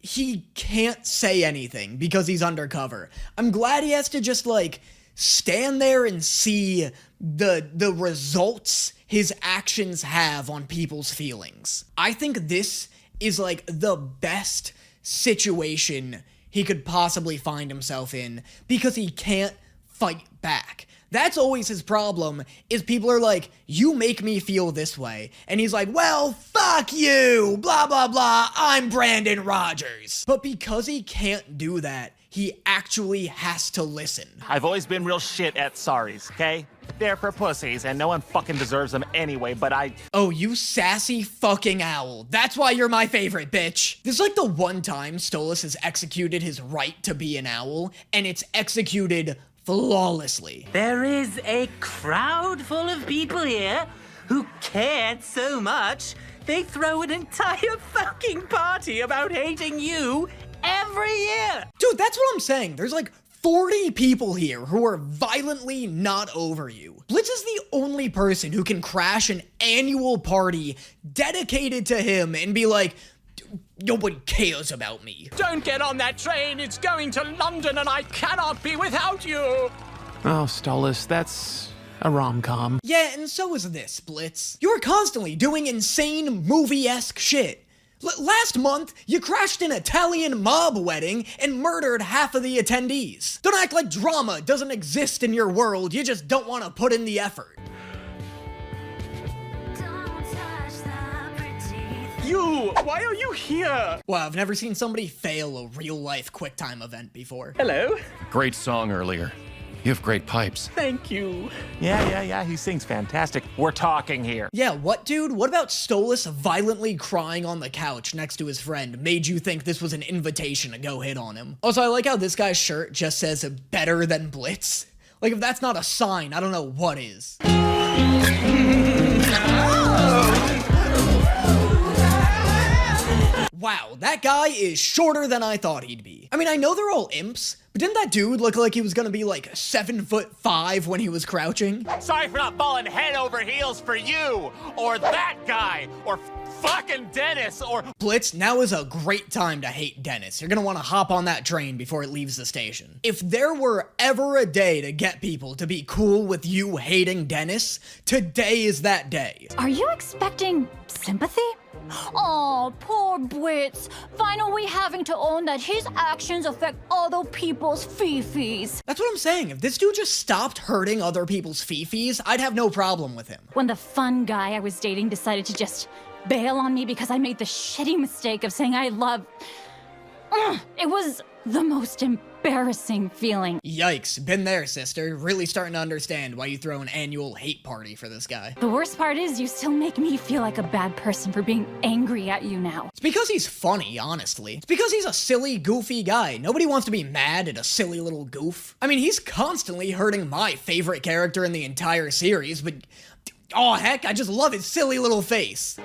he can't say anything because he's undercover. I'm glad he has to just like stand there and see the results his actions have on people's feelings. I think this is like the best situation he could possibly find himself in because he can't fight back. That's always his problem, is people are like, you make me feel this way. And he's like, well, fuck you, blah, blah, blah, I'm Brandon Rogers. But because he can't do that, he actually has to listen. I've always been real shit at sorries, okay? They're for pussies, and no one fucking deserves them anyway, but I... Oh, you sassy fucking owl. That's why you're my favorite, bitch. This is like the one time Stolas has executed his right to be an owl, and it's executed flawlessly. There is a crowd full of people here who cared so much, they throw an entire fucking party about hating you every year. Dude, that's what I'm saying. There's like 40 people here who are violently not over you. Blitz is the only person who can crash an annual party dedicated to him and be like, nobody cares about me. Don't get on that train. It's going to London and I cannot be without you. Oh, Stolas, that's a rom-com. Yeah, and so is this, Blitz. You're constantly doing insane movie-esque shit. Last month, you crashed an Italian mob wedding and murdered half of the attendees. Don't act like drama doesn't exist in your world, you just don't want to put in the effort. You! Why are you here? Wow, I've never seen somebody fail a real-life QuickTime event before. Hello? Great song earlier. You have great pipes. Thank you. Yeah, he sings fantastic. We're talking here. Yeah, what, dude? What about Stolas violently crying on the couch next to his friend made you think this was an invitation to go hit on him? Also, I like how this guy's shirt just says better than Blitz. Like, if that's not a sign, I don't know what is. Wow, that guy is shorter than I thought he'd be. I mean, I know they're all imps, but didn't that dude look like he was gonna be like 7'5" when he was crouching? Sorry for not falling head over heels for you, or that guy, or fucking Dennis, or... Blitz, now is a great time to hate Dennis. You're gonna wanna hop on that train before it leaves the station. If there were ever a day to get people to be cool with you hating Dennis, today is that day. Are you expecting sympathy? Oh, poor Blitz. Finally having to own that his actions affect other people's fifis. That's what I'm saying. If this dude just stopped hurting other people's fifis, I'd have no problem with him. When the fun guy I was dating decided to just bail on me because I made the shitty mistake of saying I love... It was the most embarrassing feeling. Yikes, been there, sister. Really starting to understand why you throw an annual hate party for this guy. The worst part is you still make me feel like a bad person for being angry at you now. It's because he's funny, honestly. It's because he's a silly, goofy guy. Nobody wants to be mad at a silly little goof. I mean, he's constantly hurting my favorite character in the entire series, but... oh, heck, I just love his silly little face.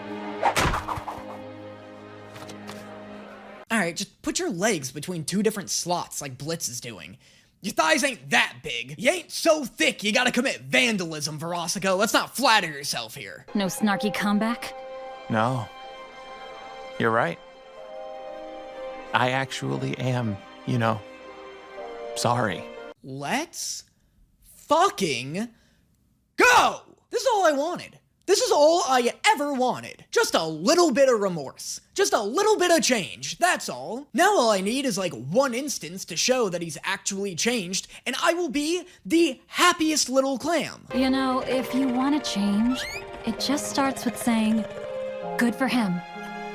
Alright, just put your legs between two different slots like Blitz is doing. Your thighs ain't that big. You ain't so thick you gotta commit vandalism, Verosico. Let's not flatter yourself here. No snarky comeback? No. You're right. I actually am, sorry. Let's fucking go! This is all I wanted. This is all I ever wanted. Just a little bit of remorse. Just a little bit of change, that's all. Now all I need is like one instance to show that he's actually changed, and I will be the happiest little clam. You know, if you want to change, it just starts with saying, good for him.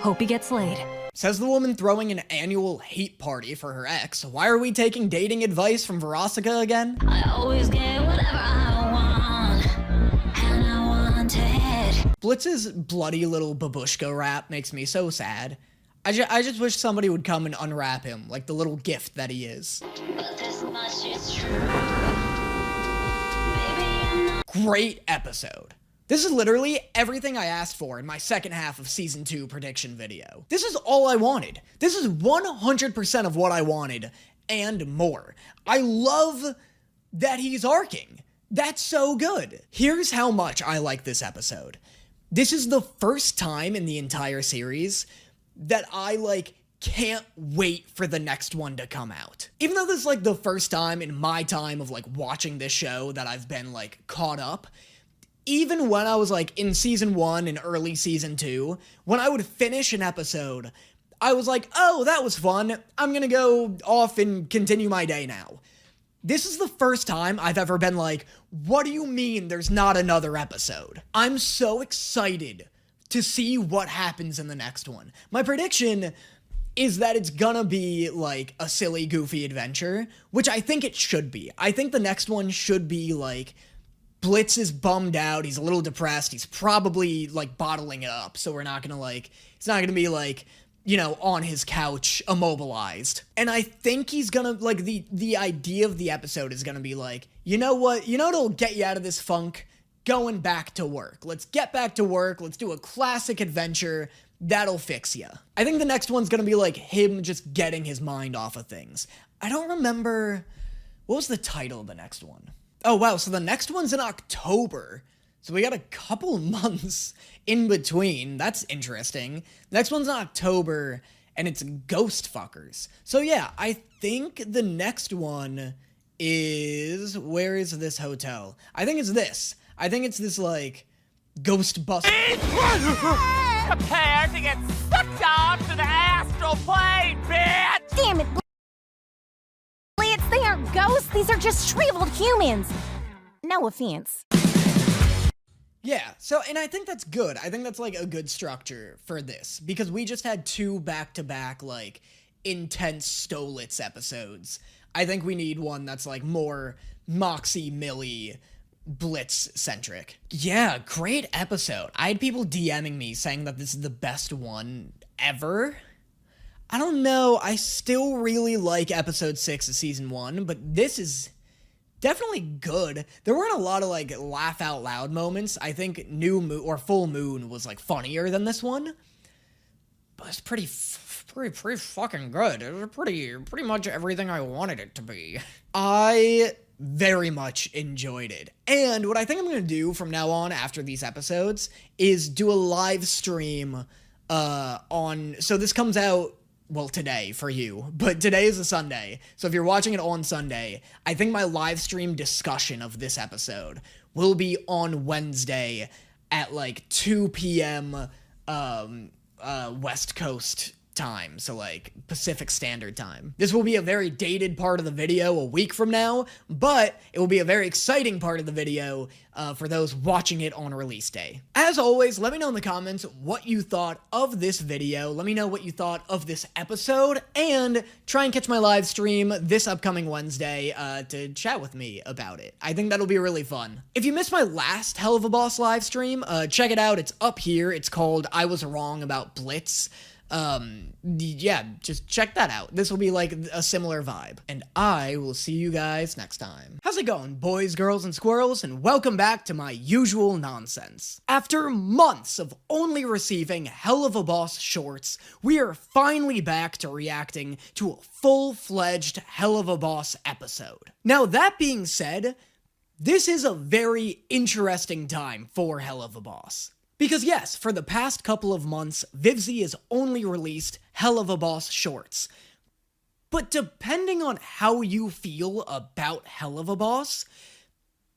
Hope he gets laid. Says the woman throwing an annual hate party for her ex. Why are we taking dating advice from Verosika again? I always get whatever I want, and I want it. Blitz's bloody little babushka rap makes me so sad. I just wish somebody would come and unwrap him, like the little gift that he is. But this much is true. Great episode. This is literally everything I asked for in my second half of Season 2 prediction video. This is all I wanted. This is 100% of what I wanted, and more. I love that he's arcing. That's so good. Here's how much I like this episode. This is the first time in the entire series that I, can't wait for the next one to come out. Even though this is, the first time in my time of, watching this show that I've been, caught up, even when I was, in Season 1 and early Season 2, when I would finish an episode, I was like, oh, that was fun. I'm gonna go off and continue my day now. This is the first time I've ever been like, what do you mean there's not another episode? I'm so excited to see what happens in the next one. My prediction is that it's gonna be, a silly, goofy adventure, which I think it should be. I think the next one should be, Blitz is bummed out, he's a little depressed, he's probably, bottling it up, so we're not gonna, it's not gonna be, on his couch, immobilized. And I think he's gonna, the idea of the episode is gonna be you know what? You know what'll get you out of this funk? Going back to work. Let's get back to work, let's do a classic adventure, that'll fix ya. I think the next one's gonna be, him just getting his mind off of things. I don't remember, what was the title of the next one? Oh, wow, so the next one's in October. So we got a couple months in between. That's interesting. Next one's in October, and it's Ghost Fuckers. So yeah, I think the next one is... Where is this hotel? I think it's this. I think it's this, Ghostbusters. Prepare to get sucked off to the astral plane, bitch! Damn it, Blitz, they aren't ghosts. These are just shriveled humans. No offense. Yeah, so, and I think that's good. I think that's, a good structure for this, because we just had two back-to-back, intense Stolitz episodes. I think we need one that's, more Moxxie, Millie, Blitz-centric. Yeah, great episode. I had people DMing me saying that this is the best one ever. I don't know, I still really like episode 6 of season 1, but this is definitely good. There weren't a lot of, laugh out loud moments. I think New Moon, or Full Moon, was, funnier than this one. But it's pretty fucking good. It was pretty much everything I wanted it to be. I very much enjoyed it. And what I think I'm gonna do from now on after these episodes is do a live stream, so this comes out, well, today for you, but today is a Sunday, so if you're watching it on Sunday, I think my live stream discussion of this episode will be on Wednesday at 2 p.m. West Coast time, so Pacific Standard Time. This will be a very dated part of the video a week from now, but it will be a very exciting part of the video for those watching it on release day. As always, let me know in the comments what you thought of this video, let me know what you thought of this episode, and try and catch my live stream this upcoming Wednesday to chat with me about it. I think that'll be really fun. If you missed my last Helluva Boss live stream, check it out, it's up here, it's called I Was Wrong About Blitz. Yeah, just check that out. This will be a similar vibe. And I will see you guys next time. How's it going, boys, girls, and squirrels? And welcome back to my usual nonsense. After months of only receiving Helluva Boss shorts, we are finally back to reacting to a full-fledged Helluva Boss episode. Now, that being said, this is a very interesting time for Helluva Boss. Because yes, for the past couple of months, Fizzy has only released Helluva Boss shorts. But depending on how you feel about Helluva Boss,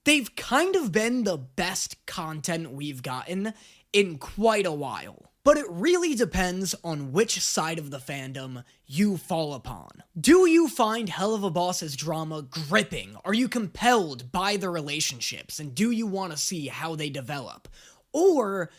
they've kind of been the best content we've gotten in quite a while. But it really depends on which side of the fandom you fall upon. Do you find Helluva Boss's drama gripping? Are you compelled by the relationships, and do you want to see how they develop? Or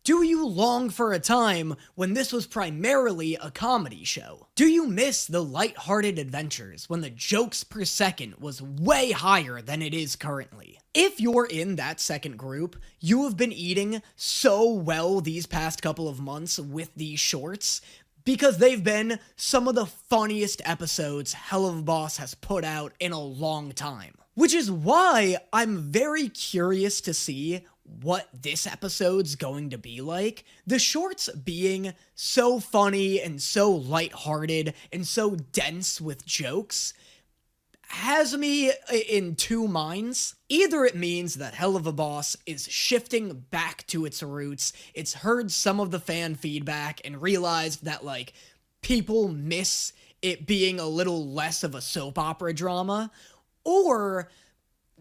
do you long for a time when this was primarily a comedy show? Do you miss the lighthearted adventures when the jokes per second was way higher than it is currently? If you're in that second group, you have been eating so well these past couple of months with these shorts because they've been some of the funniest episodes Helluva Boss has put out in a long time. Which is why I'm very curious to see what this episode's going to be like. The shorts being so funny and so lighthearted and so dense with jokes has me in two minds. Either it means that Helluva Boss is shifting back to its roots, it's heard some of the fan feedback and realized that, like, people miss it being a little less of a soap opera drama, or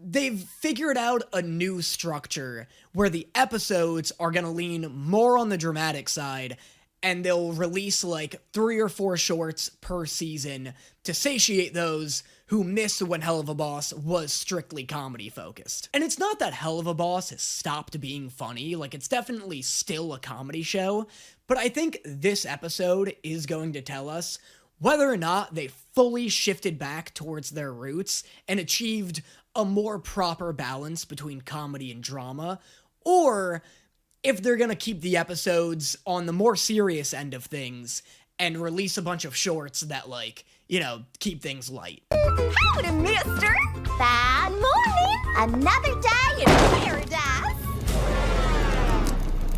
they've figured out a new structure where the episodes are gonna lean more on the dramatic side, and they'll release like 3 or 4 shorts per season to satiate those who miss when Helluva Boss was strictly comedy focused. And it's not that Helluva Boss has stopped being funny, like it's definitely still a comedy show, but I think this episode is going to tell us whether or not they fully shifted back towards their roots and achieved a more proper balance between comedy and drama, or if they're gonna keep the episodes on the more serious end of things and release a bunch of shorts that, like, you know, keep things light. Howdy, mister! Fine morning! Another day in paradise!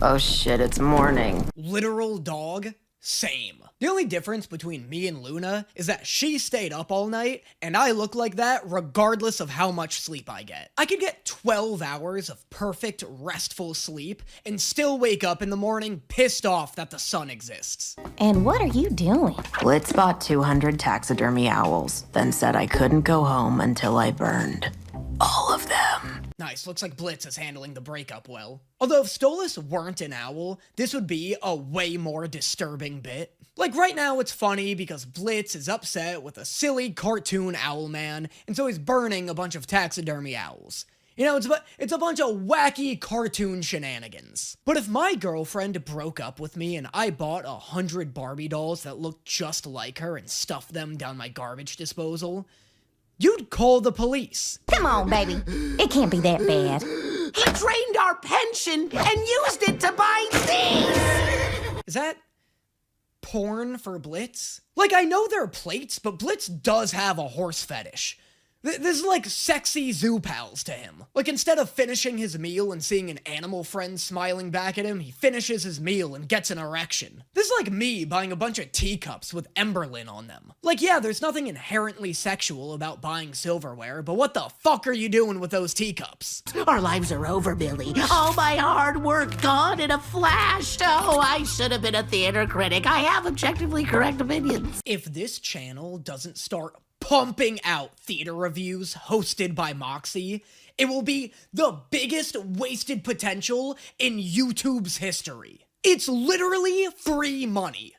Oh shit, it's morning. Literal dog? Same. The only difference between me and Luna is that she stayed up all night, and I look like that regardless of how much sleep I get. I could get 12 hours of perfect, restful sleep and still wake up in the morning pissed off that the sun exists. And what are you doing? Blitz bought 200 taxidermy owls, then said I couldn't go home until I burned all of them. Nice, looks like Blitz is handling the breakup well. Although if Stolas weren't an owl, this would be a way more disturbing bit. Like right now it's funny because Blitz is upset with a silly cartoon owl man, and so he's burning a bunch of taxidermy owls. You know, it's a bunch of wacky cartoon shenanigans. But if my girlfriend broke up with me and I bought 100 Barbie dolls that looked just like her and stuffed them down my garbage disposal, you'd call the police. Come on, baby. It can't be that bad. He drained our pension and used it to buy these! Is that porn for Blitz? Like, I know they're plates, but Blitz does have a horse fetish. This is like sexy zoo pals to him. Like, instead of finishing his meal and seeing an animal friend smiling back at him, he finishes his meal and gets an erection. This is like me buying a bunch of teacups with Emberlin on them. Like, yeah, there's nothing inherently sexual about buying silverware, but what the fuck are you doing with those teacups? Our lives are over, Billy. All my hard work gone in a flash. Oh, I should have been a theater critic. I have objectively correct opinions. If this channel doesn't start pumping out theater reviews hosted by Moxxie, it will be the biggest wasted potential in YouTube's history. It's literally free money.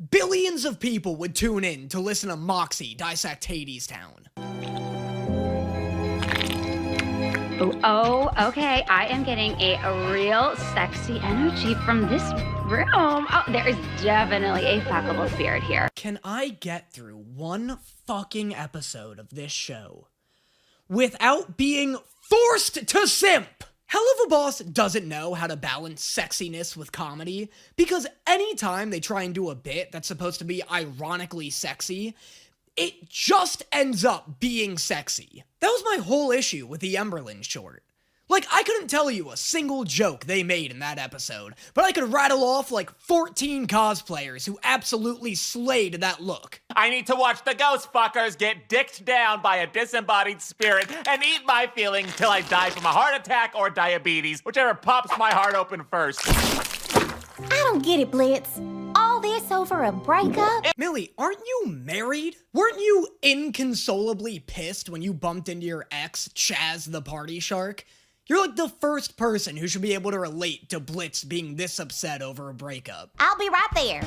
Billions of people would tune in to listen to Moxxie dissect Hades Town. Oh, okay. I am getting a real sexy energy from this room. Oh, there is definitely a fuckable spirit here. Can I get through one fucking episode of this show without being forced to simp? Helluva Boss doesn't know how to balance sexiness with comedy, because anytime they try and do a bit that's supposed to be ironically sexy, it just ends up being sexy. That was my whole issue with the Emberlin short. Like, I couldn't tell you a single joke they made in that episode, but I could rattle off like 14 cosplayers who absolutely slayed that look. I need to watch the ghost fuckers get dicked down by a disembodied spirit and eat my feelings till I die from a heart attack or diabetes, whichever pops my heart open first. I don't get it, Blitz. All this this over a breakup? Millie, aren't you married? Weren't you inconsolably pissed when you bumped into your ex, Chaz the Party Shark? You're like the first person who should be able to relate to Blitz being this upset over a breakup. I'll be right there.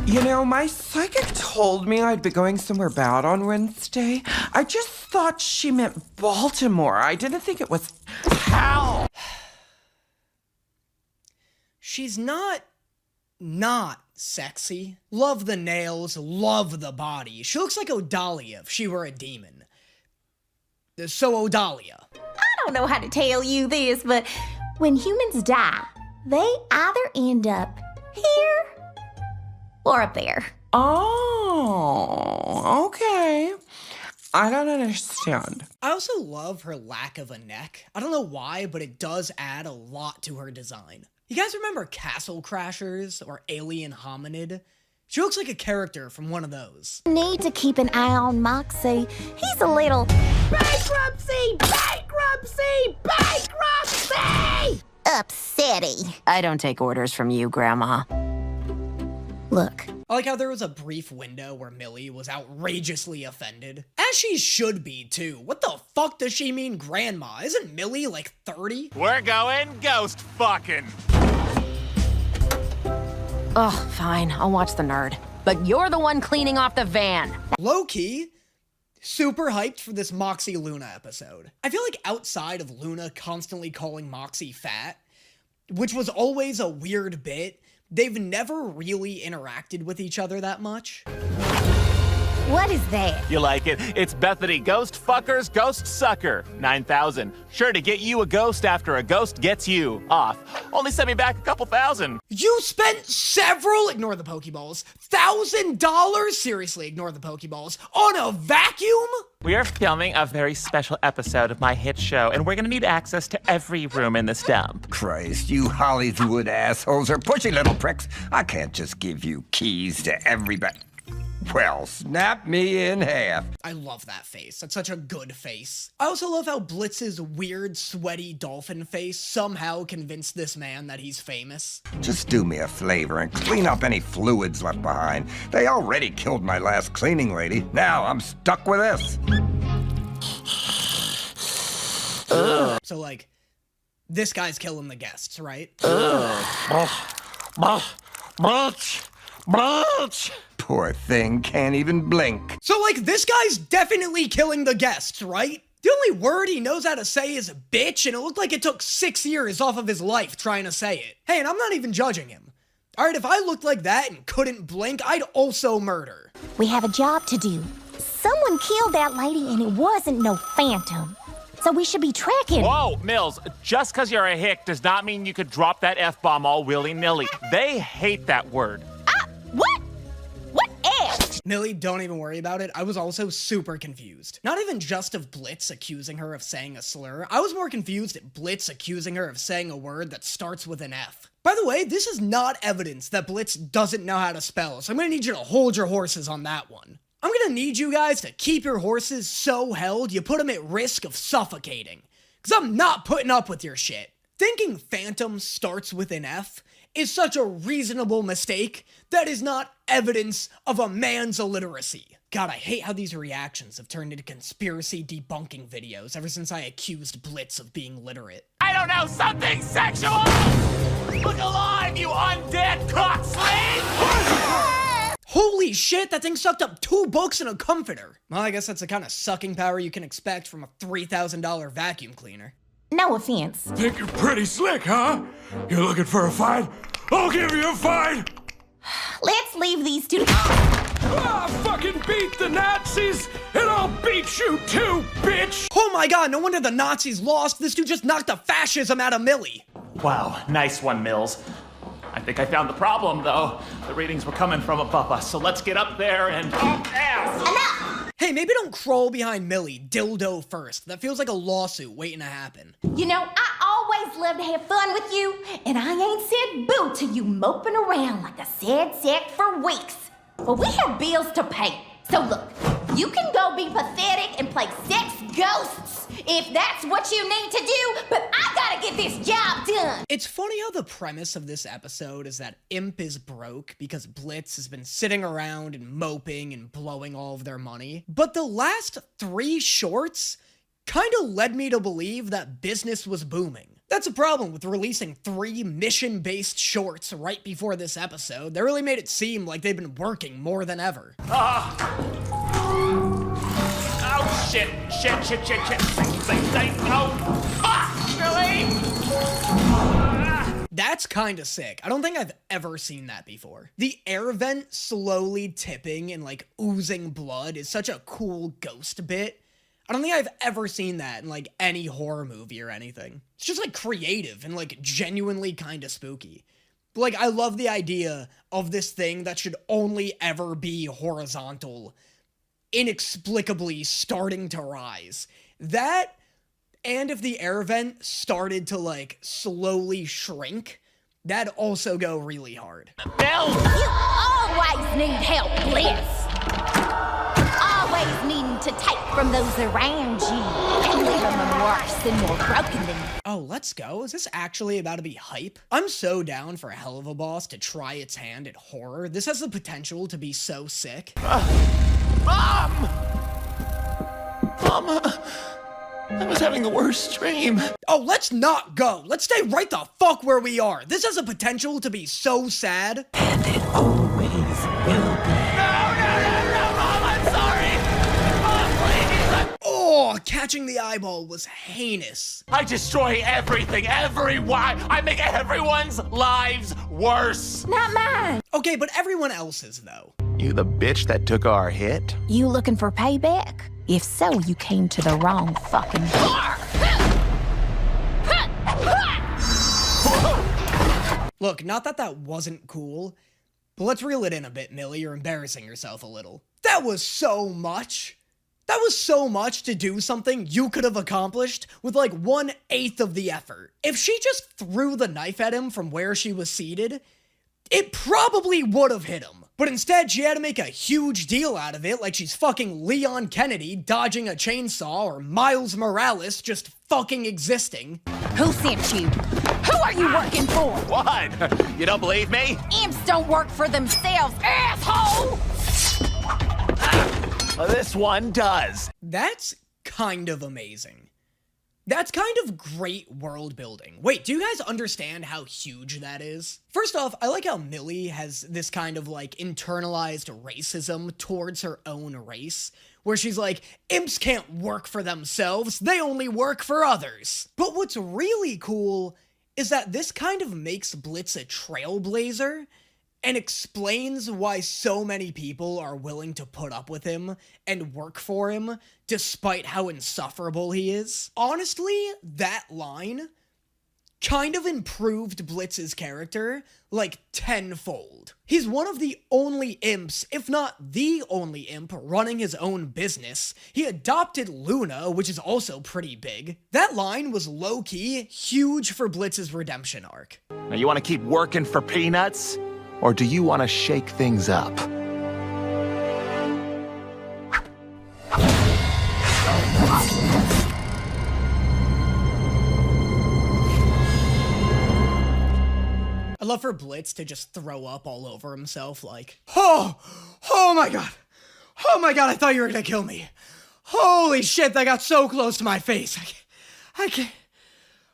You know, my psychic told me I'd be going somewhere bad on Wednesday. I just thought she meant Baltimore. I didn't think it was hell. She's not sexy. Love the nails, love the body. She looks like Odalia if she were a demon. So Odalia. I don't know how to tell you this, but when humans die, they either end up here or up there. Oh, okay. I don't understand. I also love her lack of a neck. I don't know why, but it does add a lot to her design. You guys remember Castle Crashers or Alien Hominid? She looks like a character from one of those. Need to keep an eye on Moxxie. He's a little bankruptcy, upsetty. I don't take orders from you, Grandma. Look. I like how there was a brief window where Millie was outrageously offended. As she should be, too. What the fuck does she mean, Grandma? Isn't Millie, like, 30? We're going ghost fucking. Ugh, fine. I'll watch the nerd. But you're the one cleaning off the van. Low-key, super hyped for this Moxxie Luna episode. I feel like outside of Luna constantly calling Moxxie fat, which was always a weird bit, they've never really interacted with each other that much. What is that? You like it? It's Bethany Ghost Fucker's Ghost Sucker. 9,000. Sure to get you a ghost after a ghost gets you. Off. Only sent me back a couple thousand. You spent several, ignore the Pokeballs, $1,000, seriously, ignore the Pokeballs, on a vacuum? We are filming a very special episode of my hit show, and we're gonna need access to every room in this dump. Christ, you Hollywood assholes are pushy little pricks. I can't just give you keys to everybody. Well, snap me in half. I love that face. That's such a good face. I also love how Blitz's weird, sweaty dolphin face somehow convinced this man that he's famous. Just do me a favor and clean up any fluids left behind. They already killed my last cleaning lady. Now I'm stuck with this. So, like, this guy's killing the guests, right? Poor thing can't even blink. So, like, this guy's definitely killing the guests, right? The only word he knows how to say is bitch, and it looked like it took 6 years off of his life trying to say it. Hey, and I'm not even judging him. Alright, if I looked like that and couldn't blink, I'd also murder. We have a job to do. Someone killed that lady and it wasn't no phantom. So we should be tracking. Whoa, Mills, just because you're a hick does not mean you could drop that F-bomb all willy-nilly. They hate that word. What? What F? Millie, don't even worry about it. I was also super confused. Not even just of Blitz accusing her of saying a slur. I was more confused at Blitz accusing her of saying a word that starts with an F. By the way, this is not evidence that Blitz doesn't know how to spell, so I'm gonna need you to hold your horses on that one. I'm gonna need you guys to keep your horses so held you put them at risk of suffocating. Because I'm not putting up with your shit. Thinking Phantom starts with an F is such a reasonable mistake that is not evidence of a man's illiteracy. God, I hate how these reactions have turned into conspiracy debunking videos ever since I accused Blitz of being literate. I don't know, something sexual! Look alive, you undead cockslave! Holy shit, that thing sucked up 2 books and a comforter. Well, I guess that's the kind of sucking power you can expect from a $3,000 vacuum cleaner. No offense. Think you're pretty slick, huh? You're looking for a fight? I'll give you a fight! Let's leave these two. I'll fucking beat the Nazis, and I'll beat you too, bitch! Oh my god, no wonder the Nazis lost. This dude just knocked the fascism out of Millie. Wow, nice one, Mills. I think I found the problem, though. The readings were coming from above us, so let's get up there and... Enough! Hey, maybe don't crawl behind Millie, dildo first. That feels like a lawsuit waiting to happen. You know, I always love to have fun with you, and I ain't said boo to you moping around like a sad sack for weeks. But we have bills to pay. So look, You can go be pathetic and play sex ghosts if that's what you need to do, but I gotta get this job done. It's funny how the premise of this episode is that Imp is broke because Blitz has been sitting around and moping and blowing all of their money. But the last 3 shorts kinda led me to believe that business was booming. That's a problem with releasing 3 mission-based shorts right before this episode. They really made it seem like they've been working more than ever. Oh, shit. Oh, fuck, Millie! That's kinda sick. I don't think I've ever seen that before. The air vent slowly tipping and like oozing blood is such a cool ghost bit. I don't think I've ever seen that in like any horror movie or anything. It's just like creative and like genuinely kinda spooky. But like I love the idea of this thing that should only ever be horizontal inexplicably starting to rise. That, and if the air vent started to like slowly shrink, that'd also go really hard. Bill! You always need help, Blitz. Always needing to take from those around you and leave them worse and more broken than you. Oh, let's go. Is this actually about to be hype? I'm so down for Helluva Boss to try its hand at horror. This has the potential to be so sick. Mom! Mama! I was having the worst dream. Oh, let's not go. Let's stay right the fuck where we are. This has a potential to be so sad. And it always will be. Mom, I'm sorry! Mom, please! Oh, catching the eyeball was heinous. I destroy everything, everyone! I make everyone's lives worse! Not mine. Okay, but everyone else's, though. You the bitch that took our hit? You looking for payback? If so, you came to the wrong fucking bar. Look, not that that wasn't cool, but let's reel it in a bit, Millie. You're embarrassing yourself a little. That was so much. That was so much to do something you could have accomplished with like 1/8 of the effort. If she just threw the knife at him from where she was seated, it probably would have hit him. But instead, she had to make a huge deal out of it like she's fucking Leon Kennedy dodging a chainsaw or Miles Morales just fucking existing. Who sent you? Who are you working for? What? You don't believe me? Imps don't work for themselves, asshole! This one does. That's kind of amazing. That's kind of great world building. Wait, do you guys understand how huge that is? First off, I like how Millie has this kind of like internalized racism towards her own race, where she's like, imps can't work for themselves, they only work for others. But what's really cool is that this kind of makes Blitz a trailblazer and explains why so many people are willing to put up with him and work for him despite how insufferable he is. Honestly, that line kind of improved Blitz's character like tenfold. He's one of the only imps, if not the only imp, running his own business. He adopted Luna, which is also pretty big. That line was low-key huge for Blitz's redemption arc. Now you want to keep working for peanuts? Or do you want to shake things up? I love for Blitz to just throw up all over himself like, oh my god, I thought you were gonna kill me. Holy shit, that got so close to my face. I can't.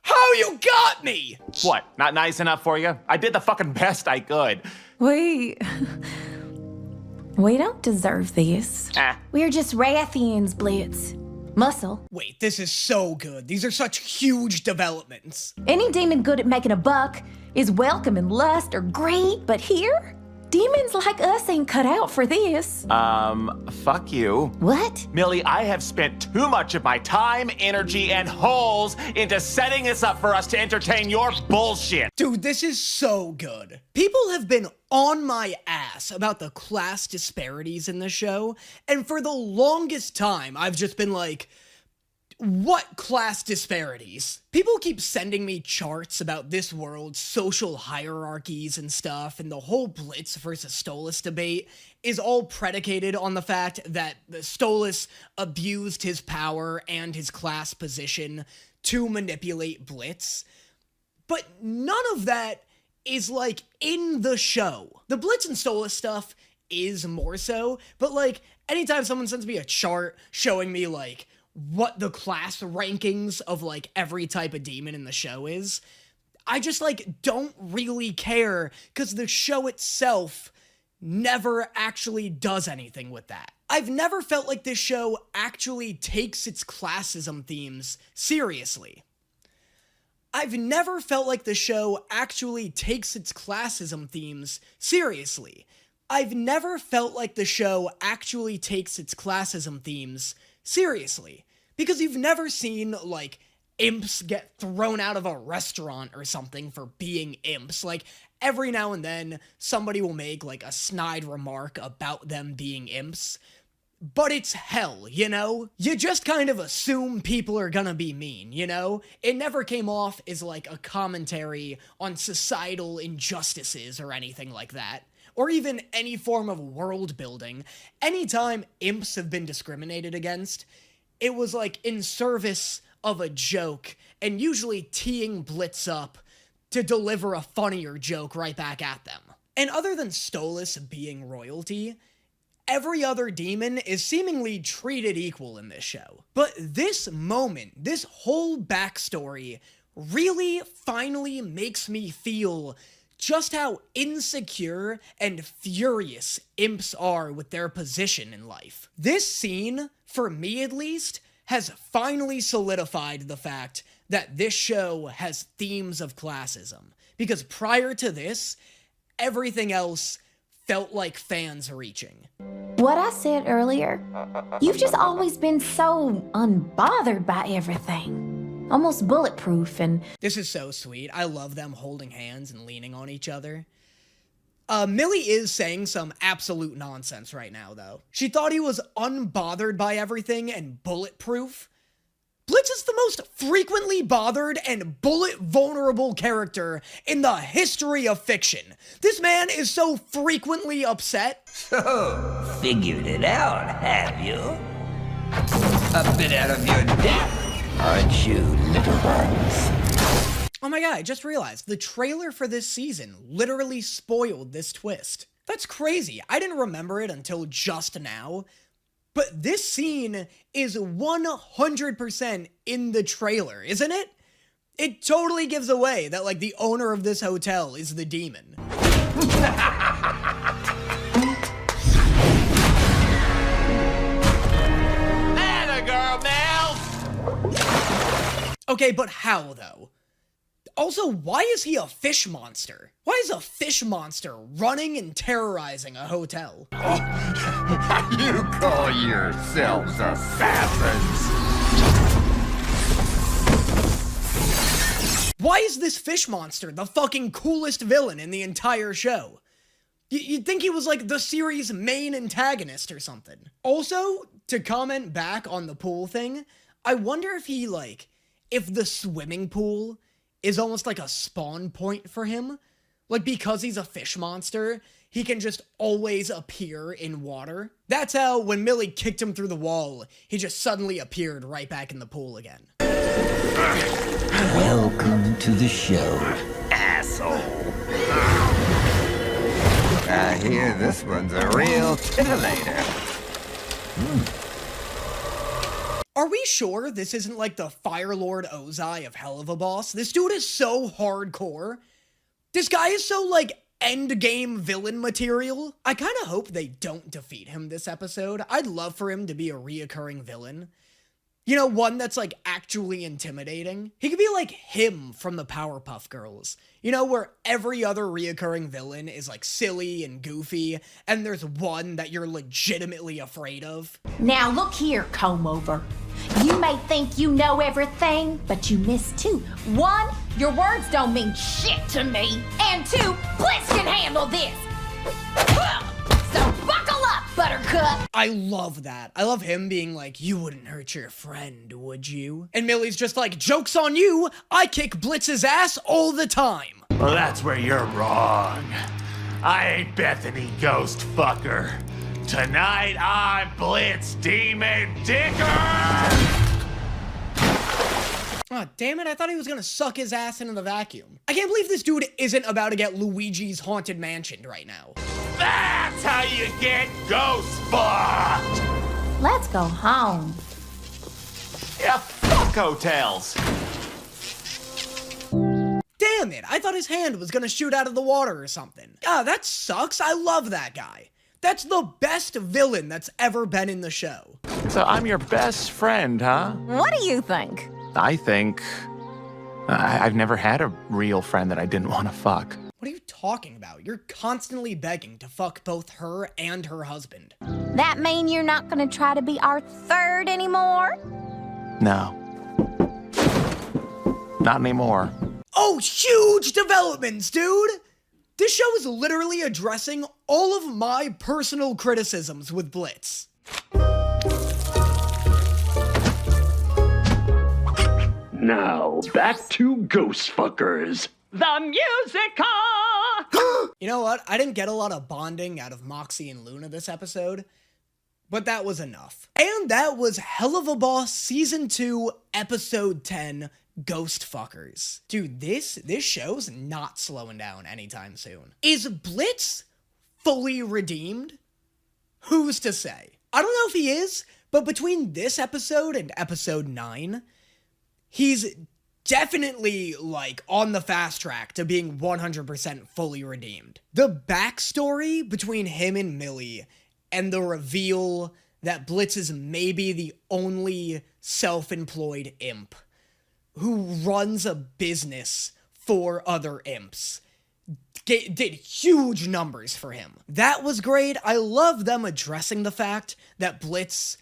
How you got me? What, not nice enough for you? I did the fucking best I could. We don't deserve this. We're just Rathians, Blitz. Muscle. Wait, this is so good. These are such huge developments. Any demon good at making a buck is welcome in lust or greed, but here, demons like us ain't cut out for this. Fuck you. What? Millie, I have spent too much of my time, energy, and holes into setting this up for us to entertain your bullshit. Dude, this is so good. People have been on my ass about the class disparities in the show, and for the longest time, I've just been like, what class disparities? People keep sending me charts about this world's social hierarchies and stuff, and the whole Blitz versus Stolas debate is all predicated on the fact that Stolas abused his power and his class position to manipulate Blitz. But none of that is, like, in the show. The Blitz and Stolas stuff is more so, but, like, anytime someone sends me a chart showing me, like, what the class rankings of, like, every type of demon in the show is, I just, like, don't really care, because the show itself never actually does anything with that. I've never felt like this show actually takes its classism themes seriously. I've never felt like the show actually takes its classism themes seriously. I've never felt like the show actually takes its classism themes seriously. Because you've never seen, like, imps get thrown out of a restaurant or something for being imps. Like, every now and then, somebody will make, like, a snide remark about them being imps. But it's hell, you know? You just kind of assume people are gonna be mean, you know? It never came off as, like, a commentary on societal injustices or anything like that. Or even any form of world building. Anytime imps have been discriminated against, it was, like, in service of a joke, and usually teeing Blitz up to deliver a funnier joke right back at them. And other than Stolas being royalty, every other demon is seemingly treated equal in this show. But this moment, this whole backstory, really finally makes me feel just how insecure and furious imps are with their position in life. This scene, for me at least, has finally solidified the fact that this show has themes of classism. Because prior to this, everything else felt like fans reaching. What I said earlier, you've just always been so unbothered by everything. Almost bulletproof and... This is so sweet. I love them holding hands and leaning on each other. Millie is saying some absolute nonsense right now, though. She thought he was unbothered by everything and bulletproof. Blitz is the most frequently bothered and bullet-vulnerable character in the history of fiction. This man is so frequently upset. So, figured it out, have you? A bit out of your depth, aren't you, little ones? Oh my god, I just realized, the trailer for this season literally spoiled this twist. That's crazy. I didn't remember it until just now. But this scene is 100% in the trailer, isn't it? It totally gives away that, like, the owner of this hotel is the demon. Atta girl, Mel! Okay, but how, though? Also, why is he a fish monster? Why is a fish monster running and terrorizing a hotel? You call yourselves assassins? Why is this fish monster the fucking coolest villain in the entire show? You'd think he was, like, the series' main antagonist or something. Also, to comment back on the pool thing, I wonder if he, like, if the swimming pool is almost like a spawn point for him. Like, because he's a fish monster, he can just always appear in water. That's how, when Millie kicked him through the wall, he just suddenly appeared right back in the pool again. Welcome to the show, asshole. I hear this one's a real titillator. Are we sure this isn't like the Fire Lord Ozai of Helluva Boss? This dude is so hardcore. This guy is so, like, endgame villain material. I kind of hope they don't defeat him this episode. I'd love for him to be a reoccurring villain. You know, one that's, like, actually intimidating. He could be like him from the Powerpuff Girls. You know, where every other reoccurring villain is, like, silly and goofy, and there's one that you're legitimately afraid of. Now look here, comb-over. You may think you know everything, but you miss two. One, your words don't mean shit to me. And two, Blitz can handle this. So buckle up, Buttercup. I love that. I love him being like, you wouldn't hurt your friend, would you? And Millie's just like, joke's on you, I kick Blitz's ass all the time. Well, that's where you're wrong. I ain't Bethany, ghost fucker. Tonight I'm Blitz Demon Dicker! Oh, damn it, I thought he was gonna suck his ass into the vacuum. I can't believe this dude isn't about to get Luigi's Haunted Mansion right now. That's how you get ghost fucked! Let's go home. Yeah, fuck hotels. Damn it, I thought his hand was gonna shoot out of the water or something. Ah, that sucks, I love that guy. That's the best villain that's ever been in the show. So I'm your best friend, huh? What do you think? I think I've never had a real friend that I didn't want to fuck. What are you talking about? You're constantly begging to fuck both her and her husband. That mean you're not gonna try to be our third anymore? No. Not anymore. Oh, huge developments, dude! This show is literally addressing all of my personal criticisms with Blitz. Now, back to Ghost Fuckers. The musical! You know what? I didn't get a lot of bonding out of Moxxie and Luna this episode, but that was enough. And that was Helluva Boss Season 2, Episode 10, Ghost Fuckers. Dude, this show's not slowing down anytime soon. Is Blitz fully redeemed? Who's to say? I don't know if he is, but between this episode and Episode 9, he's definitely, like, on the fast track to being 100% fully redeemed. The backstory between him and Millie and the reveal that Blitz is maybe the only self-employed imp who runs a business for other imps did huge numbers for him. That was great. I love them addressing the fact that Blitz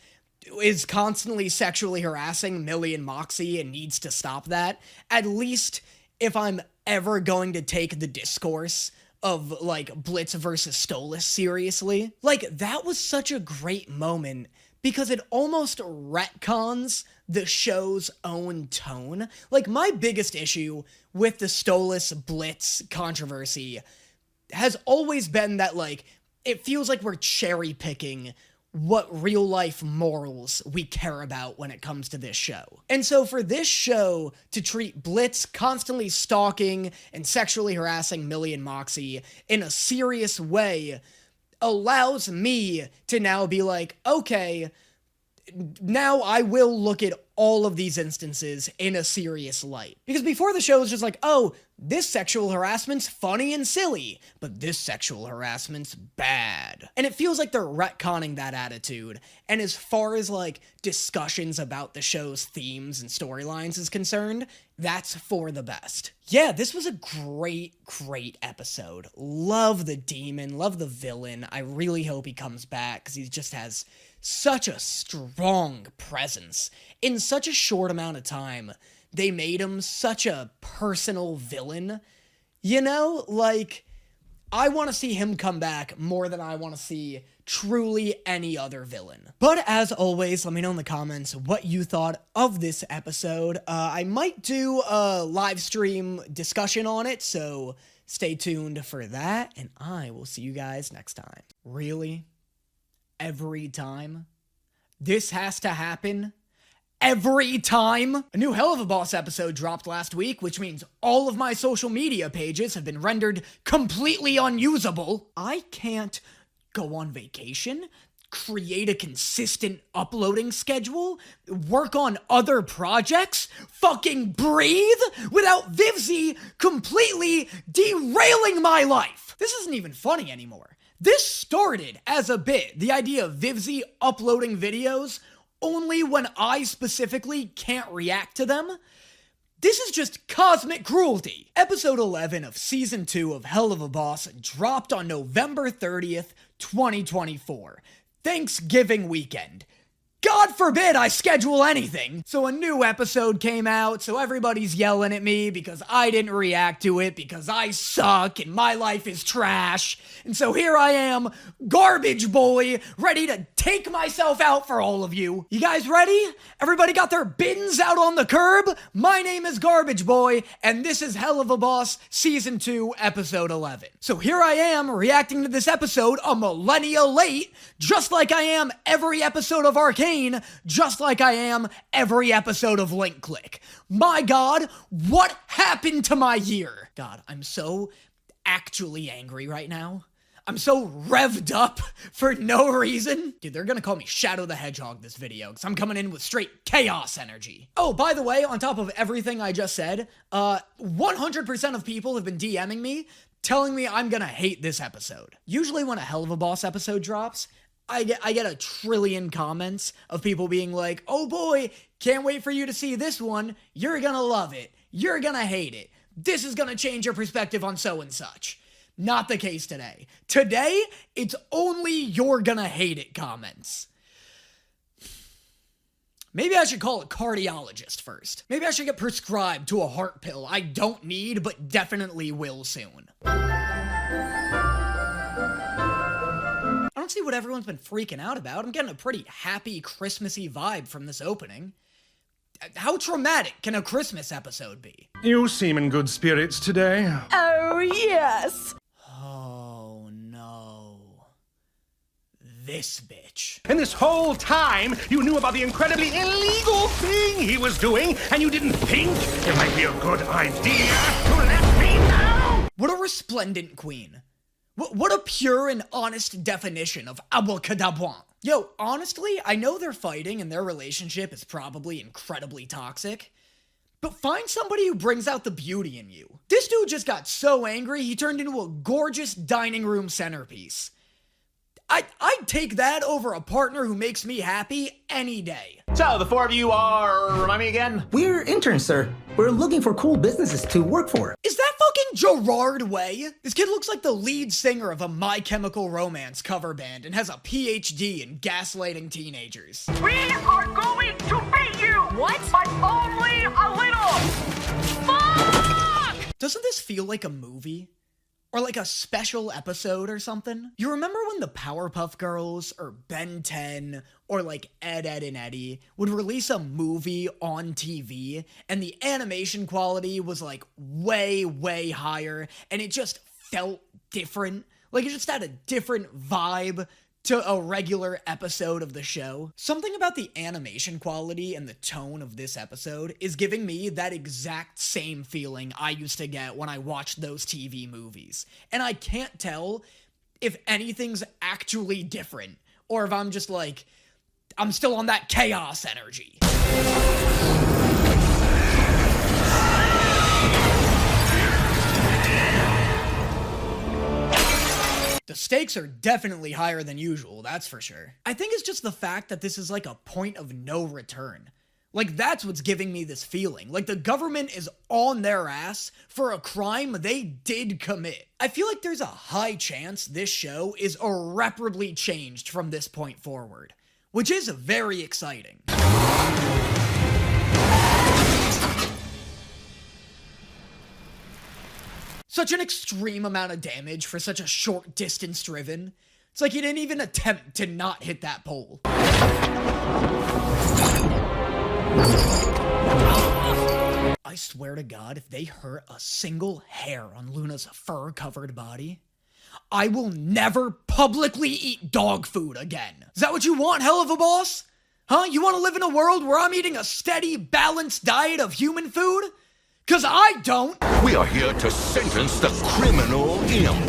is constantly sexually harassing Millie and Moxxie and needs to stop that. At least if I'm ever going to take the discourse of, like, Blitz versus Stolas seriously. Like, that was such a great moment because it almost retcons the show's own tone. Like, my biggest issue with the Stolas Blitz controversy has always been that, like, it feels like we're cherry picking what real life morals we care about when it comes to this show. And so for this show to treat Blitz constantly stalking and sexually harassing Millie and Moxxie in a serious way allows me to now be like, okay, now I will look at all of these instances in a serious light. Because before the show was just like, oh, this sexual harassment's funny and silly, but this sexual harassment's bad. And it feels like they're retconning that attitude. And as far as, like, discussions about the show's themes and storylines is concerned, that's for the best. Yeah, this was a great episode. Love the demon, love the villain. I really hope he comes back, because he just has such a strong presence. In such a short amount of time, they made him such a personal villain. You know, like, I want to see him come back more than I want to see truly any other villain. But as always, let me know in the comments what you thought of this episode. I might do a live stream discussion on it, so stay tuned for that, and I will see you guys next time. Really? Every time? This has to happen? Every time? A new Helluva Boss episode dropped last week, which means all of my social media pages have been rendered completely unusable. I can't go on vacation, create a consistent uploading schedule, work on other projects, fucking breathe without Fizzy completely derailing my life. This isn't even funny anymore. This started as a bit, the idea of Fizzy uploading videos only when I specifically can't react to them. This is just cosmic cruelty. Episode 11 of Season 2 of Helluva Boss dropped on November 30th, 2024. Thanksgiving weekend. God forbid I schedule anything. So a new episode came out, so everybody's yelling at me because I didn't react to it, because I suck and my life is trash. And so here I am, garbage boy, ready to take myself out for all of you. You guys ready? Everybody got their bins out on the curb? My name is Garbage Boy, and this is Helluva Boss Season 2, Episode 11. So here I am, reacting to this episode a millennia late, just like I am every episode of Arcane, just like I am every episode of Link Click. My God, what happened to my year? God, I'm so actually angry right now. I'm so revved up for no reason. Dude, they're gonna call me Shadow the Hedgehog this video, because I'm coming in with straight chaos energy. Oh, by the way, on top of everything I just said, 100% of people have been DMing me, telling me I'm gonna hate this episode. Usually when a Helluva Boss episode drops, I get a trillion comments of people being like, oh boy, can't wait for you to see this one. You're gonna love it. You're gonna hate it. This is gonna change your perspective on so and such. Not the case today. Today, it's only you're gonna hate it comments. Maybe I should call a cardiologist first. Maybe I should get prescribed to a heart pill I don't need, but definitely will soon. I don't see what everyone's been freaking out about. I'm getting a pretty happy, Christmassy vibe from this opening. How traumatic can a Christmas episode be? You seem in good spirits today. Oh, yes. Oh, no. This bitch. And this whole time, you knew about the incredibly illegal thing he was doing, and you didn't think it might be a good idea to let me know? What a resplendent queen. What a pure and honest definition of abracadabra. Yo, honestly, I know they're fighting and their relationship is probably incredibly toxic, but find somebody who brings out the beauty in you. This dude just got so angry, he turned into a gorgeous dining room centerpiece. I'd take that over a partner who makes me happy any day. So, the four of you are, remind me again? We're interns, sir. We're looking for cool businesses to work for. Is that fucking Gerard Way? This kid looks like the lead singer of a My Chemical Romance cover band and has a PhD in gaslighting teenagers. We are going to beat you! What? But only a little! Fuck! Doesn't this feel like a movie? Or like a special episode or something? You remember when the Powerpuff Girls or Ben 10 or like Ed, Ed and Eddie would release a movie on TV and the animation quality was like way, way higher and it just felt different? Like it just had a different vibe to a regular episode of the show. Something about the animation quality and the tone of this episode is giving me that exact same feeling I used to get when I watched those TV movies. And I can't tell if anything's actually different, or if I'm just like, I'm still on that chaos energy. The stakes are definitely higher than usual, that's for sure. I think it's just the fact that this is like a point of no return. Like, that's what's giving me this feeling. Like, the government is on their ass for a crime they did commit. I feel like there's a high chance this show is irreparably changed from this point forward, which is very exciting. Such an extreme amount of damage for such a short distance driven. It's like he didn't even attempt to not hit that pole. I swear to God, if they hurt a single hair on Luna's fur-covered body, I will never publicly eat dog food again. Is that what you want, Helluva Boss? Huh? You want to live in a world where I'm eating a steady, balanced diet of human food? 'Cause I don't! We are here to sentence the criminal imp,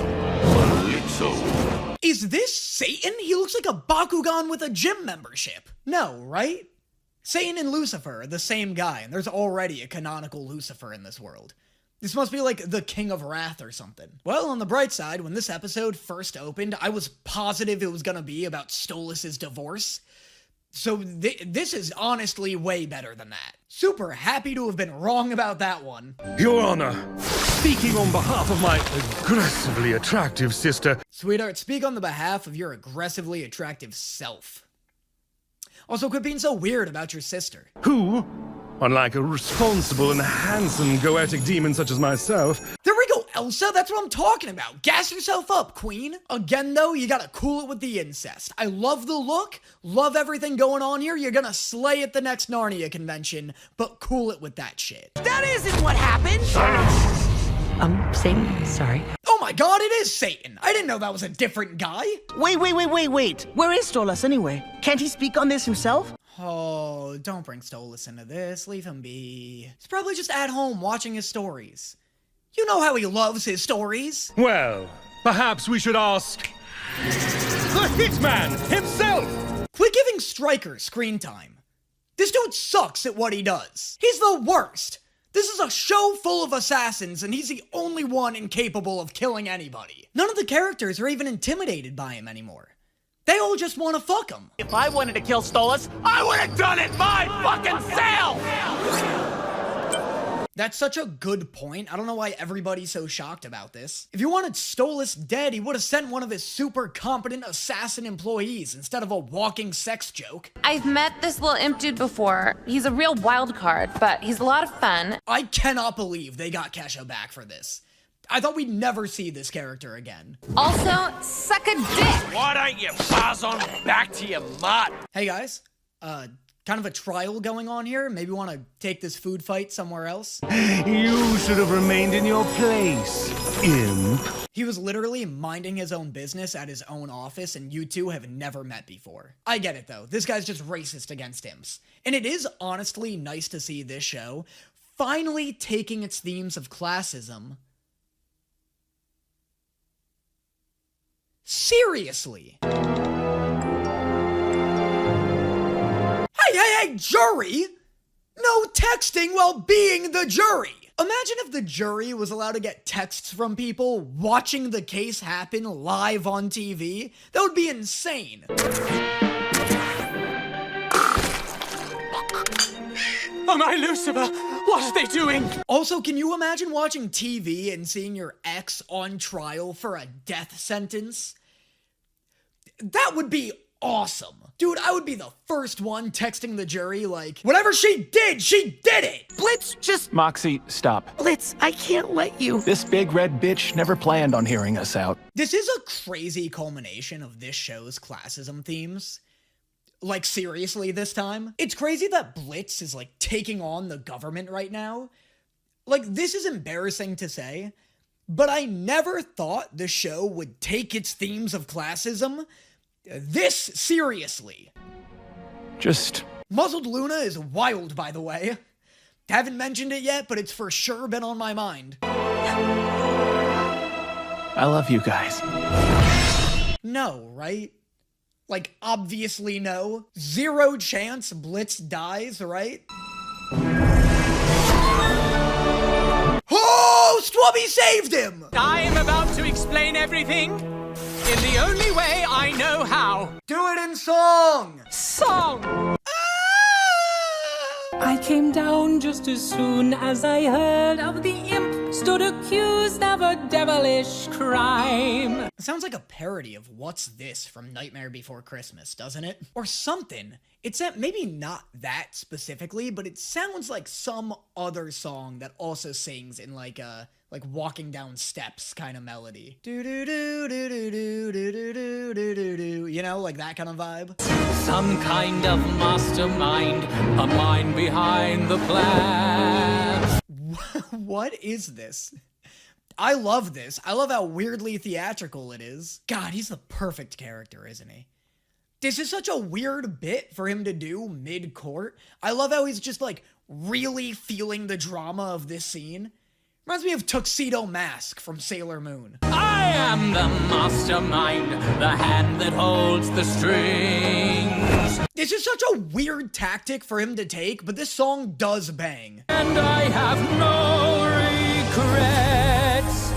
Blitzo. Is this Satan? He looks like a Bakugan with a gym membership. No, right? Satan and Lucifer are the same guy, and there's already a canonical Lucifer in this world. This must be like the King of Wrath or something. Well, on the bright side, when this episode first opened, I was positive it was gonna be about Stolas' divorce. So this is honestly way better than that. Super happy to have been wrong about that one. Your Honor, speaking on behalf of my aggressively attractive sister. Sweetheart, speak on the behalf of your aggressively attractive self. Also, quit being so weird about your sister. Who, unlike a responsible and handsome goetic demon such as myself... There we go, Elsa, that's what I'm talking about. Gas yourself up, queen. Again, though, you gotta cool it with the incest. I love the look, love everything going on here. You're gonna slay at the next Narnia convention, but cool it with that shit. That isn't what happened! Satan, sorry. Oh my god, it is Satan! I didn't know that was a different guy! Wait. Where is Stolas anyway? Can't he speak on this himself? Oh, don't bring Stolas into this. Leave him be. He's probably just at home watching his stories. You know how he loves his stories. Well, perhaps we should ask... the Hitman himself! Quit giving Stryker screen time. This dude sucks at what he does. He's the worst. This is a show full of assassins, and he's the only one incapable of killing anybody. None of the characters are even intimidated by him anymore. They all just want to fuck him. If I wanted to kill Stolas, I would have done it my fucking self! That's such a good point. I don't know why everybody's so shocked about this. If you wanted Stolas dead, he would have sent one of his super competent assassin employees instead of a walking sex joke. I've met this little imp dude before. He's a real wild card, but he's a lot of fun. I cannot believe they got Kesha back for this. I thought we'd never see this character again. Also, suck a dick! Why don't you pass on back to your mutt? Hey guys, kind of a trial going on here. Maybe want to take this food fight somewhere else. You should have remained in your place, imp. He was literally minding his own business at his own office, and you two have never met before. I get it though. This guy's just racist against imps. And it is honestly nice to see this show finally taking its themes of classism seriously. Hey, jury! No texting while being the jury! Imagine if the jury was allowed to get texts from people watching the case happen live on TV. That would be insane. Oh my Lucifer, what are they doing? Also, can you imagine watching TV and seeing your ex on trial for a death sentence? That would be awesome. Dude, I would be the first one texting the jury like, whatever she did it! Blitz, just... Moxxie, stop. Blitz, I can't let you. This big red bitch never planned on hearing us out. This is a crazy culmination of this show's classism themes. Like, seriously this time? It's crazy that Blitz is, like, taking on the government right now. Like, this is embarrassing to say, but I never thought the show would take its themes of classism this seriously. Just... Muzzled Luna is wild, by the way. Haven't mentioned it yet, but it's for sure been on my mind. I love you guys. No, right? Like, obviously no. 0 chance Blitz dies, right? Oh, Stwubby saved him! I am about to explain everything in the only way I know how. Do it in song! Song! I came down just as soon as I heard of the imp stood accused of a devilish crime. It sounds like a parody of What's This from Nightmare Before Christmas, doesn't it? Or something. It's maybe not that specifically, but it sounds like some other song that also sings in like a walking down steps kind of melody. Do do do do do do do do do do do. You know, like that kind of vibe. Some kind of mastermind, a mind behind the plan. What is this? I love this. I love how weirdly theatrical it is. God, he's the perfect character, isn't he? This is such a weird bit for him to do mid-court. I love how he's just like really feeling the drama of this scene. Reminds me of Tuxedo Mask from Sailor Moon. I am the mastermind, the hand that holds the strings. This is such a weird tactic for him to take, but this song does bang. And I have no regrets.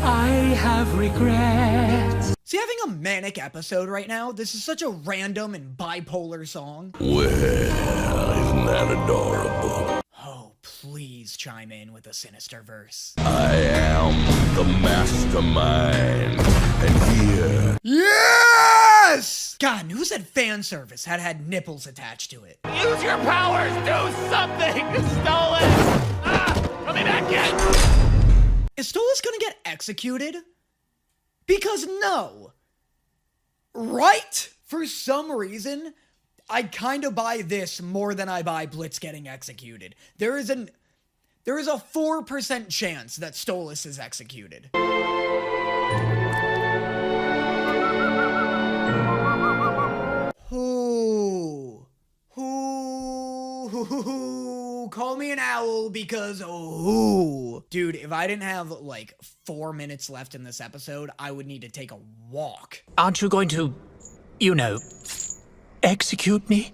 I have regrets. See, having a manic episode right now, this is such a random and bipolar song. Well, isn't that adorable? Please chime in with a sinister verse. I am the mastermind, and here... Yes! God, who said fan service had nipples attached to it? Use your powers! Do something! Stolas! Let me back in! Is Stolas gonna get executed? Because no. Right? For some reason, I kind of buy this more than I buy Blitz getting executed. There is a 4% chance that Stolas is executed. Call me an owl because dude, if I didn't have like 4 minutes left in this episode, I would need to take a walk. Aren't you going to, execute me?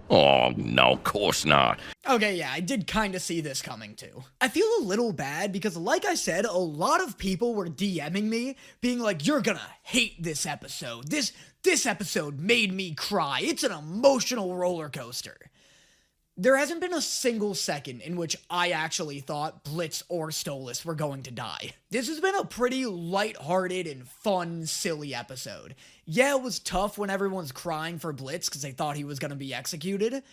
Oh, no, of course not. Okay, yeah, I did kind of see this coming too. I feel a little bad because, like I said, a lot of people were DMing me being like, you're gonna hate this episode. This episode made me cry. It's an emotional roller coaster. There hasn't been a single second in which I actually thought Blitz or Stolas were going to die. This has been a pretty lighthearted and fun, silly episode. Yeah, it was tough when everyone's crying for Blitz because they thought he was going to be executed.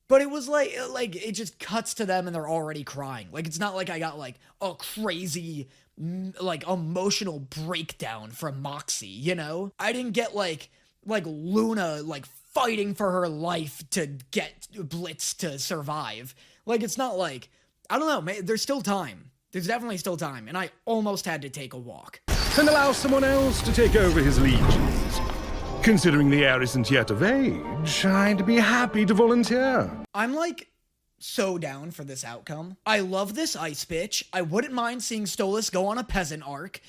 But it was like it just cuts to them and they're already crying. Like, it's not like I got like a crazy, like, emotional breakdown from Moxxie, you know? I didn't get like Luna, like, fighting for her life to get Blitz to survive. Like, it's not like, I don't know, there's still time. There's definitely still time, and I almost had to take a walk. And allow someone else to take over his legions. Considering the heir isn't yet of age, I'd be happy to volunteer. I'm like so down for this outcome. I love this ice bitch. I wouldn't mind seeing Stolas go on a peasant arc.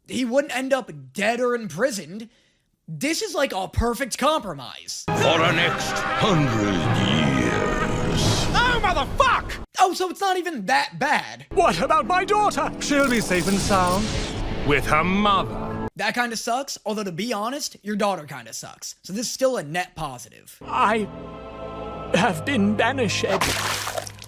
He wouldn't end up dead or imprisoned. This is like a perfect compromise. For the next 100 years. Oh, motherfuck! Oh, so it's not even that bad. What about my daughter? She'll be safe and sound with her mother. That kind of sucks, although to be honest, your daughter kind of sucks. So this is still a net positive. I have been banished.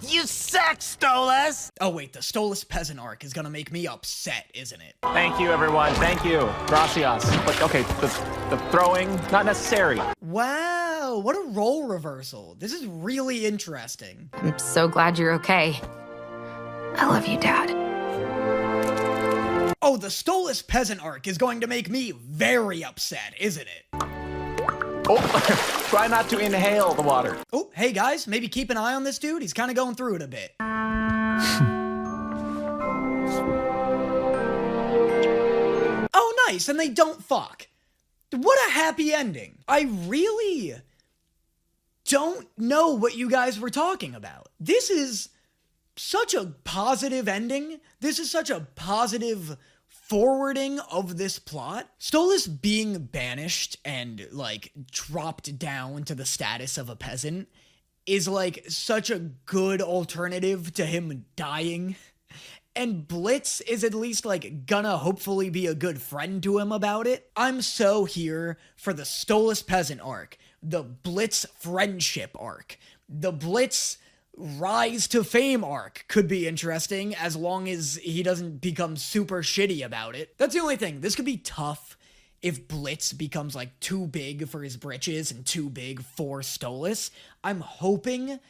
You suck, Stolas! Oh wait, the Stolas peasant arc is gonna make me upset, isn't it? Thank you, everyone. Thank you. Gracias. But, okay, the throwing, not necessary. Wow, what a role reversal. This is really interesting. I'm so glad you're okay. I love you, Dad. Oh, the Stolas peasant arc is going to make me very upset, isn't it? Oh, try not to inhale the water. Oh, hey guys, maybe keep an eye on this dude. He's kind of going through it a bit. Oh, nice, and they don't fuck. What a happy ending. I really don't know what you guys were talking about. This is such a positive ending. This is such a positive forwarding of this plot. Stolas being banished and, like, dropped down to the status of a peasant is, like, such a good alternative to him dying. And Blitz is at least, like, gonna hopefully be a good friend to him about it. I'm so here for the Stolas peasant arc, the Blitz friendship arc, the Blitz rise to fame arc could be interesting as long as he doesn't become super shitty about it. That's the only thing. This could be tough if Blitz becomes like too big for his britches and too big for Stolas. I'm hoping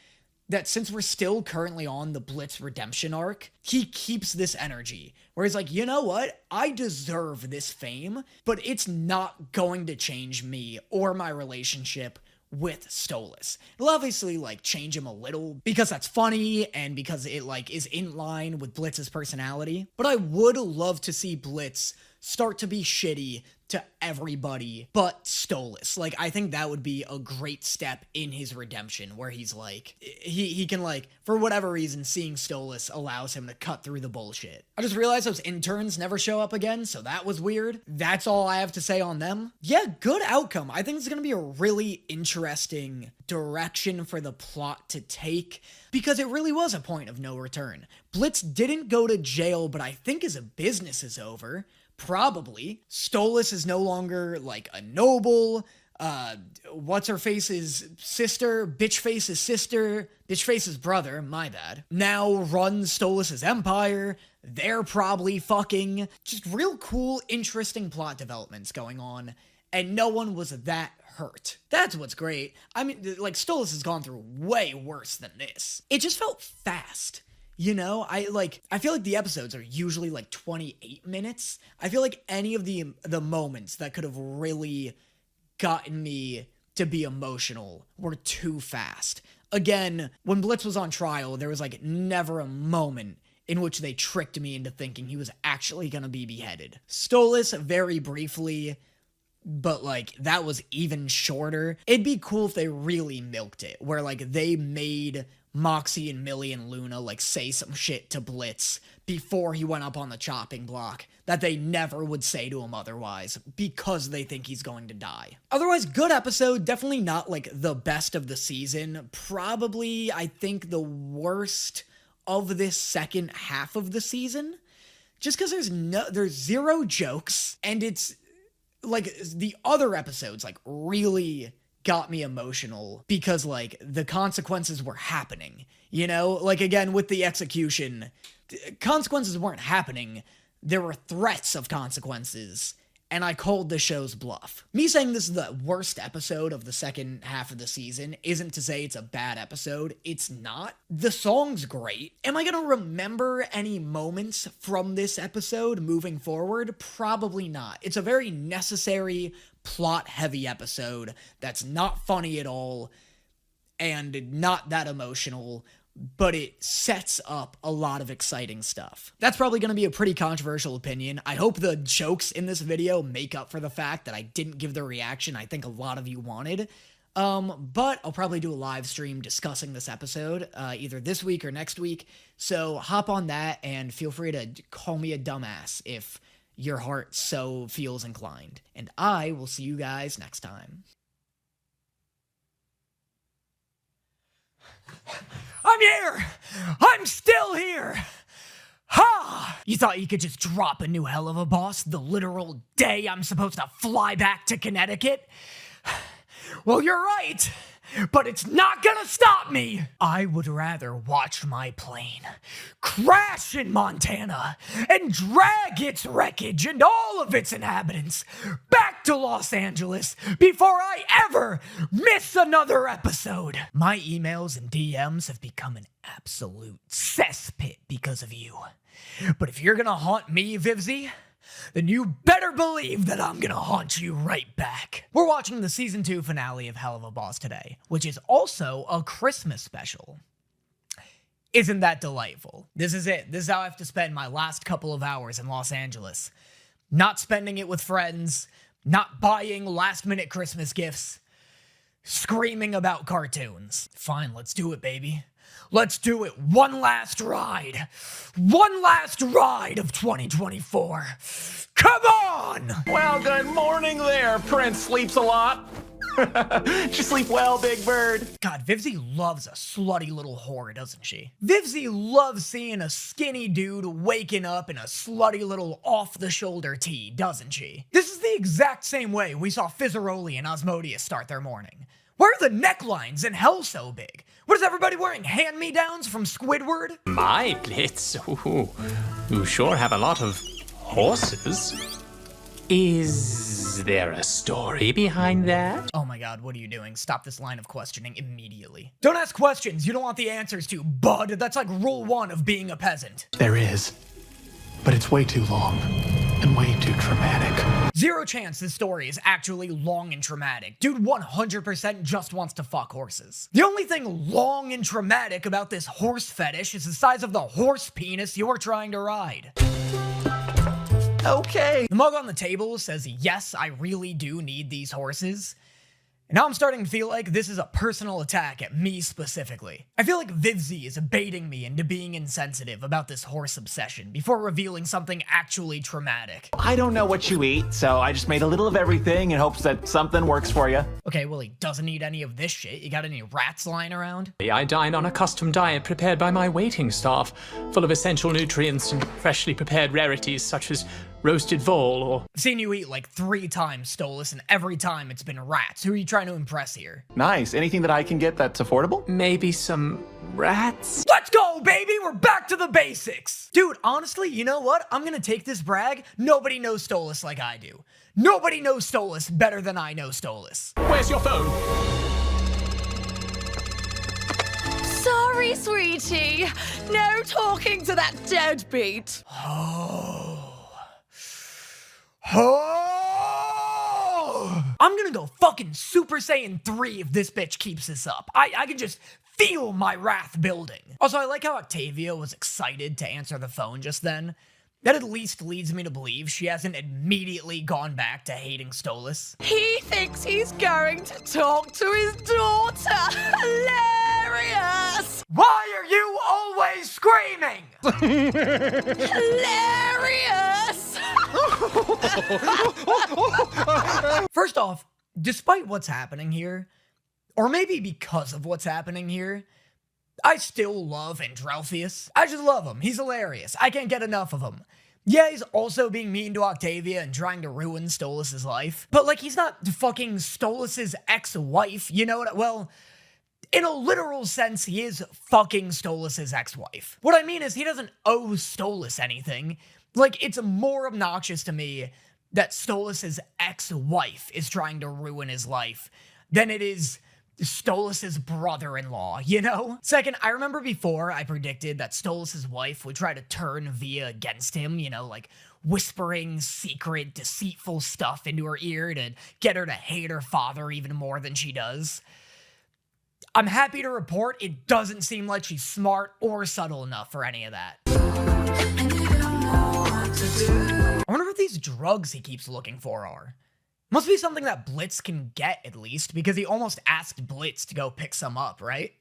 that since we're still currently on the Blitz redemption arc, he keeps this energy where he's like, you know what? I deserve this fame, but it's not going to change me or my relationship with Stolas. It'll obviously, like, change him a little because that's funny and because it, like, is in line with Blitz's personality. But I would love to see Blitz start to be shitty to everybody but Stolas. Like, I think that would be a great step in his redemption where he's like, he can, like, for whatever reason, seeing Stolas allows him to cut through the bullshit. I just realized those interns never show up again, so that was weird. That's all I have to say on them. Yeah, good outcome. I think it's gonna be a really interesting direction for the plot to take because it really was a point of no return. Blitz didn't go to jail, but I think his business is over. Probably. Stolas is no longer, like, a noble. What's-her-face's sister, Bitchface's sister, Bitchface's brother, my bad, now runs Stolas' empire. They're probably fucking. Just real cool, interesting plot developments going on. and no one was that hurt. That's what's great. I mean, like, Stolas has gone through way worse than this. It just felt fast. You know, I feel like the episodes are usually like 28 minutes. I feel like any of the moments that could have really gotten me to be emotional were too fast. Again, when Blitz was on trial, there was like never a moment in which they tricked me into thinking he was actually gonna be beheaded. Stolas, very briefly, but like that was even shorter. It'd be cool if they really milked it, where like they made Moxxie and Millie and Luna like say some shit to Blitz before he went up on the chopping block that they never would say to him otherwise, because they think he's going to die. Otherwise, good episode. Definitely not like the best of the season. Probably, I think, the worst of this second half of the season. Just because there's zero jokes, and it's like the other episodes like really got me emotional because like the consequences were happening, you know? Like again, with the execution, consequences weren't happening. There were threats of consequences, and I called the show's bluff. Me saying this is the worst episode of the second half of the season isn't to say it's a bad episode. It's not. The song's great. Am I gonna remember any moments from this episode moving forward? Probably not. It's a very necessary, plot-heavy episode that's not funny at all and not that emotional, but it sets up a lot of exciting stuff. That's probably going to be a pretty controversial opinion. I hope the jokes in this video make up for the fact that I didn't give the reaction I think a lot of you wanted. But I'll probably do a live stream discussing this episode, either this week or next week. So hop on that and feel free to call me a dumbass if your heart so feels inclined. And I will see you guys next time. I'm here! I'm still here! Ha! You thought you could just drop a new Helluva boss the literal day I'm supposed to fly back to Connecticut? Well, you're right, but it's not gonna stop me! I would rather watch my plane crash in Montana and drag its wreckage and all of its inhabitants back to Los Angeles before I ever miss another episode. My emails and DMs have become an absolute cesspit because of you. But if you're gonna haunt me, Fizzy, then you better believe that I'm gonna haunt you right back. We're watching the Season 2 finale of Helluva Boss today, which is also a Christmas special. Isn't that delightful? This is it. This is how I have to spend my last couple of hours in Los Angeles. Not spending it with friends, not buying last-minute Christmas gifts, screaming about cartoons. Fine, let's do it, baby. Let's do it. One last ride. One last ride of 2024. Come on! Well, good morning there, Prince Sleeps a Lot. Did you sleep well, Big Bird? God, Fizzy loves a slutty little whore, doesn't she? Fizzy loves seeing a skinny dude waking up in a slutty little off-the-shoulder tee, doesn't she? This is the exact same way we saw Fizzaroli and Osmodius start their morning. Why are the necklines in hell so big? What is everybody wearing, hand-me-downs from Squidward? My Blitz, ooh, you sure have a lot of horses. Is there a story behind that? Oh my god, what are you doing? Stop this line of questioning immediately. Don't ask questions you don't want the answers to, bud. That's like rule 1 of being a peasant. There is, but it's way too long and way too traumatic. Zero chance this story is actually long and traumatic. Dude 100% just wants to fuck horses. The only thing long and traumatic about this horse fetish is the size of the horse penis you're trying to ride. Okay. The mug on the table says, yes, I really do need these horses. And now I'm starting to feel like this is a personal attack at me specifically. I feel like Fizzy is baiting me into being insensitive about this horse obsession before revealing something actually traumatic. I don't know what you eat, so I just made a little of everything in hopes that something works for you. Okay, well, he doesn't eat any of this shit. You got any rats lying around? I dine on a custom diet prepared by my waiting staff, full of essential nutrients and freshly prepared rarities such as roasted vole or... I've seen you eat like 3 times, Stolas, and every time it's been rats. Who are you trying to impress here? Nice. Anything that I can get that's affordable? Maybe some rats? Let's go, baby! We're back to the basics! Dude, honestly, you know what? I'm gonna take this brag. Nobody knows Stolas like I do. Nobody knows Stolas better than I know Stolas. Where's your phone? Sorry, sweetie. No talking to that deadbeat. I'm gonna go fucking Super Saiyan 3 if this bitch keeps this up. I can just feel my wrath building. Also, I like how Octavia was excited to answer the phone just then. That at least leads me to believe she hasn't immediately gone back to hating Stolas. He thinks he's going to talk to his daughter. Hilarious! Why are you always screaming? Hilarious! First off, despite what's happening here, or maybe because of what's happening here, I still love Andrelphius. I just love him. He's hilarious. I can't get enough of him. Yeah, he's also being mean to Octavia and trying to ruin Stolas' life. But, like, he's not fucking Stolas' ex-wife, you know what? Well, in a literal sense, he is fucking Stolas' ex-wife. What I mean is he doesn't owe Stolas anything. Like, it's more obnoxious to me that Stolas' ex-wife is trying to ruin his life than it is Stolas' brother-in-law, you know? Second, I remember before I predicted that Stolas' wife would try to turn Via against him, you know, like whispering secret, deceitful stuff into her ear to get her to hate her father even more than she does. I'm happy to report it doesn't seem like she's smart or subtle enough for any of that. I wonder what these drugs he keeps looking for are. Must be something that Blitz can get, at least, because he almost asked Blitz to go pick some up, right?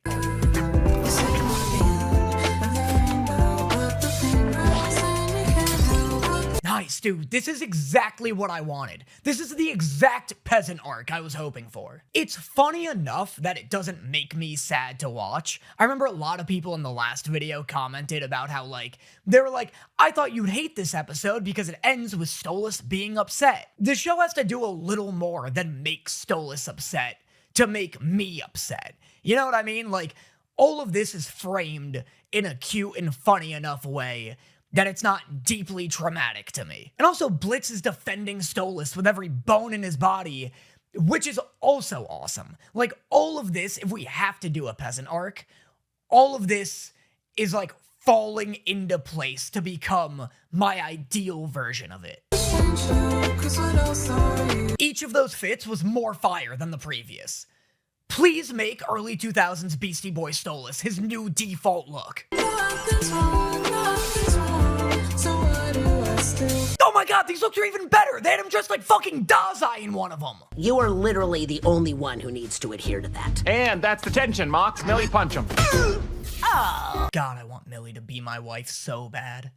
Nice, dude. This is exactly what I wanted. This is the exact peasant arc I was hoping for. It's funny enough that it doesn't make me sad to watch. I remember a lot of people in the last video commented about how, like, they were like, I thought you'd hate this episode because it ends with Stolas being upset. The show has to do a little more than make Stolas upset to make me upset. You know what I mean? Like, all of this is framed in a cute and funny enough way that it's not deeply traumatic to me. And also, Blitz is defending Stolas with every bone in his body, which is also awesome. Like, all of this, if we have to do a peasant arc, all of this is, like, falling into place to become my ideal version of it. Each of those fits was more fire than the previous. Please make early 2000s Beastie Boy Stolas his new default look. Oh my god, these looks are even better! They had him dressed like fucking Dazai in one of them! You are literally the only one who needs to adhere to that. And that's detention, Mox. Millie, punch him. Oh. God, I want Millie to be my wife so bad.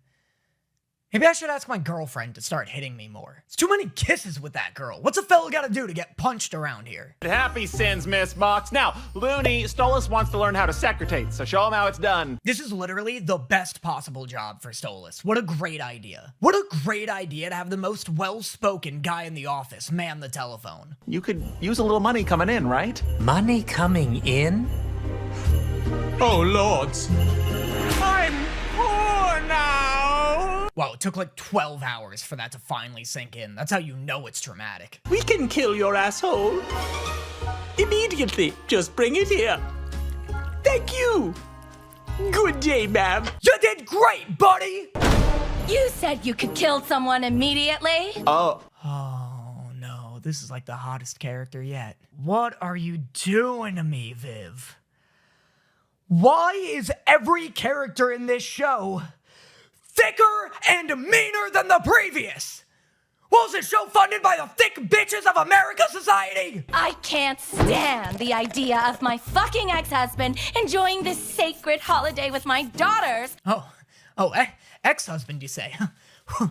Maybe I should ask my girlfriend to start hitting me more. It's too many kisses with that girl. What's a fella gotta do to get punched around here? Happy sins, Miss Mox. Now, Looney, Stolas wants to learn how to secretate, so show him how it's done. This is literally the best possible job for Stolas. What a great idea. What a great idea to have the most well-spoken guy in the office man the telephone. You could use a little money coming in, right? Money coming in? Oh, lords. I'm poor now. Wow, it took like 12 hours for that to finally sink in. That's how you know it's traumatic. We can kill your asshole. Immediately. Just bring it here. Thank you. Good day, ma'am. You did great, buddy! You said you could kill someone immediately? Oh no, this is like the hottest character yet. What are you doing to me, Viv? Why is every character in this show thicker and meaner than the previous? Was this show funded by the thick bitches of America Society? I can't stand the idea of my fucking ex-husband enjoying this sacred holiday with my daughters. Ex-husband, you say? Oh,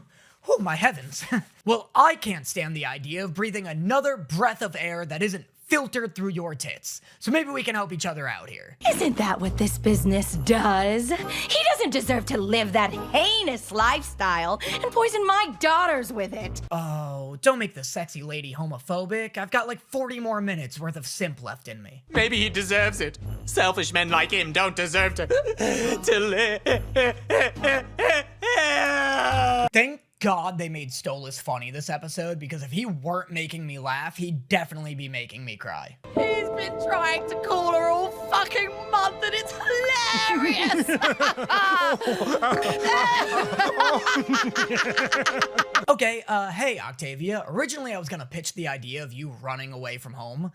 my heavens. Well, I can't stand the idea of breathing another breath of air that isn't filtered through your tits. So maybe we can help each other out here. Isn't that what this business does? He doesn't deserve to live that heinous lifestyle and poison my daughters with it. Oh, don't make the sexy lady homophobic. I've got like 40 more minutes worth of simp left in me. Maybe he deserves it. Selfish men like him don't deserve to live. Thank God they made Stolas funny this episode, because if he weren't making me laugh, he'd definitely be making me cry. He's been trying to call her all fucking month and it's hilarious! Okay, hey, Octavia. Originally, I was gonna pitch the idea of you running away from home.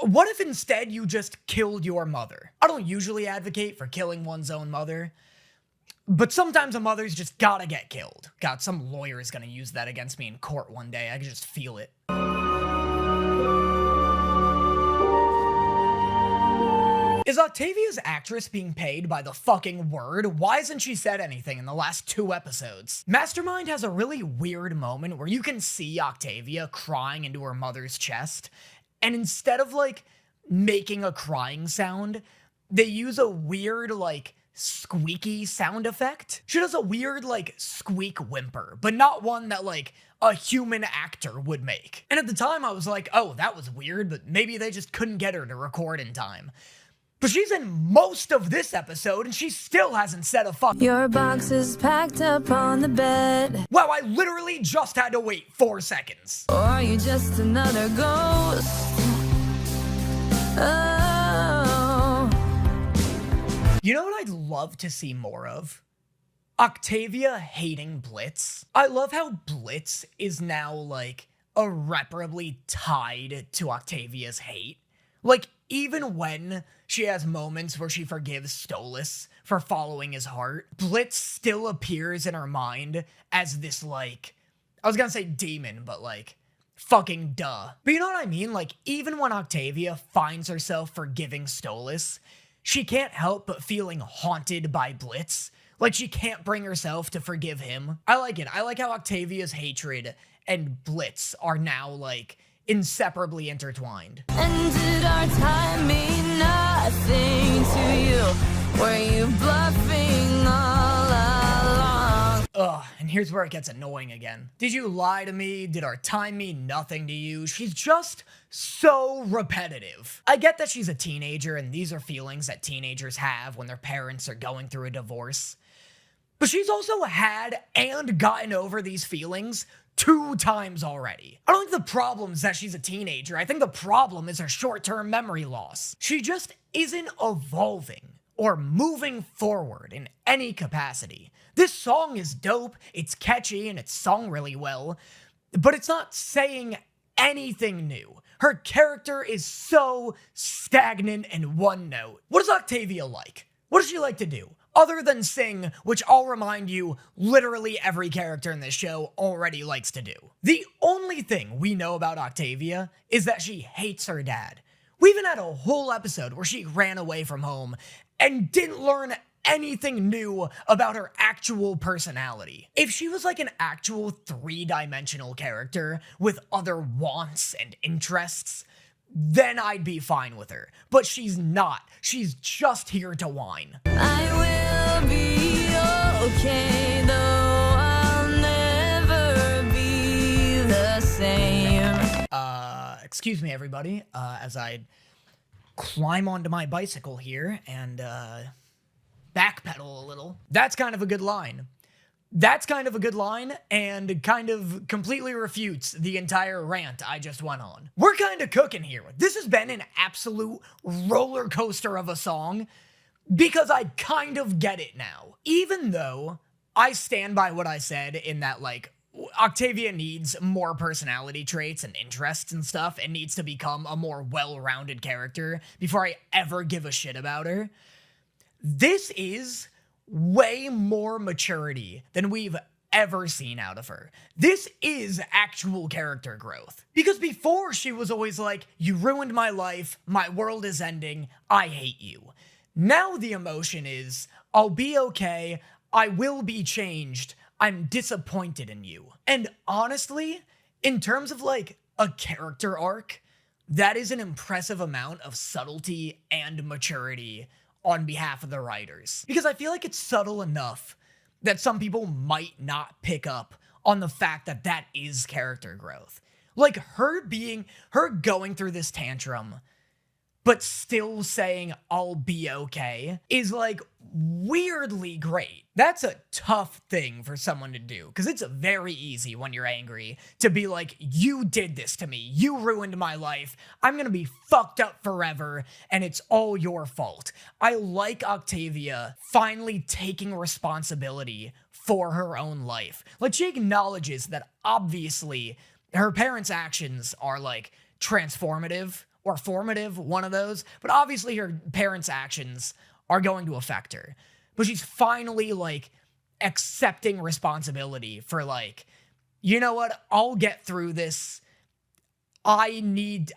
What if instead you just killed your mother? I don't usually advocate for killing one's own mother, but sometimes a mother's just gotta get killed. God, some lawyer is gonna use that against me in court one day. I can just feel it. Is Octavia's actress being paid by the fucking word? Why hasn't she said anything in the last 2 episodes? Mastermind has a really weird moment where you can see Octavia crying into her mother's chest, and instead of, like, making a crying sound, they use a weird, like, squeaky sound effect. She does a weird, like, squeak whimper, but not one that, like, a human actor would make. And at the time, I was like, oh, that was weird, but maybe they just couldn't get her to record in time. But she's in most of this episode, and she still hasn't said a fuck. Your box is packed up on the bed. Wow, I literally just had to wait 4 seconds. Or are you just another ghost? Oh. You know what I'd love to see more of? Octavia hating Blitz. I love how Blitz is now, like, irreparably tied to Octavia's hate. Like, even when she has moments where she forgives Stolas for following his heart, Blitz still appears in her mind as this, like, I was gonna say demon, but, like, fucking duh. But you know what I mean? Like, even when Octavia finds herself forgiving Stolas, she can't help but feeling haunted by Blitz. Like, she can't bring herself to forgive him. I like it. I like how Octavia's hatred and Blitz are now, like, inseparably intertwined. And did our time mean nothing to you? Were you bluffing all along? Ugh, and here's where it gets annoying again. Did you lie to me? Did our time mean nothing to you? She's just so repetitive. I get that she's a teenager, and these are feelings that teenagers have when their parents are going through a divorce. But she's also had and gotten over these feelings 2 times already. I don't think the problem is that she's a teenager. I think the problem is her short-term memory loss. She just isn't evolving or moving forward in any capacity. This song is dope, it's catchy, and it's sung really well, but it's not saying anything new. Her character is so stagnant and one note. What is Octavia like? What does she like to do? Other than sing, which I'll remind you, literally every character in this show already likes to do. The only thing we know about Octavia is that she hates her dad. We even had a whole episode where she ran away from home and didn't learn anything new about her actual personality. If she was like an actual 3-dimensional character with other wants and interests, then I'd be fine with her. But she's not. She's just here to whine. I will be okay, though I'll never be the same. Excuse me, everybody, as I climb onto my bicycle here and, backpedal a little. That's kind of a good line. That's kind of a good line, and kind of completely refutes the entire rant I just went on. We're kind of cooking here. This has been an absolute roller coaster of a song, because I kind of get it now. Even though I stand by what I said in that, like, Octavia needs more personality traits and interests and stuff, and needs to become a more well-rounded character before I ever give a shit about her. This is way more maturity than we've ever seen out of her. This is actual character growth. Because before she was always like, you ruined my life, my world is ending, I hate you. Now the emotion is, I'll be okay, I will be changed, I'm disappointed in you. And honestly, in terms of like a character arc, that is an impressive amount of subtlety and maturity on behalf of the writers. Because I feel like it's subtle enough that some people might not pick up on the fact that that is character growth. Like, her going through this tantrum but still saying I'll be okay is like weirdly great. That's a tough thing for someone to do, because it's very easy when you're angry to be like, you did this to me, you ruined my life, I'm gonna be fucked up forever, and it's all your fault. I like Octavia finally taking responsibility for her own life. Like, she acknowledges that obviously her parents' actions are like transformative or formative, one of those, but obviously her parents' actions are going to affect her. But she's finally, like, accepting responsibility for, like, you know what, I'll get through this. I need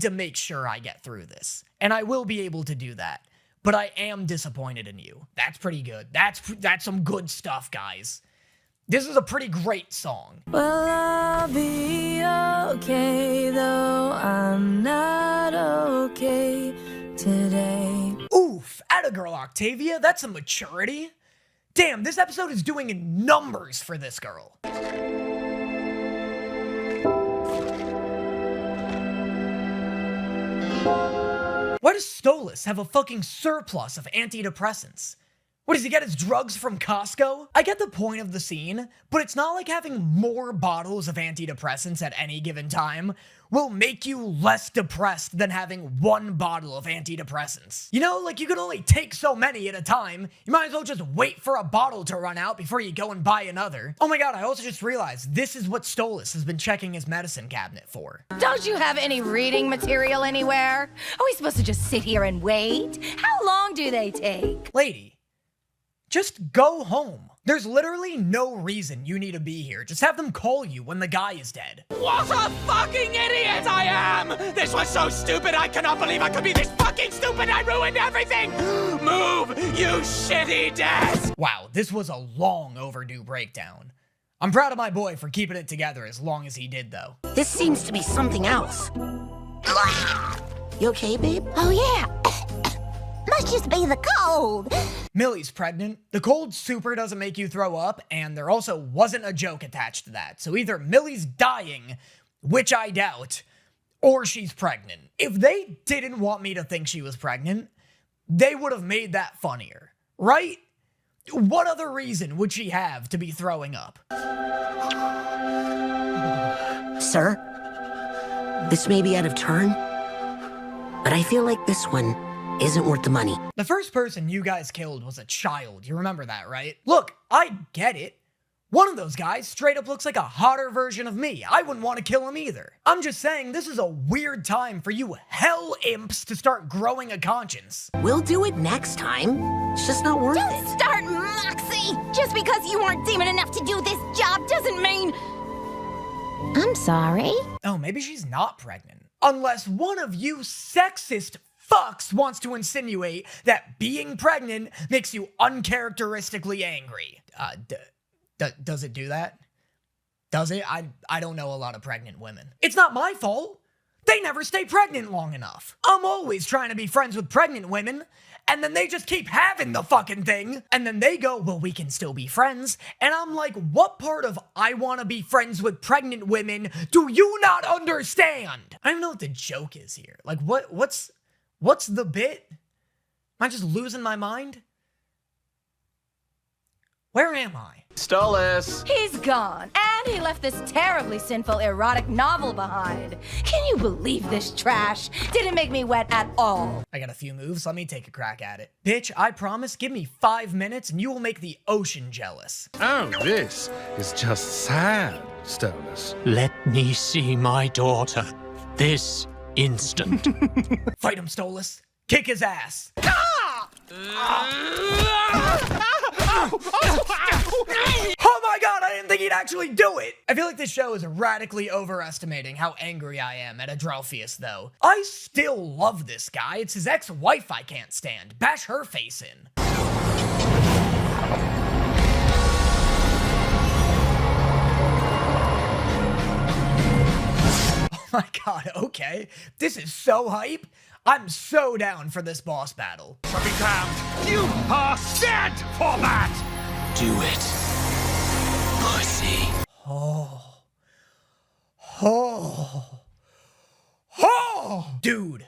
to make sure I get through this, and I will be able to do that. But I am disappointed in you. That's pretty good. That's some good stuff, guys. This is a pretty great song. Well, I'll be okay, though I'm not okay today. Oof, atta girl, Octavia, that's some maturity. Damn, this episode is doing numbers for this girl. Why does Stolas have a fucking surplus of antidepressants? What, does he get his drugs from Costco? I get the point of the scene, but it's not like having more bottles of antidepressants at any given time will make you less depressed than having one bottle of antidepressants. You know, like, you can only take so many at a time. You might as well just wait for a bottle to run out before you go and buy another. Oh my god, I also just realized this is what Stolas has been checking his medicine cabinet for. Don't you have any reading material anywhere? Are we supposed to just sit here and wait? How long do they take? Lady, just go home. There's literally no reason you need to be here. Just have them call you when the guy is dead. What a fucking idiot I am! This was so stupid, I cannot believe I could be this fucking stupid, I ruined everything! Move, you shitty desk! Wow, this was a long overdue breakdown. I'm proud of my boy for keeping it together as long as he did, though. This seems to be something else. You okay, babe? Oh yeah. Must just be the cold. Millie's pregnant. The cold super doesn't make you throw up, and there also wasn't a joke attached to that. So either Millie's dying, which I doubt, or she's pregnant. If they didn't want me to think she was pregnant, they would have made that funnier, right? What other reason would she have to be throwing up? Sir, this may be out of turn, but I feel like this one isn't worth the money. The first person you guys killed was a child. You remember that, right? Look, I get it. One of those guys straight up looks like a hotter version of me. I wouldn't want to kill him either. I'm just saying, this is a weird time for you hell imps to start growing a conscience. We'll do it next time. It's just not worth it. Don't start, Moxxie! Just because you aren't demon enough to do this job doesn't mean... I'm sorry. Oh, maybe she's not pregnant. Unless one of you sexist fucks wants to insinuate that being pregnant makes you uncharacteristically angry. Does it do that? Does it? I don't know a lot of pregnant women. It's not my fault. They never stay pregnant long enough. I'm always trying to be friends with pregnant women, and then they just keep having the fucking thing, and then they go, well, we can still be friends, and I'm like, what part of I want to be friends with pregnant women do you not understand? I don't even know what the joke is here. Like, what's the bit? Am I just losing my mind? Where am I? Stolas! He's gone, and he left this terribly sinful erotic novel behind. Can you believe this trash? Didn't make me wet at all. I got a few moves, let me take a crack at it. Bitch, I promise, give me 5 minutes and you will make the ocean jealous. Oh, this is just sad, Stolas. Let me see my daughter. This instant. Fight him, Stolas. Kick his ass. Oh my god, I didn't think he'd actually do it! I feel like this show is radically overestimating how angry I am at Adrolphius, though. I still love this guy. It's his ex-wife I can't stand. Bash her face in. Oh my god, okay. This is so hype. I'm so down for this boss battle. Shall be damned. You are dead for that! Do it, pussy. Oh. Dude,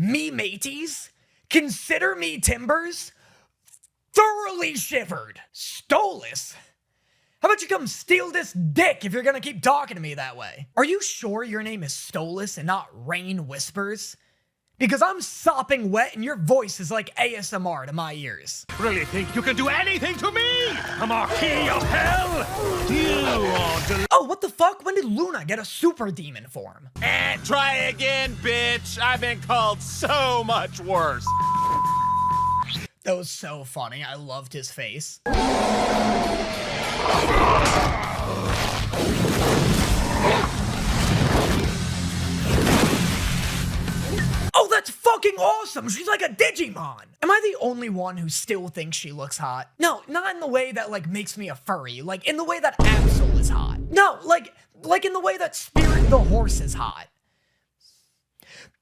Me mateys? Consider me timbers? Thoroughly shivered. Stolas? How about you come steal this dick if you're gonna keep talking to me that way? Are you sure your name is Stolas and not Rain Whispers? Because I'm sopping wet and your voice is like ASMR to my ears. Really think you can do anything to me? A Marquis of Hell? You are Oh, what the fuck? When did Luna get a super demon form? Try again, bitch. I've been called so much worse. That was so funny. I loved his face. Oh, that's fucking awesome! She's like a Digimon! Am I the only one who still thinks she looks hot? No, not in the way that, like, makes me a furry. Like, in the way that Absol is hot. No, like in the way that Spirit the Horse is hot.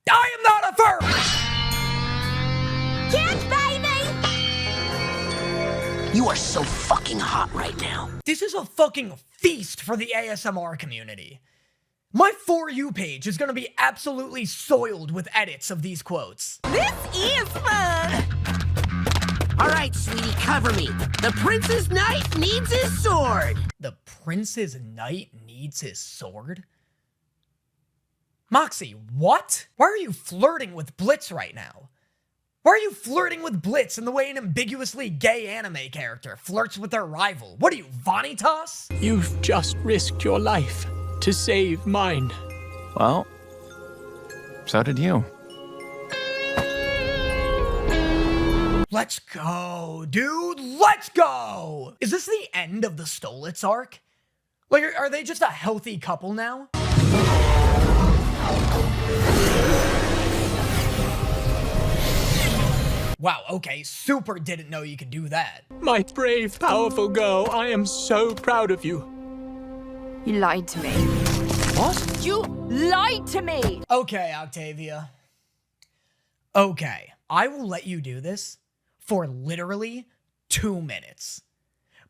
I am not a furry! Kids, baby! You are so fucking hot right now. This is a fucking feast for the ASMR community. My For You page is gonna be absolutely soiled with edits of these quotes. This is fun! All right, sweetie, cover me. The prince's knight needs his sword. The prince's knight needs his sword? Moxxie, what? Why are you flirting with Blitz right now? Why are you flirting with Blitz in the way an ambiguously gay anime character flirts with their rival? What are you, Vanitas? You've just risked your life to save mine. Well, so did you. Let's go, dude. Let's go. Is this the end of the Stolitz arc? Like, are they just a healthy couple now? Wow, okay, super didn't know you could do that. My brave, powerful girl, I am so proud of you. You lied to me. What? You lied to me! Okay, Octavia. Okay, I will let you do this for literally 2 minutes.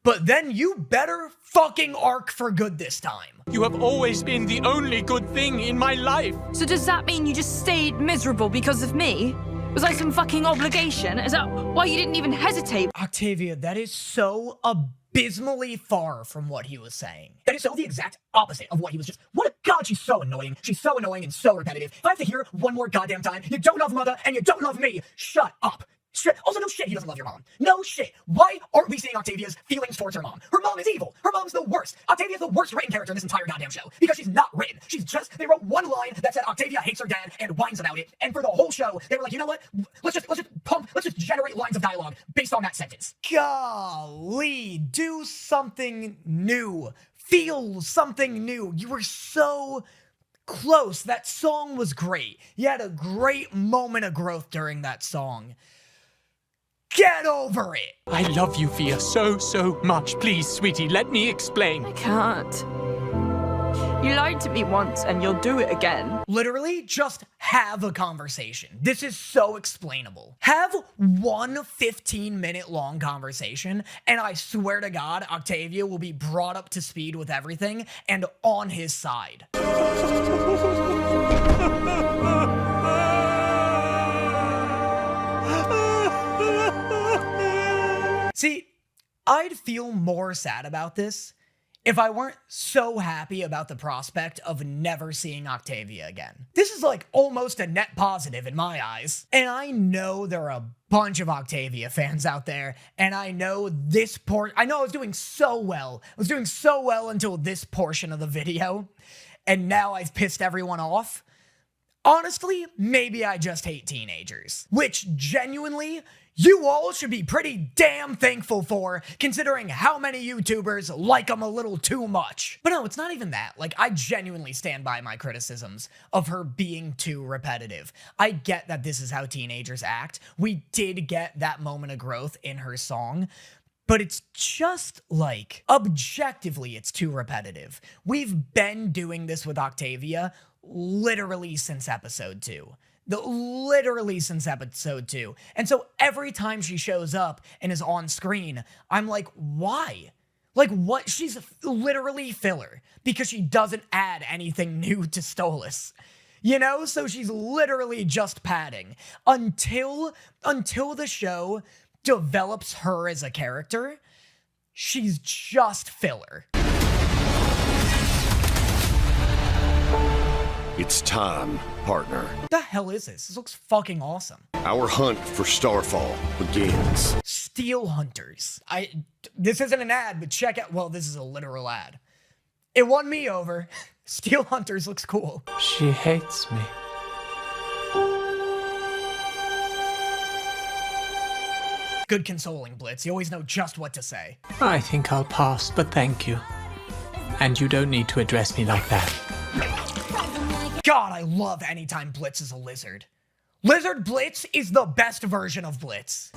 But then you better fucking arc for good this time. You have always been the only good thing in my life. So does that mean you just stayed miserable because of me? Was I some fucking obligation? Is that why you didn't even hesitate? Octavia, that is so abysmally far from what he was saying. That is so the exact opposite of what he was just. What a god, she's so annoying. She's so annoying and so repetitive. If I have to hear it one more goddamn time, you don't love mother and you don't love me. Shut up. Also, no shit, he doesn't love your mom. No shit. Why aren't we seeing Octavia's feelings towards her mom? Her mom is evil. Her mom's the worst. Octavia's the worst written character in this entire goddamn show. Because she's not written. She's just, they wrote one line that said Octavia hates her dad and whines about it. And for the whole show, they were like, you know what? Let's just generate lines of dialogue based on that sentence. Golly, do something new. Feel something new. You were so close. That song was great. You had a great moment of growth during that song. Get over it! I love you, Fia, so, so much. Please, sweetie, let me explain. I can't. You lied to me once, and you'll do it again. Literally, just have a conversation. This is so explainable. Have one 15-minute long conversation, and I swear to God, Octavia will be brought up to speed with everything and on his side. See, I'd feel more sad about this if I weren't so happy about the prospect of never seeing Octavia again. This is like almost a net positive in my eyes. And I know there are a bunch of Octavia fans out there, and I know I was doing so well. I was doing so well until this portion of the video, and now I've pissed everyone off. Honestly, maybe I just hate teenagers, which genuinely, you all should be pretty damn thankful for, considering how many YouTubers like them a little too much. But no, it's not even that. Like, I genuinely stand by my criticisms of her being too repetitive. I get that this is how teenagers act. We did get that moment of growth in her song. But it's just like, objectively, it's too repetitive. We've been doing this with Octavia literally since episode 2. Literally since episode 2. And so every time she shows up and is on screen, I'm like, why? Like, what? She's literally filler because she doesn't add anything new to Stolas. You know? So she's literally just padding. Until the show develops her as a character, she's just filler. It's time, partner. What the hell is this? This looks fucking awesome. Our hunt for Starfall begins. Steel Hunters. This isn't an ad, but check out, well, this is a literal ad. It won me over. Steel Hunters looks cool. She hates me. Good consoling, Blitz. You always know just what to say. I think I'll pass, but thank you. And you don't need to address me like that. God, I love anytime Blitz is a lizard. Lizard Blitz is the best version of Blitz.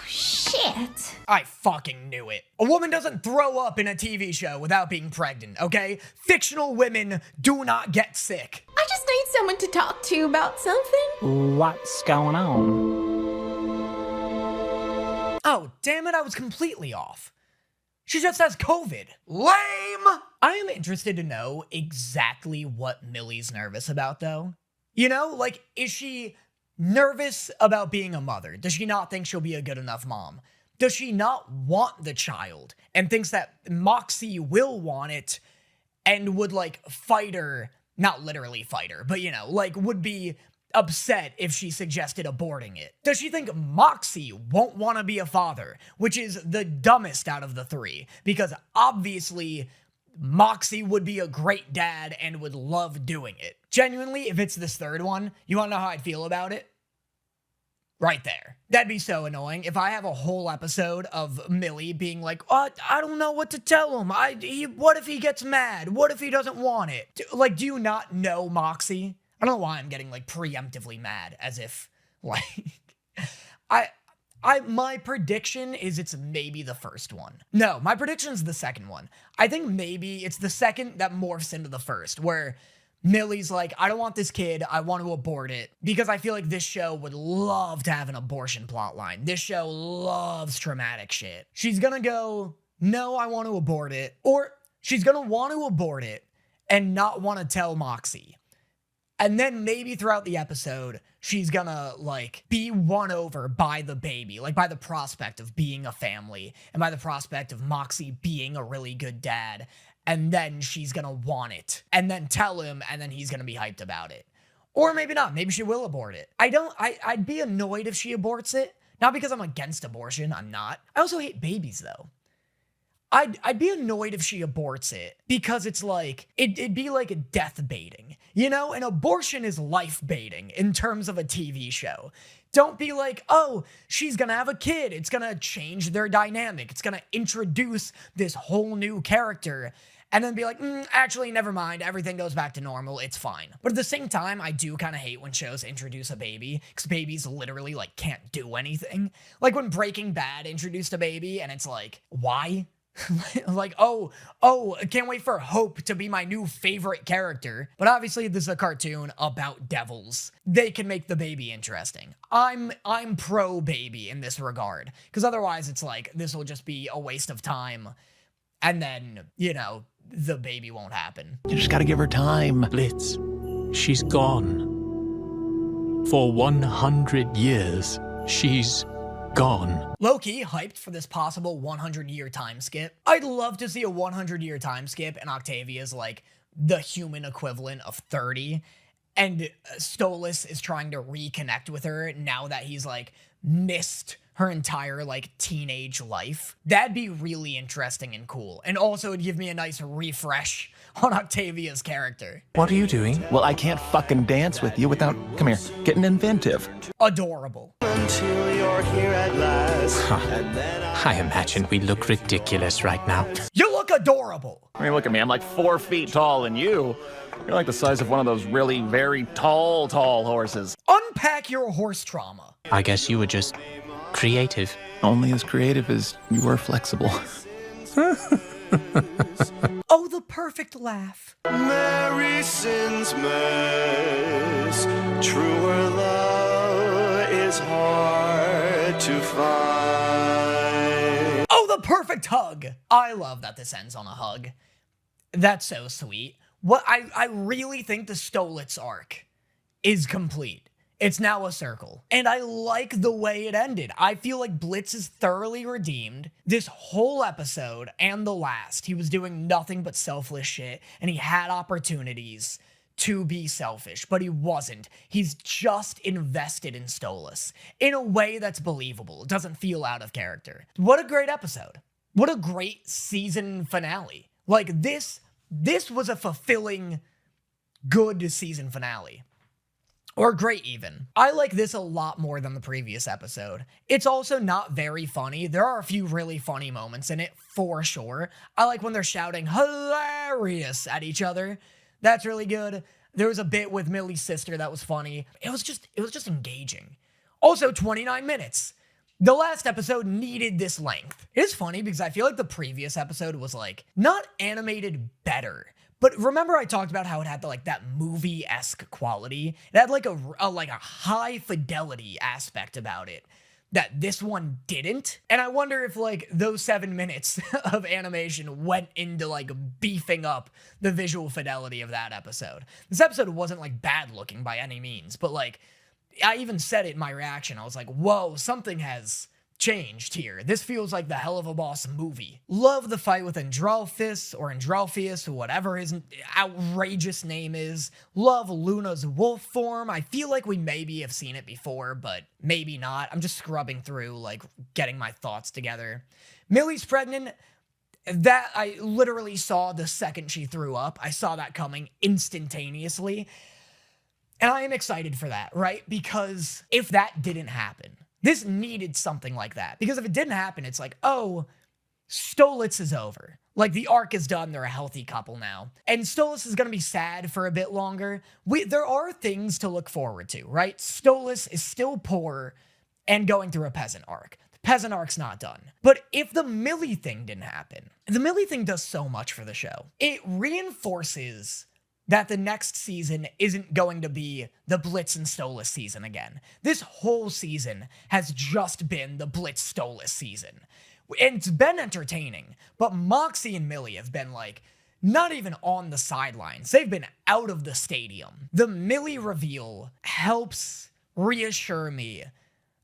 Shit. I fucking knew it. A woman doesn't throw up in a TV show without being pregnant, okay? Fictional women do not get sick. I just need someone to talk to about something. What's going on? Oh, damn it, I was completely off. She just has COVID. Lame! I am interested to know exactly what Millie's nervous about, though. You know, like, is she nervous about being a mother? Does she not think she'll be a good enough mom? Does she not want the child and thinks that Moxxie will want it and would, like, fight her, not literally fight her, but, you know, like, would be upset if she suggested aborting it? Does she think Moxxie won't want to be a father, which is the dumbest out of the three? Because obviously, Moxxie would be a great dad and would love doing it. Genuinely, if it's this third one, you want to know how I'd feel about it? Right there. That'd be so annoying if I have a whole episode of Millie being like, oh, I don't know what to tell him. What if he gets mad? What if he doesn't want it? Do you not know Moxxie? I don't know why I'm getting, like, preemptively mad, as if, like, my prediction is it's maybe the first one. No, my prediction is the second one. I think maybe it's the second that morphs into the first, where Millie's like, I don't want this kid, I want to abort it, because I feel like this show would love to have an abortion plotline. This show loves traumatic shit. She's gonna go, no, I want to abort it, or she's gonna want to abort it and not want to tell Moxxie. And then maybe throughout the episode, she's gonna, like, be won over by the baby, like, by the prospect of being a family, and by the prospect of Moxxie being a really good dad, and then she's gonna want it, and then tell him, and then he's gonna be hyped about it. Or maybe not, maybe she will abort it. I'd be annoyed if she aborts it, not because I'm against abortion, I'm not. I also hate babies, though. I'd be annoyed if she aborts it, because it's like, it'd be like death baiting, you know? An abortion is life baiting in terms of a TV show. Don't be like, oh, she's gonna have a kid, it's gonna change their dynamic, it's gonna introduce this whole new character, and then be like, actually, never mind, everything goes back to normal, it's fine. But at the same time, I do kind of hate when shows introduce a baby, because babies literally, like, can't do anything. Like when Breaking Bad introduced a baby, and it's like, why? Like, oh, can't wait for Hope to be my new favorite character. But obviously, this is a cartoon about devils. They can make the baby interesting. I'm pro baby in this regard, because otherwise it's like, this will just be a waste of time. And then, you know, the baby won't happen. You just gotta give her time. Blitz, she's gone. For 100 years, she's gone. Low-key hyped for this possible 100-year time skip. I'd love to see a 100-year time skip and Octavia's like the human equivalent of 30, and Stolas is trying to reconnect with her now that he's like missed her entire like teenage life. That'd be really interesting and cool. And also it'd give me a nice refresh on Octavia's character. What are you doing? Well, I can't fucking dance with you without, come here, getting inventive. Adorable. Until you're here at last. I imagine we look ridiculous right now. You look adorable. I mean, look at me, I'm like 4 feet tall, and you're like the size of one of those really very tall horses. Unpack your horse trauma. I guess you were just creative. Only as creative as you were flexible. Oh, the perfect laugh. Mary sins mess. Truer love is hard to find. Oh, the perfect hug. I love that this ends on a hug. That's so sweet. What I really think the Stolas arc is complete. It's now a circle. And I like the way it ended. I feel like Blitz is thoroughly redeemed. This whole episode and the last, he was doing nothing but selfless shit, and he had opportunities to be selfish, but he wasn't. He's just invested in Stolas in a way that's believable. It doesn't feel out of character. What a great episode. What a great season finale. Like, this was a fulfilling, good season finale. Or great, even. I like this a lot more than the previous episode. It's also not very funny. There are a few really funny moments in it, for sure. I like when they're shouting hilarious at each other. That's really good. There was a bit with Millie's sister that was funny. It was just engaging. Also, 29 minutes. The last episode needed this length. It is funny because I feel like the previous episode was like, not animated better, but remember I talked about how it had that movie-esque quality? It had like a high fidelity aspect about it that this one didn't. And I wonder if like those 7 minutes of animation went into like beefing up the visual fidelity of that episode. This episode wasn't like bad looking by any means, but like I even said it in my reaction. I was like, whoa, something has changed here. This feels like the Helluva Boss movie. Love the fight with Andralphus or Andralpheus, whatever his outrageous name is. Love Luna's wolf form. I feel like we maybe have seen it before, but maybe not. I'm just scrubbing through, like, getting my thoughts together. Millie's pregnant. That I literally saw the second she threw up. I saw that coming instantaneously. And I am excited for that, right? Because if that didn't happen, this needed something like that. Because if it didn't happen, it's like, oh, Stolas is over. Like, the arc is done. They're a healthy couple now. And Stolas is going to be sad for a bit longer. There are things to look forward to, right? Stolas is still poor and going through a peasant arc. The peasant arc's not done. But if the Millie thing didn't happen, the Millie thing does so much for the show. It reinforces that the next season isn't going to be the Blitz and Stolas season again. This whole season has just been the Blitz Stolas season. And it's been entertaining, but Moxxie and Millie have been like, not even on the sidelines. They've been out of the stadium. The Millie reveal helps reassure me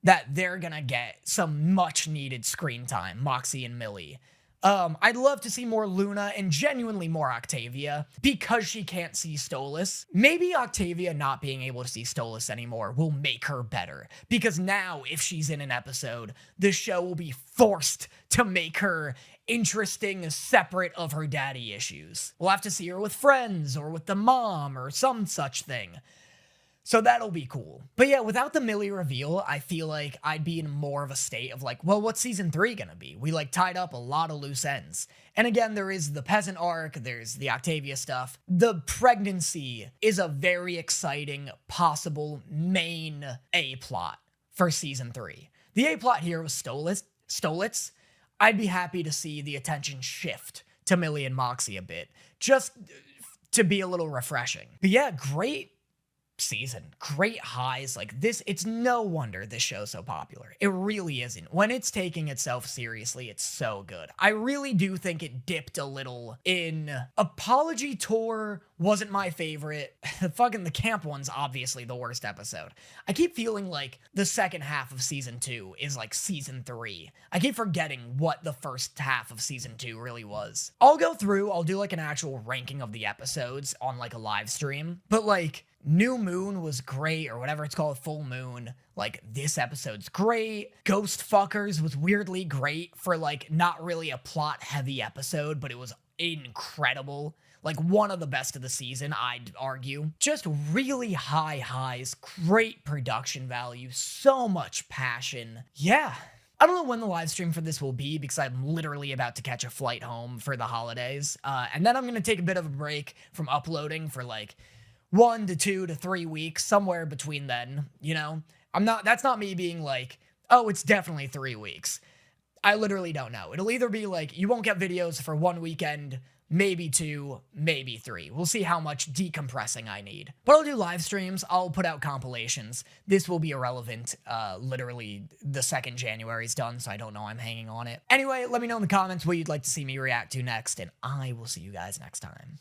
that they're gonna get some much needed screen time, Moxxie and Millie. I'd love to see more Luna and genuinely more Octavia because she can't see Stolas. Maybe Octavia not being able to see Stolas anymore will make her better because now if she's in an episode, the show will be forced to make her interesting, separate of her daddy issues. We'll have to see her with friends or with the mom or some such thing. So that'll be cool. But yeah, without the Millie reveal, I feel like I'd be in more of a state of like, well, what's season 3 gonna be? We like tied up a lot of loose ends. And again, there is the peasant arc, there's the Octavia stuff. The pregnancy is a very exciting, possible main A-plot for season 3. The A-plot here was Stolas. I'd be happy to see the attention shift to Millie and Moxxie a bit, just to be a little refreshing. But yeah, great season, great highs. Like this, it's no wonder this show's so popular. It really isn't. When it's taking itself seriously, it's so good. I really do think it dipped a little in Apology Tour wasn't my favorite. Fucking the camp one's obviously the worst episode. I keep feeling like the second half of season 2 is like season 3. I keep forgetting what the first half of season 2 really was. I'll go through, I'll do like an actual ranking of the episodes on like a live stream, but like New Moon was great, or whatever it's called, Full Moon. Like, this episode's great. Ghost Fuckers was weirdly great for, like, not really a plot-heavy episode, but it was incredible. Like, one of the best of the season, I'd argue. Just really high highs, great production value, so much passion. Yeah. I don't know when the live stream for this will be because I'm literally about to catch a flight home for the holidays. And then I'm going to take a bit of a break from uploading for, like, 1 to 2 to 3 weeks, somewhere between then, you know? That's not me being like, oh, it's definitely 3 weeks. I literally don't know. It'll either be like, you won't get videos for 1 weekend, maybe 2, maybe 3. We'll see how much decompressing I need. But I'll do live streams, I'll put out compilations. This will be irrelevant, literally the 2nd January's done, so I don't know I'm hanging on it. Anyway, let me know in the comments what you'd like to see me react to next, and I will see you guys next time.